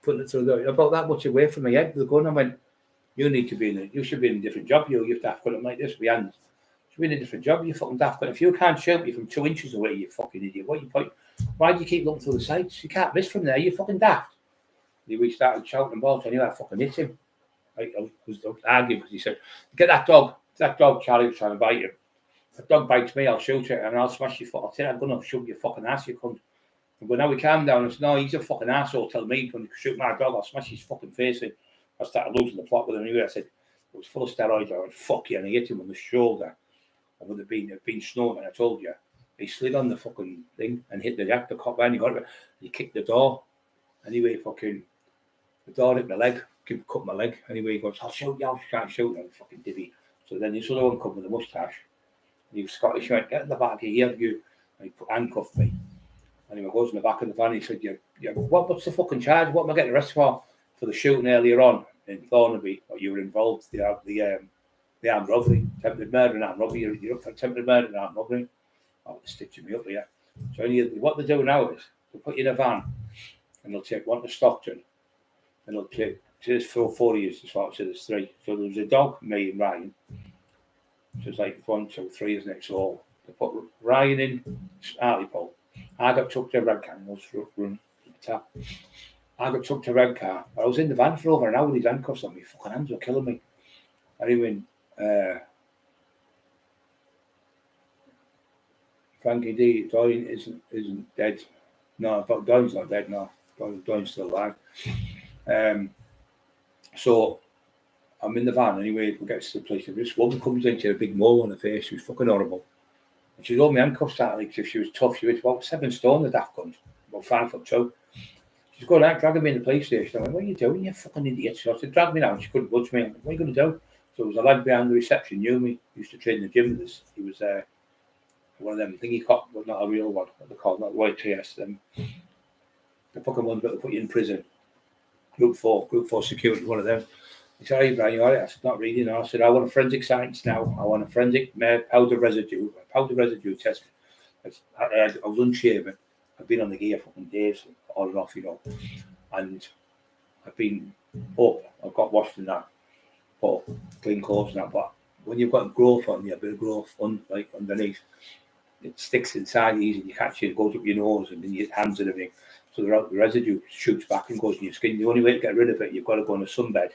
putting it through about that much away from my head with the gun. I went, you should be in a different job. You have to have got it like this with your hands. You should be in a different job. You fucking daft. But if you can't shoot me from 2 inches away, you fucking idiot. What you point? Why do you keep looking through the sights? You can't miss from there. You fucking daft. We started shouting balls. I knew I fucking hit him. I was arguing because he said, "Get that dog." That dog, Charlie, was trying to bite him. If the dog bites me, I'll shoot it and I'll smash your foot. I'll tell you, I'm going to shoot your fucking ass, you cunt. But now we calmed down and said, no, he's a fucking asshole. Tell me, when you shoot my dog, I'll smash his fucking face in. I started losing the plot with him anyway. I said, it was full of steroids. I went, fuck you. And I hit him on the shoulder. I would have been snowing, I told you. He slid on the fucking thing and hit the cop and he kicked the door. Anyway, fucking, the door hit my leg, cut my leg. Anyway, he goes, I'll shoot you, I'll try and shoot him. Fucking divvy. So then this other one come with a moustache. And he was Scottish. He went, get in the back of here, you. And he handcuffed me. And he goes in the back of the van. He said, what's the fucking charge? What am I getting arrested for? For the shooting earlier on in Thornaby, or you were involved, the armed robbery, attempted murder and armed robbery. You're up for attempted murder and armed robbery. Oh, they're stitching me up here. So what they do now is they put you in a van and they'll take one to Stockton and they'll take, there's 4 years, so there's 3. So there was a dog, me and Ryan. So it's like 1, 2, 3, isn't it? So they put Ryan in Hartlepool. I got took to a red car and was run to the tap. I got took to a red car. I was in the van for over an hour with his handcuffs on me. Fucking hands were killing me. Anyway, Frankie D. Doyne isn't dead. No, Doyne's not dead. No, Doyne's still alive. So I'm in the van anyway. We get to the police. This woman comes in, she had a big mole on her face. She was fucking horrible. And she's all my handcuffs out. Like if she was tough, she was about 7 stone. The daft cunt, about 5'2". She's going out, dragging me in the police station. I went, what are you doing? You fucking idiot. So I said, drag me down. She couldn't budge me. I went, what are you going to do? So there was a lad behind the reception, knew me. He used to train in the gym with us. He was one of them thingy cop, but not a real one. What they call not white TS. The fucking ones that they put you in prison. Group 4 security, one of them. He said, hey, Brian, you all right? I said, not really. No. I said, I want a forensic science now. I want a forensic powder residue test. I was unshaven. I've been on the gear fucking days, on and off, and I've been up. I've got washed in that, but clean clothes and that. But when you've got growth on you, a bit of growth like underneath, it sticks inside easy. You catch it, it goes up your nose and then your hands and everything. So the residue shoots back and goes in your skin. The only way to get rid of it, you've got to go in a sunbed,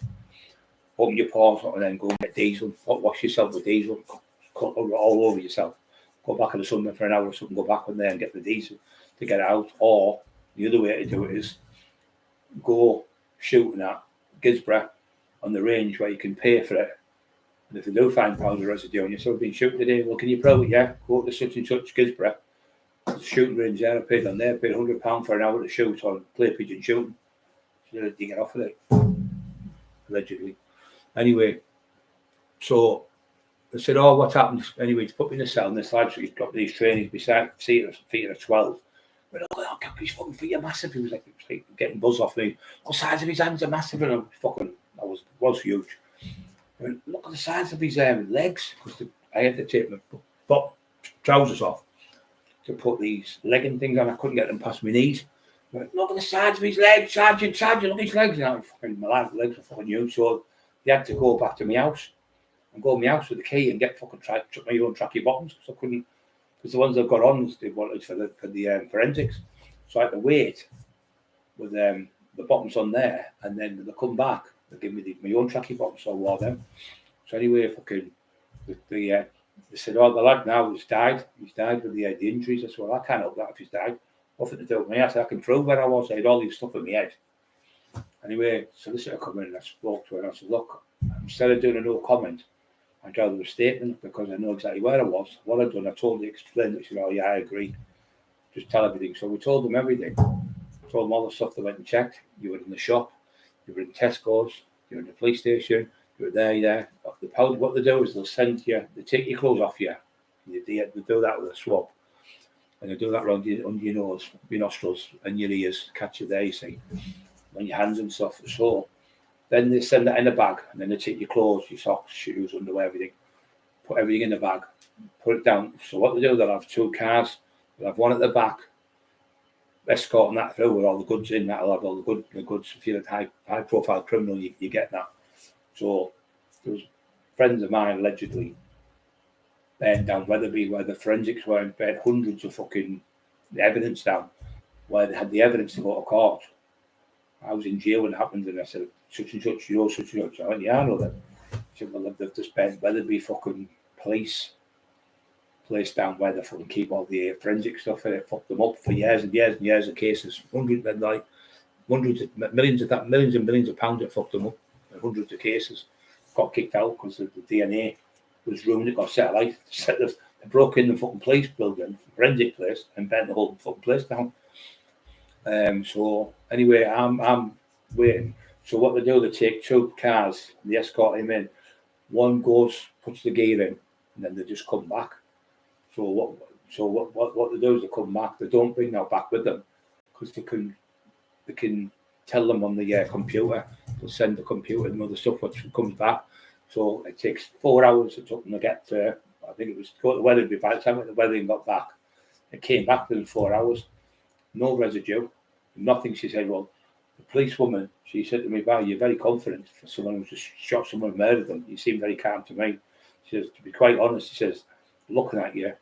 open your pores and then go and get diesel. Wash yourself with diesel, cut all over yourself. Go back in the sunbed for an hour or something. Go back in there and get the diesel to get it out. Or the other way to do it is go shooting at Gisborough on the range where you can pay for it. And if they do find powder residue on you, so we've been shooting today, well, can you prove it? Yeah, go to such and such Gisborough. The shooting range there, I paid on there, paid £100 for an hour to shoot on clay pigeon shooting. So they get off of it, allegedly. Anyway, so they said, oh, what happened? Anyway, to put me in a cell in this lab, so he's got these trainings beside feet of 12. But oh, his fucking feet are massive. He was like getting buzz off me. The size of his hands are massive, and I was huge. I mean, look at the size of his legs, because I had to take my trousers off to put these legging things on. I couldn't get them past my knees. I went, look at the size of his legs, Sergeant, look at his legs. And my legs are fucking huge, so they had to go back to my house and go to my house with the key and get fucking my own tracky bottoms, because I couldn't, because the ones I've got on, they wanted for the forensics. So I had to wait with the bottoms on there, and then they come back. They give me my own tracky bottoms, so I wore them. So anyway, fucking they said, oh, the lad now has died. He's died with the injuries. I said, well, I can't help that if he's died. Nothing to do with me. I said, I can prove where I was. I had all these stuff in my head. Anyway, solicitor come in and I spoke to her and I said, look, instead of doing a no comment, I'd rather a statement, because I know exactly where I was. What I'd done, I told her, explained it. She said, oh yeah, I agree. Just tell everything. So we told them everything. Told them all the stuff they went and checked. You were in the shop, you were in Tesco's, you were in the police station, you were there. The powder, what they do is they'll send you, they take your clothes off you. They do that with a swab. And they do that around under your nose, your nostrils and your ears, catch it there, you see, on your hands and stuff. So then they send that in a bag, and then they take your clothes, your socks, shoes, underwear, everything, put everything in the bag, put it down. So what they do, they'll have 2 cars. They'll have one at the back escorting that through with all the goods in. That'll have all the goods. If you're a high profile criminal, you get that. So there was friends of mine allegedly burned down Weatherby, where the forensics were, and burned hundreds of fucking evidence down, where they had the evidence to go to court. I was in jail when it happened, and I said, such and such, you know, such and such. I went, yeah, I know that. He said, well, they've just burned Weatherby fucking police place down where they fucking keep all the forensic stuff, and it fucked them up for years and years and years of cases. Millions and millions of pounds it fucked them up, and hundreds of cases got kicked out because the DNA was ruined. It got set alight. They broke in the fucking police building, forensic place, and burnt the whole fucking place down. So anyway, I'm waiting. So what they do, they take 2 cars and they escort him in. One goes, puts the gear in, and then they just come back. So what they do is they come back. They don't bring that back with them because they can tell them on the computer. They'll send the computer and other stuff which comes back. So it takes 4 hours. It took them to get to. I think it was to go to the Weatherby. By the time the Weatherby got back, it came back within 4 hours. No residue, nothing. She said, well, the policewoman, she said to me, wow, you're very confident for someone who's just shot someone and murdered them. You seem very calm to me. She says, to be quite honest, she says, looking at you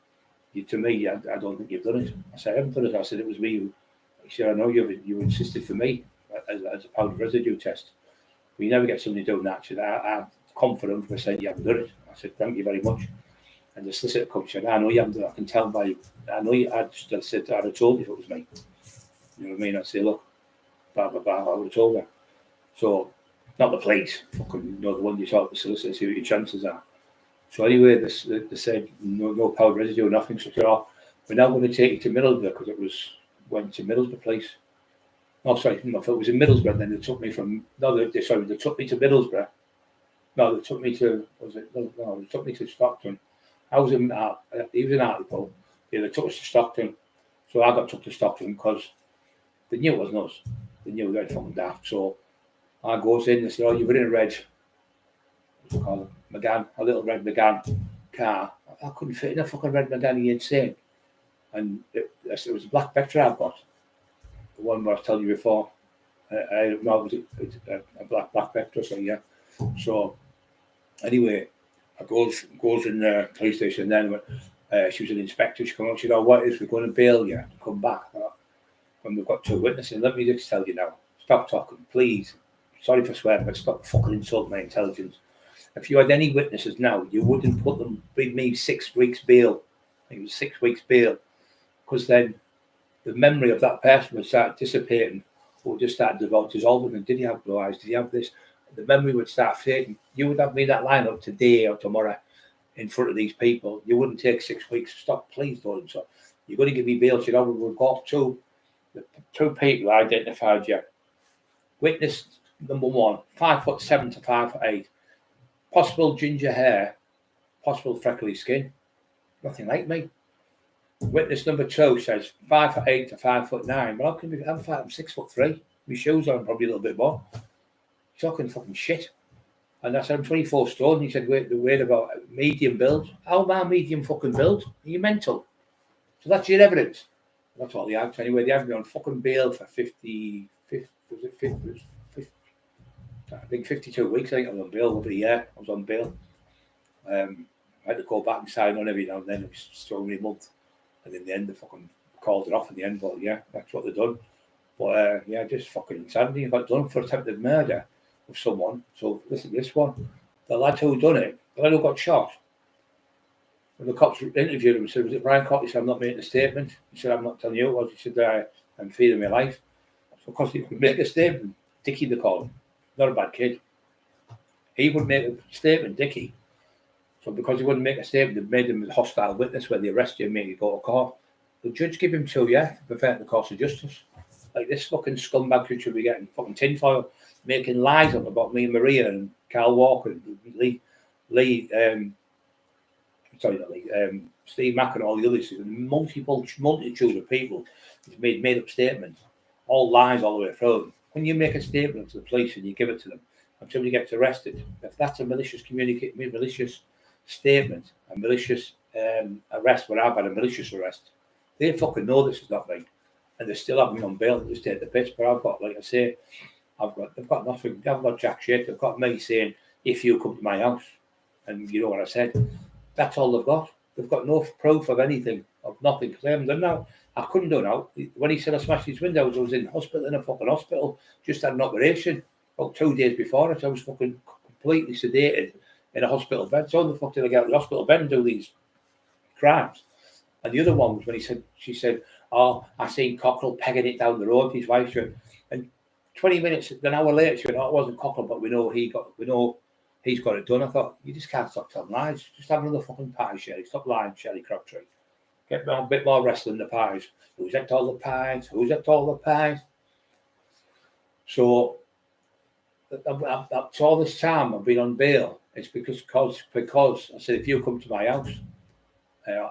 to me, I don't think you've done it. I said, I haven't done it. I said, it was me who, she said, I know you insisted for me as a powder residue test. But you never get somebody doing that. She said, I'm confident for saying you haven't done it. I said, thank you very much. And the solicitor comes and said, I know you haven't done it. I can tell by, I know you, I said, I'd have told you if it was me. You know what I mean? I'd say, look, blah, blah, blah, I would have told her. So, not the police, fucking, the one you talk to the solicitor, see what your chances are. So anyway, they said, no powder residue, nothing. So I said, oh, we're now going to take you to Middlesbrough, because went to Middlesbrough police. No, sorry, no, if it was in Middlesbrough, then they took me from, they took me to Middlesbrough. No, they took me to, they took me to Stockton. I was in, he was in Hartlepool. Yeah, they took us to Stockton. So I got took to Stockton because they knew it wasn't us. They knew we were fucking daft. So I goes in, they said, oh, you were in a red, what's it called, Megane, a little red Megane car. I couldn't fit in a fucking red Megane, are you insane? And it was a black Vectra I've got. The one where I was telling you before. It was a black Vectra, so yeah. So anyway, I goes in the police station, and then she was an inspector. She came out, she said, oh, what is, we're going to bail you, come back. And we've got 2 witnesses. Let me just tell you now, stop talking, please. Sorry for swearing, but stop fucking insulting my intelligence. If you had any witnesses now, you wouldn't put them with me 6 weeks bail. I think it was 6 weeks bail. Because then the memory of that person would start dissipating, or just start dissolving. And did he have blue eyes? Did he have this? The memory would start fading. You would have me that lineup today or tomorrow in front of these people. You wouldn't take 6 weeks. Stop, please don't. So you're going to give me bail. You know, we've got the 2 people identified you. Witness number 1, 5'7" to 5'8", possible ginger hair, possible freckly skin, nothing like me. Witness number 2 says 5'8" to 5'9". Well, how can we? I'm 6'3". My shoes on probably a little bit more. Talking fucking shit. And I said, I'm 24 stone. He said, wait about medium build. How am I medium fucking build? Are you mental? So that's your evidence. That's all they had. Anyway, they had me on fucking bail for 52 weeks. I think I was on bail over a year. I was on bail. I had to go back and sign on every now and then. It was so many months. And in the end, they fucking called it off in the end. But yeah, that's what they've done. But yeah, just fucking insanity. I got done for attempted murder of someone. So listen to this one. The lad who done it, the lad who got shot. When the cops interviewed him, said, was it Brian Cockerill? He said, I'm not making a statement. He said, I'm not telling you what. He said, I'm feeding my life. So of course he could make a statement. Dickie, they call him. Not a bad kid. He would make a statement, Dickie. So because he wouldn't make a statement, they made him a hostile witness when they arrest you and make you go to court. The judge gave him 2 years to prevent the course of justice. Like this fucking scumbag who should be getting fucking tinfoil, making lies up about me and Maria and Carl Walker and Steve Mack and all the others. Multitude of people who've made up statements, all lies all the way through. When you make a statement to the police and you give it to them, and somebody gets arrested, if that's a malicious statement, a malicious arrest, where I've had a malicious arrest, they fucking know this is not right. and they still have me on bail to take the piss. But I've got, like I say, they've got nothing. They haven't got jack shit. They've got me saying, if you come to my house, and you know what I said, that's all they've got. They've got no proof of anything, of nothing, because they haven't done that. I couldn't do now. When he said I smashed his windows, I was in hospital, in a fucking hospital, just had an operation about 2 days before it. I was fucking completely sedated in a hospital bed. So the fuck did I get out of the hospital bed and do these crimes? And the other one was when she said, oh, I seen Cockerill pegging it down the road, his wife. And 20 minutes, an hour later, she went, oh, it wasn't Cockerill, but we know he's got it done. I thought, you just can't stop telling lies. Just have another fucking pie, Sherry. Stop lying, Sherry Crabtree. Get a bit more wrestling the pies. Who's at all the pies? Who's at all the pies? So, all this time I've been on bail. It's because I said, if you come to my house,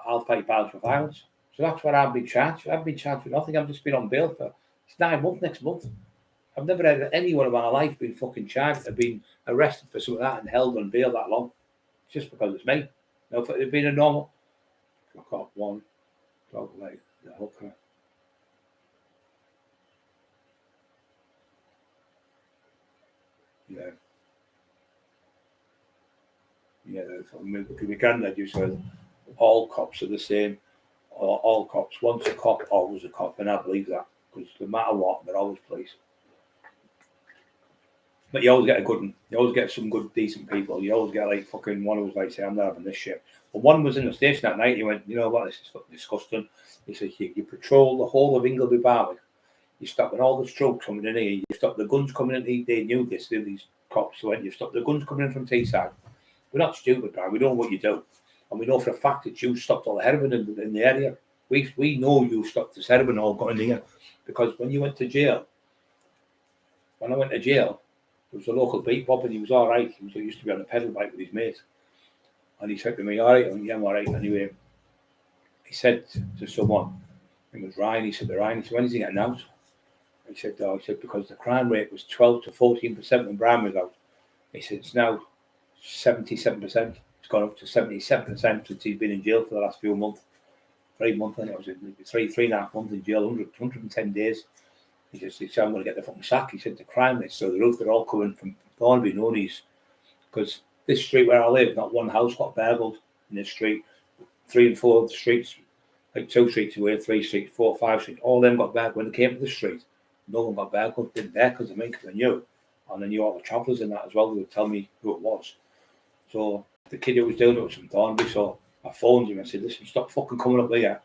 I'll fight violence for violence. So that's what I've been charged. I've been charged with nothing. I've just been on bail for, it's 9 months next month. I've never had anyone in my life been fucking charged. I've been arrested for some of that and held on bail that long. It's just because it's me. If it had been a normal, I got one dog like the hooker. Yeah. Yeah, my granddad used to say, all cops are the same. Or all cops, once a cop, always a cop. And I believe that. Because no matter what, they're always police. But you always get a good one. You always get some good, decent people. You always get like fucking one who was like, say, I'm not having this shit. But one was in the station that night. He went, you know what, this is fucking disgusting. He said, you patrol the whole of Ingleby Barwick. You stop all the strokes coming in here. You stop the guns coming in. They knew this, these cops. So when you stop the guns coming in from Teesside, we're not stupid, Brian. We know what you do. And we know for a fact that you stopped all the heroin in the area. We know you stopped this heroin all got in here. Because when you went to jail, when I went to jail, there was a local beat bob and he was all right. He used to be on a pedal bike with his mate. And he said to me, all right, yeah, I'm all right. Anyway, he said to someone, I think it was Ryan, he said to Ryan, he said, when is he getting out? He said, because the crime rate was 12 to 14% when Brian was out. He said, it's now 77%. It's gone up to 77% since he's been in jail for the last few months. 3 months, I think it was 3.5 months in jail, 110 days. He said, I'm going to get the fucking sack. He said, the crime rates, so the roof, they're all coming from Thornby, Nonies. Because this street where I live, not one house got burgled in this street. 3 and 4 of the streets, like 2 streets away, 3 streets, 4, 5 streets, all of them got burgled. When they came to the street, no one got burgled. Didn't dare because I knew. And I knew all the travellers in that as well. They would tell me who it was. So the kid who was doing it was from Thornby. So I phoned him and said, listen, stop fucking coming up here.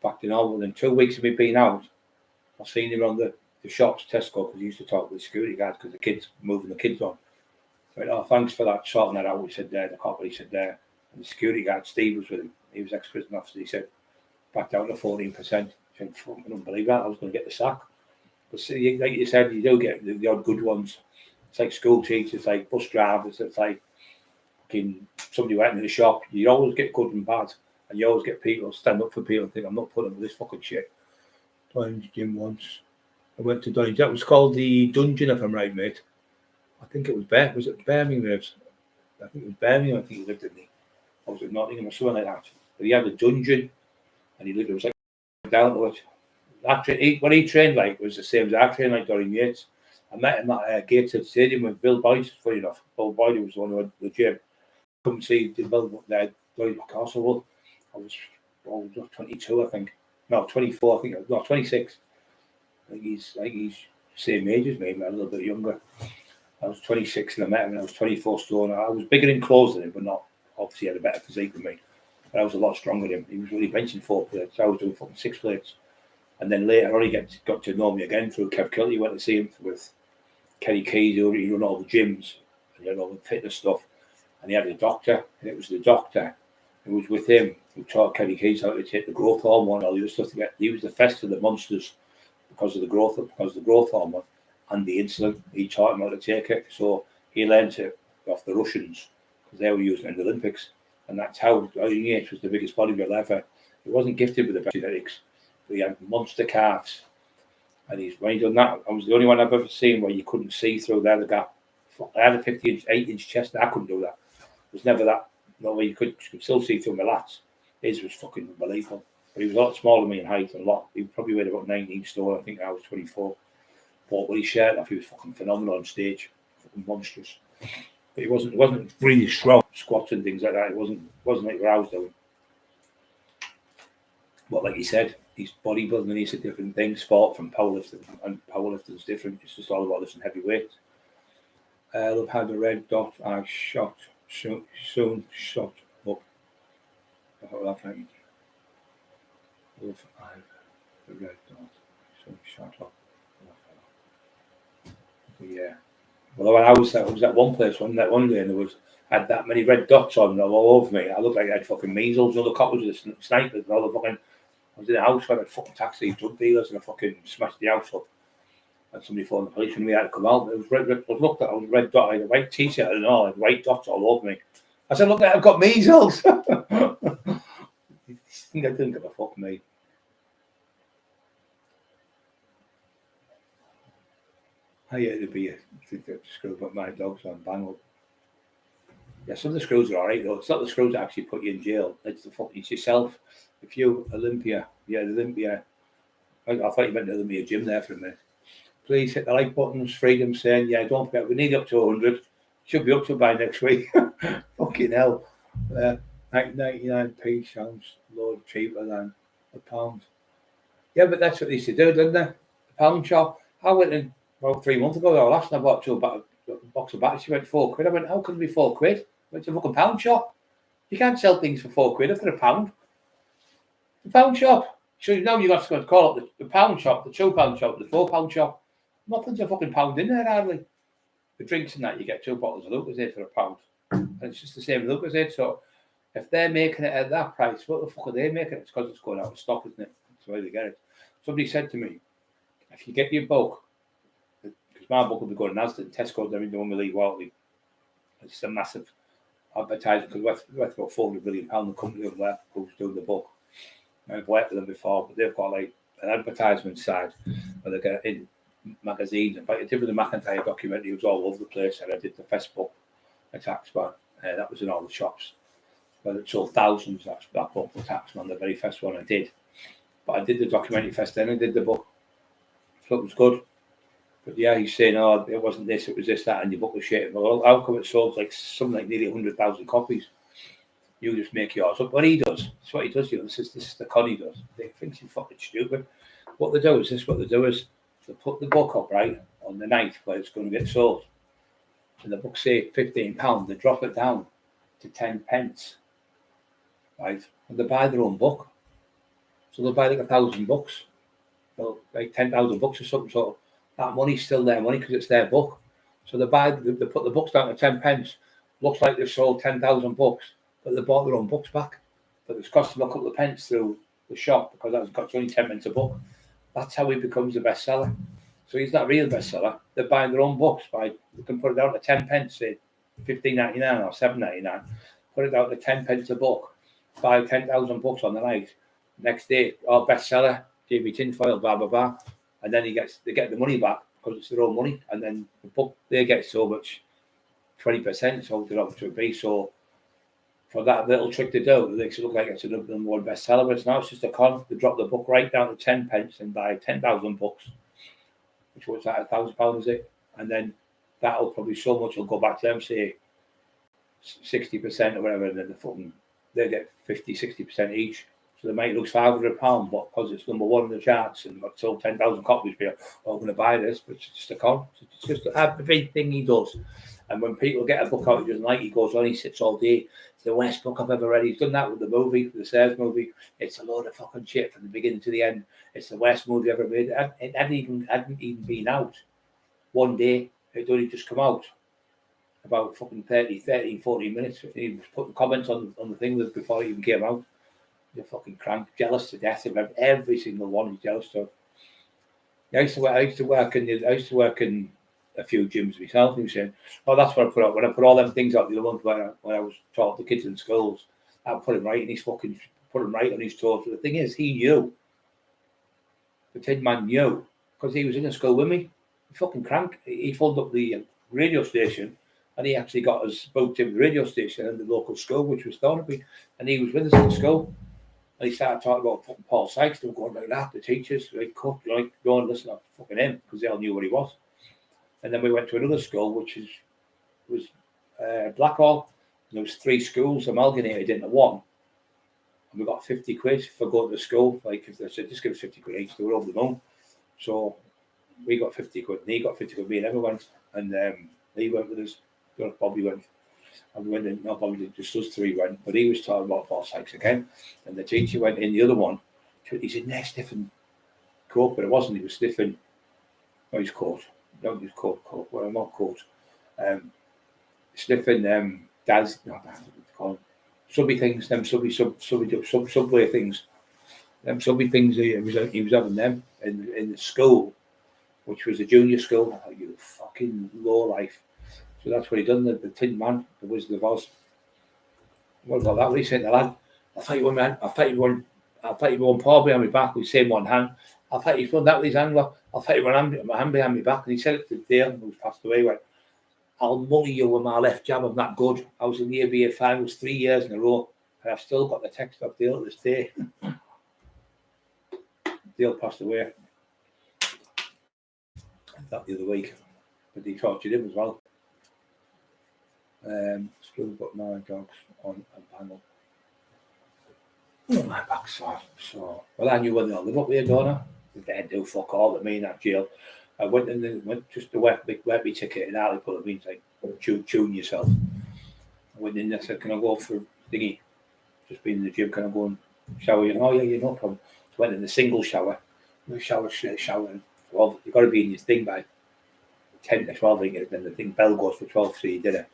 Back in all within 2 weeks of me being out, I seen him on the shops, Tesco, because he used to talk with the security guards because the kids moving the kids on. I went, oh, thanks for that, sorting that out. He said there, the cop, he said there. And the security guard, Steve, was with him. He was ex-prison officer. He said, back down to 14%. I said, fucking unbelievable. I was going to get the sack. But see, like you said, you do get the odd good ones. It's like school teachers, it's like bus drivers, it's like somebody went into the shop. You always get good and bad. And you always get people stand up for people and think, I'm not putting up with this fucking shit. Donny's gym once. I went to Donny's. That was called the Dungeon, if I'm right, mate. I think it was Was it Birmingham? I think it was Birmingham. I think he lived in the. I was at Nottingham or something like that. But he had a dungeon, and he lived. It was like down to it. What he trained like was the same as I trained like during Yates. I met him at Gateshead Stadium with Bill Boyd. Funny enough, Bill Boyd was the one who had the gym. Come and see Bill there, Boyd Castle. I was 22, I think. No, 24, I think. No, 26. I think he's same age as me, but a little bit younger. I was 26 and I met him, and I was 24 stone. I was bigger in clothes than him, but not obviously had a better physique than me. But I was a lot stronger than him. He was really benching 4 plates. I was doing fucking 6 plates. And then later on, he got to know me again through Kev Kelly. Went to see him with Kenny Keys, who run all the gyms and did all the fitness stuff. And he had a doctor, and it was the doctor who was with him who taught Kenny Keys how to take the growth hormone and all the other stuff to get. He was the first of the monsters because of the growth hormone and the insulin. He taught him how to take it. So he learned it off the Russians because they were using it in the Olympics. And that's how Yates was the biggest bodybuilder ever. He wasn't gifted with the best genetics, but he had monster calves. And when he done that, I was the only one I've ever seen where you couldn't see through there the gap. I had a 8-inch chest, and I couldn't do that. It was never that. No way you could still see through my lats. His was fucking unbelievable. But he was a lot smaller than me in height, he probably weighed about 19 stone. I think I was 24. But when he shared off, he was fucking phenomenal on stage, fucking monstrous. But he wasn't really strong, squats and things like that. It wasn't like what I was doing. But like he said, he's bodybuilding, he's a different thing. Sport from powerlifting, and powerlifting's different. It's just all about lifting heavy weights. I've had a red dot. I shot soon shot up. I think. I've a red dot. Soon shot up. Yeah. Well, when I was at one place one day, and had that many red dots on all over me. I looked like I had fucking measles. All the coppers with the snipers and all the fucking. I was in a house where I had fucking taxi drug dealers, and I fucking smashed the house up. And somebody phoned the police, and we had to come out. It was red. I looked at it, I was red dot. I had a white t-shirt and all, I had white dots all over me. I said, "Look, I've got measles." I didn't give a fuck, mate. I hate to be to screw up my dogs on bang up. Yeah, some of the screws are alright though. It's not the screws that actually put you in jail. It's yourself. If you Olympia, I thought you meant the Olympia gym there for a minute. Please hit the like buttons. Freedom saying, yeah, don't forget we need up to 100. Should be up to by next week. Fucking hell. 99p sounds a lot cheaper than a pound. Yeah, but that's what they used to do, didn't they? The pound shop. I went in about 3 months ago. Last time I bought a box of batteries. She went £4. I went, how can it be £4? I went to a fucking pound shop. You can't sell things for £4 if they're a pound. The pound shop. So now you have to go and call up the pound shop, the £2 shop, the £4 shop. Nothing's a fucking pound in there hardly. The drinks and that, you get 2 bottles of Lucozade for £1. And it's just the same Lucozade. So if they're making it at that price, what the fuck are they making it? It's because it's going out of stock, isn't it? That's why they get it. Somebody said to me, if you get your book, because my book will be going to Asda, Tesco, they're in the one we leave Watley. It's a massive advertising because we're worth about £400 million, the company who's doing the book. I've worked with them before, but they've got like an advertisement side where they get in magazines. In fact, I did with the McIntyre documentary, it was all over the place, and I did the first book, The Taxman, that was in all the shops. But it sold thousands, that book, The Taxman, the very first one I did. But I did the documentary first, then I did the book. So it was good. But yeah, he's saying, oh, it wasn't this, it was this, that, and your book was shit. Well, how come it sold like something like nearly 100,000 copies? You just make yours up. What he does, it's what he does. This is the con he does. They think he's fucking stupid. What they do is they put the book up right on the night where it's going to get sold. And the book say £15, they drop it down to 10 pence, right? And they buy their own book. So they'll buy like 1,000 books, well, like 10,000 books or something. So that money's still their money because it's their book. So they put the books down to 10 pence. Looks like they've sold 10,000 books, but they bought their own books back. But it's cost them a couple of pence through the shop because it's only 10 pence a book. That's how he becomes a bestseller. So he's not a real bestseller. They're buying their own books. They can put it down to 10 pence, say $15.99 or $7.99. Put it down to 10 pence a book. Buy 10,000 books on the night. Next day, bestseller, JB Tinfoil, blah blah blah, and then they get the money back because it's their own money, and then the book they get so much 20%, so they're up to a be. So for that little trick to do, it makes it look like it's a number one bestseller, but it's not. It's just a con. They drop the book right down to 10 pence and buy 10,000 books, which was that £1,000, is it? And then that'll probably so much will go back to them, say 60% or whatever, and then they get 50-60% each. So they might lose £500, but because it's number one in the charts and got sold 10,000 copies, I'm going to buy this, but it's just a con. It's just a big thing he does. And when people get a book out he doesn't like, he goes on, he sits all day. It's the worst book I've ever read. He's done that with the movie, the Sayers movie. It's a load of fucking shit from the beginning to the end. It's the worst movie ever made. It hadn't even been out. One day, it only just come out. About fucking 13, 14 minutes. He was putting comments on the thing before it even came out. You're fucking crank, jealous to death of every single one. He's jealous of. I used to work in a few gyms myself. He was saying, "Oh, that's what I put out when I put all them things out the other month when I was taught the kids in schools. I put him right, and he's fucking put him right on his toes." But the thing is, he knew. The Tin Man knew because he was in a school with me. He fucking crank. He phoned up the radio station. And he actually got us booked in the radio station and the local school, which was Thornaby, and he was with us in school. And he started talking about fucking Paul Sykes. They were going like that, the teachers, like, cut, like, go and listen to fucking him, because they all knew what he was. And then we went to another school, which was Blackhall. There was 3 schools amalgamated into one. And we got 50 quid for going to school. Like, if they said, just give us 50 quid each, they were over the moon. So we got 50 quid, and he got 50 quid, me and everyone. And he went with us. Bobby went. And we went in, not Bobby did, just us 3 went. But he was talking about Paul Sykes again. And the teacher went in the other one. He's in there sniffing coke, but it wasn't. He was sniffing. No, he's coat. No, he's coat. Well, I'm not coat. Sniffing Dad's, no, that's what they call them. Subby things, them subway things. Them subby things, he was having them in the school, which was a junior school. I thought, you fucking low life. So that's what he done, the Tin Man, the Wizard of Oz. What about that? What he said to the lad? I'll fight you one, man. I'll fight you one paw behind my back with the same one hand. I'll fight you one that with his hand. I'll fight you one hand behind my back. And he said it to Dale, who's passed away, went, I'll mully you with my left jab. I'm that good. I was in the ABA finals 3 years in a row, and I've still got the text of Dale to this day. Dale passed away that the other week, but he tortured him as well. Still got my dogs on a panel. Oh, my back's sore. Well, I knew where they all live up here, don't I? They do fuck all at me in that jail. I went in and went just to wet me ticket, and Ali put it in, like, tune yourself. I went in there, said, can I go for thingy? Just been in the gym, can I go and shower? Oh, yeah, no problem. So went in the single shower. Showering. Well, you've got to be in your thing by 10 to 12, and then the thing bell goes for 12, so you did it.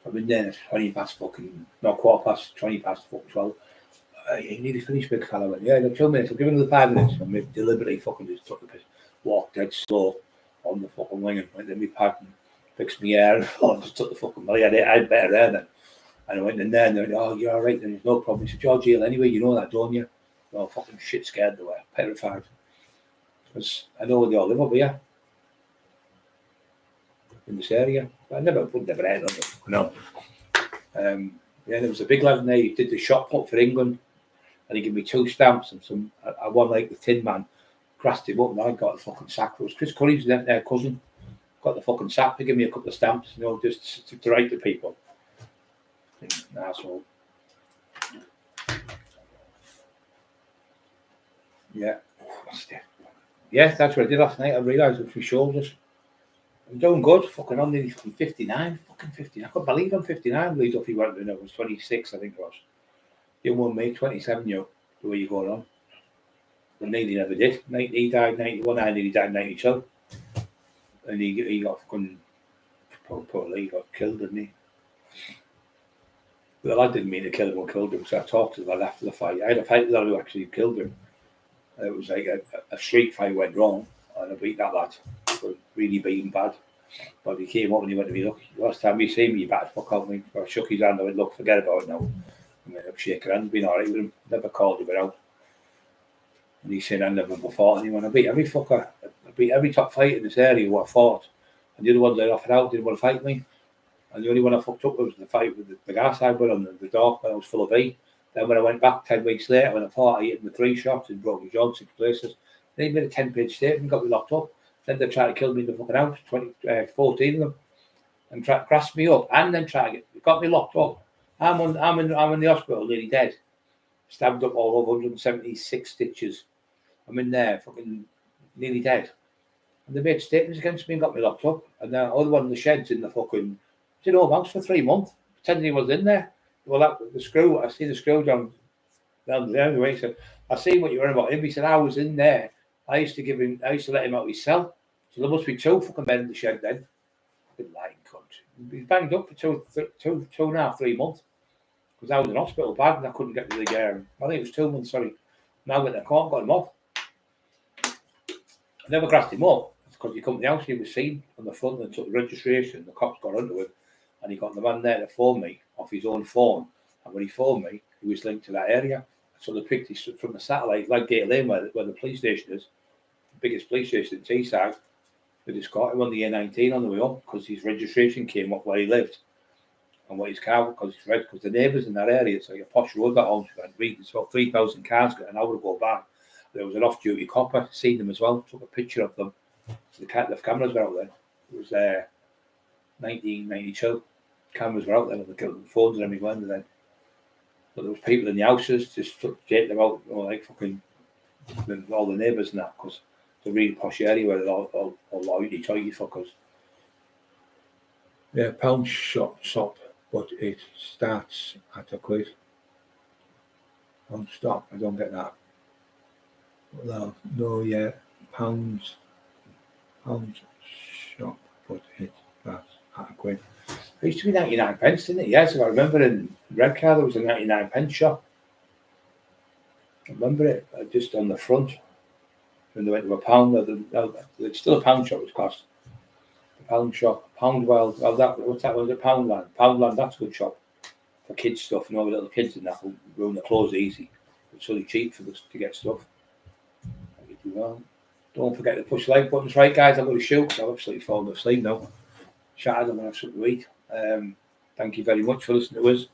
I've been there at 20 past 12. You nearly finished, big fella. I went, yeah, 2 minutes. I'll give it another 5 minutes. And we deliberately fucking just took the piss, walked dead slow on the fucking wing, and went in my pad and fixed my hair, and just took the fucking money. I had better hair then. And I went in there, and they went, oh, you're all right, then there's no problem. He said, you're jail anyway, you know that, don't you? Well, fucking shit scared they were, petrified. Because I know where they all live up here. In this area. I never heard of it. No. Yeah, there was a big lad in there. He did the shot put for England, and he gave me 2 stamps and some. I won like the Tin Man, grassed him up, and I got the fucking sack. It was Chris Curry's their cousin. Got the fucking sack to give me a couple of stamps, you know, just to write to people. Asshole. Yeah. Yeah, that's what I did last night. I realised it was my shoulders. I'm doing good. Fucking I'm nearly 59. Fucking 59. I couldn't believe I'm 59. Lee Duffy went when I was 26, I think it was. You won me, 27, you. The way you're going on. But nearly never did. He died 91, I nearly died 92. And he got fucking. Poor Lee got killed, didn't he? Well, I didn't mean to kill him or killed him, so I talked to the lad after the fight. I had a fight with the lad who actually killed him. It was like a street fight went wrong, and I beat that lad. Really beat him bad. But he came up and he went to me, look, last time you see me, you better fuck out me. I shook his hand, I went, look, forget about it now. I went up, shake her hand, been alright with him, never called him out. And he said, I never fought anyone. I beat every fucker, I beat every top fighter in this area who I fought. And the other ones I offered out didn't want to fight me. And the only one I fucked up was the fight with the gas I went on the dock when I was full of E. Then when I went back 10 weeks later, when I fought, I hit him with 3 shots and broke his jaw in 6 places. Then he made a 10-page statement and got me locked up. Then they tried to kill me in the fucking house, 14 of them, and tried to grasp me up, and then got me locked up. I'm in the hospital, nearly dead, stabbed up all over 176 stitches. I'm in there, fucking nearly dead. And they made statements against me and got me locked up. And the other one in the sheds in the fucking, house for 3 months, pretending he was in there. Well, the screw, I see the screw down there. Anyway, he said, I see what you were about him. He said, I was in there. I used to let him out his cell. So there must be 2 fucking men in the shed then. Good lying cunt. He banged up for two and a half, 3 months. Because I was in hospital bad and I couldn't get to the I think it was 2 months, sorry. Now I went to court, got him off. I never grassed him up. It's because he come to the house, he was seen on the front and took the registration. The cops got onto him and he got the man there to phone me off his own phone. And when he phoned me, he was linked to that area. So they picked his from the satellite, like Gate Lane, where the police station is, the biggest police station in Teesside. They just caught him on the A19 on the way up because his registration came up where he lived. on what his car because it's red. Because the neighbours in that area, it's like a posh road that owns it's about 3,000 cars got an hour to go by. There was an off-duty copper, seen them as well, took a picture of them. So the cameras were out there. It was 1992. Cameras were out there with the phones and everything. Then, but there was people in the houses just jetting them out, like fucking all the neighbours and that, because it's a really posh area where they're all hoity-toity fuckers. Yeah, pound shop, but it starts at a quid. Pound stop, I don't get that. No, yeah, pound shop, but it starts at a quid. It used to be 99 pence, didn't it? Yes, if I remember in Redcar there was a 99 pence shop. I remember it, just on the front. When they went to a pound, it's still a pound shop, it's cost. A pound shop, what's that? Was it Poundland? Poundland, that's a good shop for kids stuff, little kids and that will ruin their clothes easy. It's really cheap for us to get stuff. Well, don't forget to push the like buttons, right, guys? I've got to shoot because I've absolutely fallen asleep now. Shattered, I'm going to have something to eat. Thank you very much for listening to us.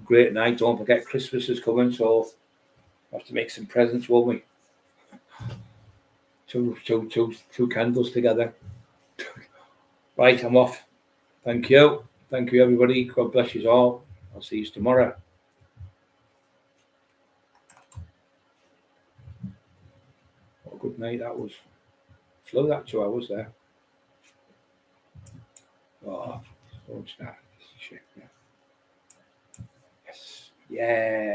Great night. Don't forget Christmas is coming, so we'll have to make some presents, won't we? Two candles together. Right, I'm off. Thank you. Thank you, everybody. God bless you all. I'll see you tomorrow. What a good night that was. Flew that 2 hours there. Oh, don't start. Shit. Yes. Yeah.